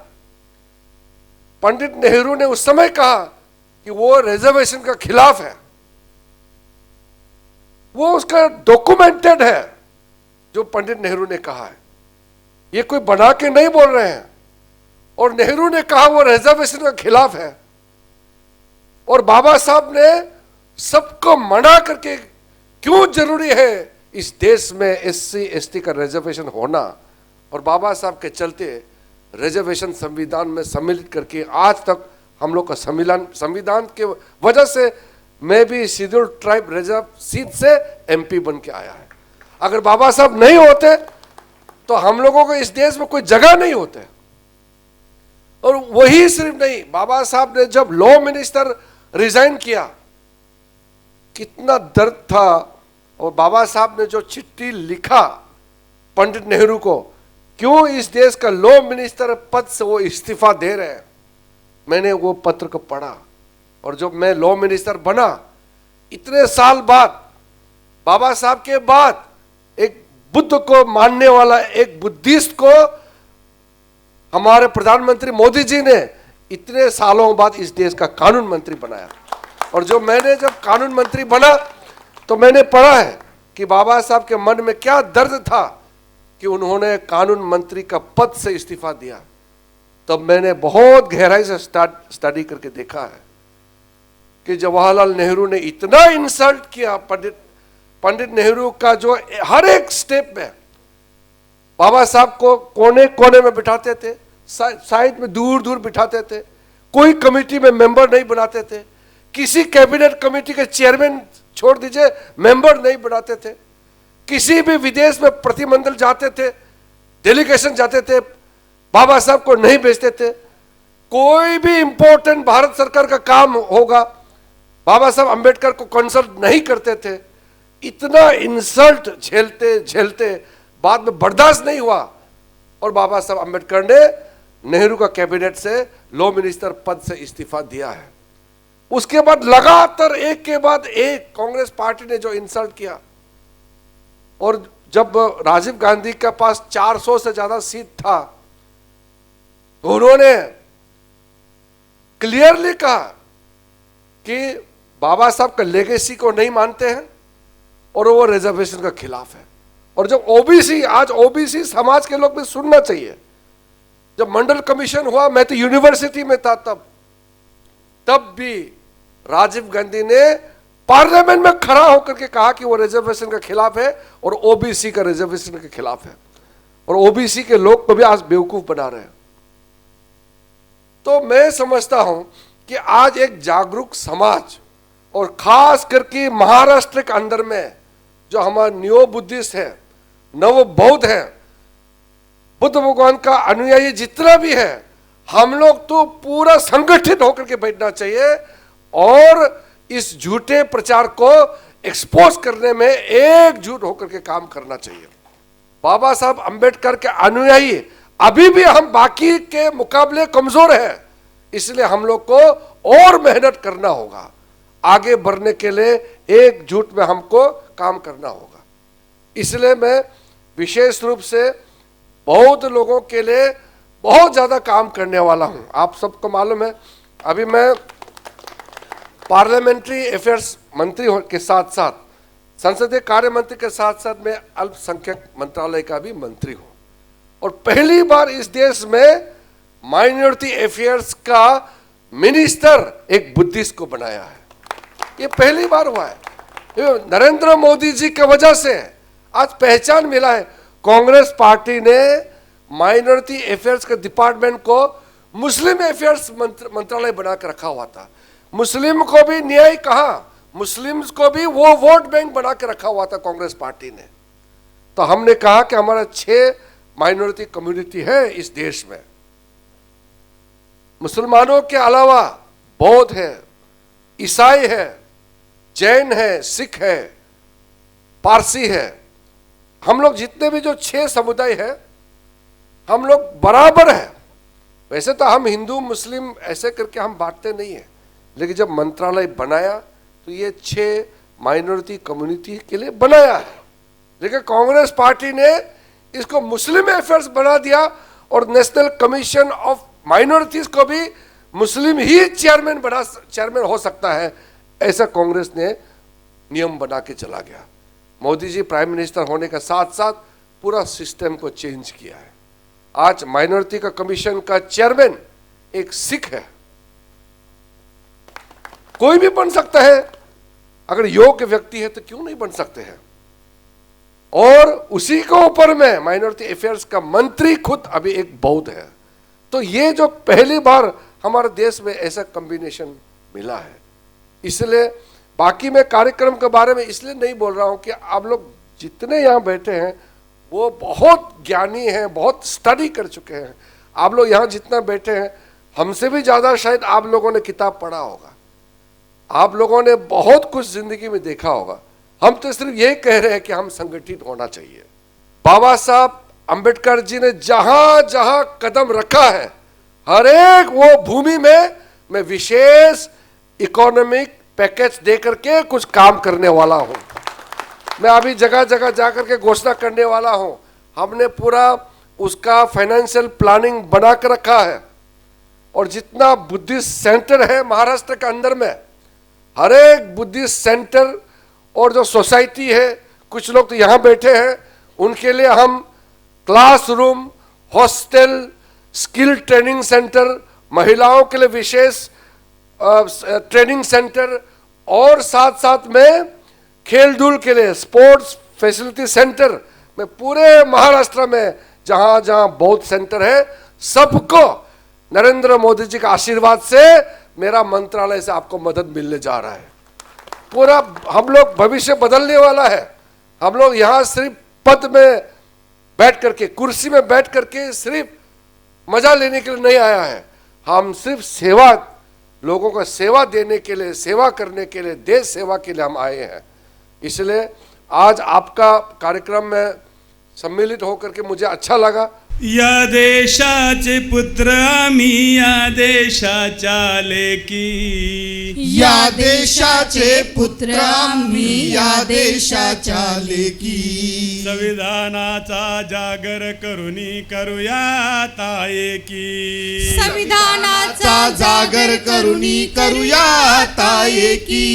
पंडित नेहरू ने उस समय कहा कि वो रिजर्वेशन का खिलाफ है. वो उसका डॉक्यूमेंटेड है जो पंडित नेहरू ने कहा है, ये कोई बना के नहीं बोल रहे हैं. और नेहरू ने कहा वो रिजर्वेशन का खिलाफ है, और बाबा साहब ने सबको मना करके क्यों जरूरी है इस देश में SC ST का रिजर्वेशन होना, और बाबा साहब के चलते रिजर्वेशन संविधान में सम्मिलित करके आज तक हम लोग का संविधान के वजह से मैं भी शेड्यूल ट्राइब रिजर्व सीट से MP बन के आया है. अगर बाबा साहब नहीं होते तो हम लोगों को इस देश में कोई जगह नहीं होते. और वही सिर्फ नहीं, बाबा साहब ने जब लॉ मिनिस्टर रिजाइन किया, कितना दर्द था. और बाबा साहब ने जो चिट्ठी लिखा पंडित नेहरू को, क्यों इस देश का लॉ मिनिस्टर पद से वो इस्तीफा दे रहे हैं, मैंने वो पत्र को पढ़ा. और जब मैं लॉ मिनिस्टर बना, इतने साल बाद, बाबा साहब के बाद, एक बुद्ध को मानने वाला एक बुद्धिस्ट को हमारे प्रधानमंत्री मोदी जी ने इतने सालों बाद इस देश का कानून मंत्री बनाया. और मैंने जब कानून मंत्री बना तो मैंने पढ़ा है कि बाबा साहब के मन में क्या दर्द था कि उन्होंने कानून मंत्री का पद से इस्तीफा दिया. तब मैंने बहुत गहराई से स्टडी करके देखा है कि जवाहरलाल नेहरू ने इतना इंसल्ट किया पंडित नेहरू का, जो हर एक स्टेप में बाबा साहब को कोने कोने में बिठाते थे, साइड में दूर दूर बिठाते थे, कोई कमेटी में मेंबर नहीं बनाते थे, किसी कैबिनेट कमेटी के चेयरमैन छोड़ दीजिए मेंबर नहीं बनाते थे, किसी भी विदेश में प्रतिनिधिमंडल जाते थे, डेलीगेशन जाते थे, बाबा साहब को नहीं भेजते थे. कोई भी इंपॉर्टेंट भारत सरकार का काम होगा, बाबा साहब अंबेडकर को कंसल्ट नहीं करते थे। इतना इंसल्ट झेलते झेलते बाद में बर्दाश्त नहीं हुआ और बाबा साहब अंबेडकर ने नेहरू का कैबिनेट से लॉ मिनिस्टर पद से इस्तीफा दिया है। उसके बाद लगातार एक के बाद एक कांग्रेस पार्टी ने जो इंसल्ट किया, और जब राजीव गांधी के पास 400 से ज्यादा सीट था तो उन्होंने क्लियरली कहा कि बाबा साहब का लेगेसी को नहीं मानते हैं और वो रिजर्वेशन का खिलाफ है। और जब ओबीसी, आज ओबीसी समाज के लोग भी सुनना चाहिए, जब मंडल कमीशन हुआ, मैं तो यूनिवर्सिटी में था तब भी राजीव गांधी ने पार्लियामेंट में खड़ा होकर के कहा कि वो रिजर्वेशन का खिलाफ है और ओबीसी का रिजर्वेशन के खिलाफ है, और ओबीसी के लोग को भी आज बेवकूफ बना रहे हैं। तो मैं समझता हूं कि आज एक जागरूक समाज, और खास करके महाराष्ट्र के अंदर में जो हमारे न्यो बुद्धिस्ट है, नव बौद्ध है, बुद्ध भगवान का अनुयायी जितना भी है, हम लोग तो पूरा संगठित होकर के बैठना चाहिए और इस झूठे प्रचार को एक्सपोज करने में एकजुट होकर के काम करना चाहिए। बाबा साहब अंबेडकर के अनुयायी अभी भी हम बाकी के मुकाबले कमजोर हैं, इसलिए हम लोग को और मेहनत करना होगा। आगे बढ़ने के लिए एकजुट में हमको काम करना होगा। इसलिए मैं विशेष रूप से बौद्ध लोगों के लिए बहुत ज्यादा काम करने वाला हूं। आप सबको मालूम है, अभी मैं पार्लियामेंट्री अफेयर्स मंत्री के साथ साथ, संसदीय कार्य मंत्री के साथ साथ मैं अल्पसंख्यक मंत्रालय का भी मंत्री हूं, और पहली बार इस देश में माइनॉरिटी अफेयर्स का मिनिस्टर एक बुद्धिस्ट को बनाया है। ये पहली बार हुआ है। ये नरेंद्र मोदी जी की वजह से आज पहचान मिला है। कांग्रेस पार्टी ने माइनॉरिटी अफेयर्स के डिपार्टमेंट को मुस्लिम अफेयर्स मंत्रालय बनाकर रखा हुआ था। मुस्लिम को भी न्याय कहा, मुस्लिम्स को भी वो वोट बैंक बना के रखा हुआ था कांग्रेस पार्टी ने। तो हमने कहा कि हमारा 6 माइनॉरिटी कम्युनिटी है इस देश में, मुसलमानों के अलावा बौद्ध है, ईसाई है, जैन है, सिख है, पारसी है। हम लोग जितने भी जो 6 समुदाय है, हम लोग बराबर है। वैसे तो हम हिंदू मुस्लिम ऐसे करके हम बांटते नहीं है, लेकिन जब मंत्रालय बनाया तो ये 6 माइनॉरिटी कम्युनिटी के लिए बनाया है। लेकिन कांग्रेस पार्टी ने इसको मुस्लिम अफेयर्स बना दिया और नेशनल कमीशन ऑफ माइनॉरिटीज को भी मुस्लिम ही चेयरमैन हो सकता है, ऐसा कांग्रेस ने नियम बना के चला गया। मोदी जी प्राइम मिनिस्टर होने के साथ साथ पूरा सिस्टम को चेंज किया है। आज माइनॉरिटी का कमीशन का चेयरमैन एक सिख है, कोई भी बन सकता है, अगर योग्य व्यक्ति है तो क्यों नहीं बन सकते हैं। और उसी के ऊपर में माइनॉरिटी अफेयर्स का मंत्री खुद अभी एक बौद्ध है। तो ये जो पहली बार हमारे देश में ऐसा कॉम्बिनेशन मिला है। इसलिए बाकी मैं कार्यक्रम के बारे में इसलिए नहीं बोल रहा हूं कि आप लोग जितने यहाँ बैठे हैं वो बहुत ज्ञानी हैं, बहुत स्टडी कर चुके हैं। आप लोग यहाँ जितना बैठे हैं, हमसे भी ज्यादा शायद आप लोगों ने किताब पढ़ा होगा, आप लोगों ने बहुत कुछ जिंदगी में देखा होगा। हम तो सिर्फ ये कह रहे हैं कि हम संगठित होना चाहिए। बाबा साहब अंबेडकर जी ने जहां जहां कदम रखा है, हर एक वो भूमि में मैं विशेष इकोनॉमिक पैकेज देकर के कुछ काम करने वाला हूं। मैं अभी जगह जगह जाकर के घोषणा करने वाला हूं। हमने पूरा उसका फाइनेंशियल प्लानिंग बना कर रखा है, और जितना बुद्धिस्ट सेंटर है महाराष्ट्र के अंदर में, हर एक बुद्धिस्ट सेंटर और जो सोसाइटी है, कुछ लोग तो यहाँ बैठे हैं, उनके लिए हम classroom, hostel, skill training centre, महिलाओं के लिए विशेष ट्रेनिंग सेंटर, और साथ साथ में खेल धूल के लिए स्पोर्ट्स फैसिलिटी सेंटर, मैं पूरे महाराष्ट्र में जहां जहां बौद्ध सेंटर है, सबको नरेंद्र मोदी जी का आशीर्वाद से मेरा मंत्रालय से आपको मदद मिलने जा रहा है। पूरा हम लोग भविष्य बदलने वाला है। हम लोग यहां सिर्फ पद में बैठ करके, कुर्सी में बैठ करके सिर्फ मजा लेने के लिए नहीं आया है। हम सिर्फ सेवा, लोगों को सेवा देने के लिए, सेवा करने के लिए, देश सेवा के लिए हम आए हैं। इसलिए आज आपका कार्यक्रम में सम्मिलित होकर के मुझे अच्छा लगा। या देशाचे पुत्र आम्ही, या देशाच्या लेकी, या देशाचे पुत्र आम्ही, या देशाच्या लेकी, संविधानाचा जागर करुनी करूया ताएकी, संविधानाचा जागर करुनी करूया ताएकी,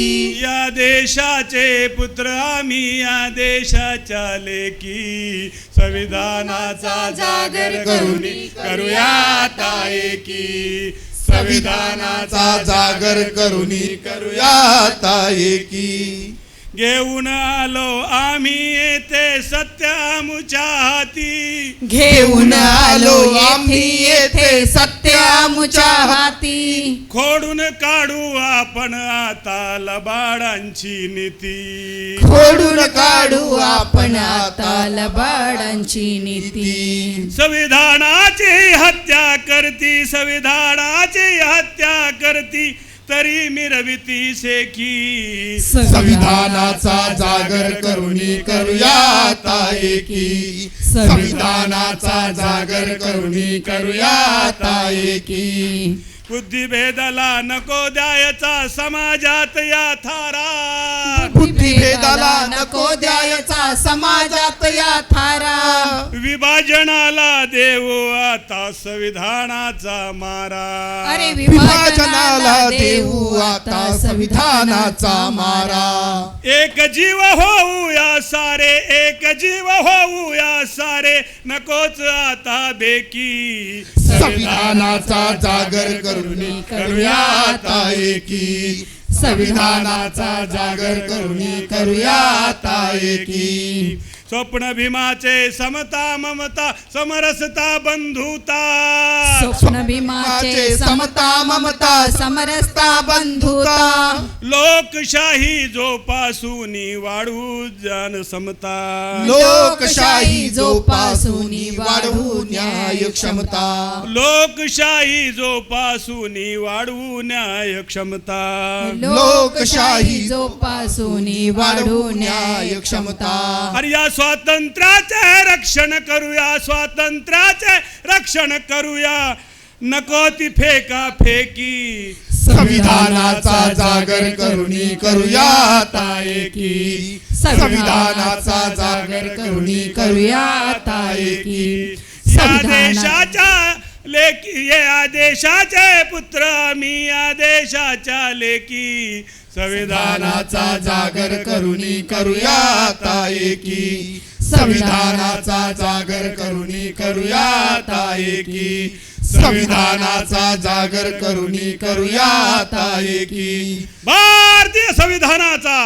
या देशाचे पुत्र आम्ही, या देशाच्या लेकी, संविधानाचा जागर करुनी करूया ताएकी, संविधानाचा जागर करुनी करूया ताएकी, घेऊन आलो आम्ही येथे सत्य आमुच्या हाती, घेऊन आलो आम्ही येथे सत्य आमुच्या हाती, खोडून काढू आपण आता लबाडांची नीती, खोडून काढू आपण आता लबाडांची नीती, संविधानाची हत्या करती, संविधानाची हत्या करती, तरी मिरविती शेकी, संविधानाचा जागर करुनी करूया ताएकी, संविधानाचा जागर करुनी करूया ताएकी, बुद्धिभेदाला नको द्यायचा समाजात या थारा, बुद्धिभेदाला नको द्यायचा समाजात या थारा, विभाजनाला देऊ आता संविधानाचा मारा, अरे विभाजनाला देऊ आता संविधानाचा मारा, एक जीव होऊया सारे, एक जीव होऊया सारे, नकोच आता बेकी, संविधानाचा जागर करुनी करूया ताएकी, संविधानाचा जागर करुनी करूया ताएकी, स्वप्न भीमाचे समता ममता समरसता बंधुता, स्वप्न भीमाचे समता ममता समरसता बंधुता, लोकशाही जोपासूनी वाढू जनसमता, लोकशाही जोपासूनी वाढवू न्याय क्षमता, लोकशाही जोपासूनी वाढवू न्याय क्षमता, लोकशाही जोपासूनी वाढवू न्याय क्षमता, अरे या स्वातंत्र्याचे रक्षण करूया, स्वातंत्र्याचे रक्षण करूया, नको ती फेका फेकी, संविधानाचा जागर करुनी करूया ताएकी, संविधानाचा जागर करुनी करूया ताएकी, या देशाच्या लेकी, या देशाचे पुत्र आम्ही, या देशाच्या लेकी, संविधानाचा जागर करुनी करूया ताएकी, संविधानाचा जागर करुनी करूया ताएकी, संविधानाचा जागर करुनी करूया ताएकी, भारतीय संविधानाचा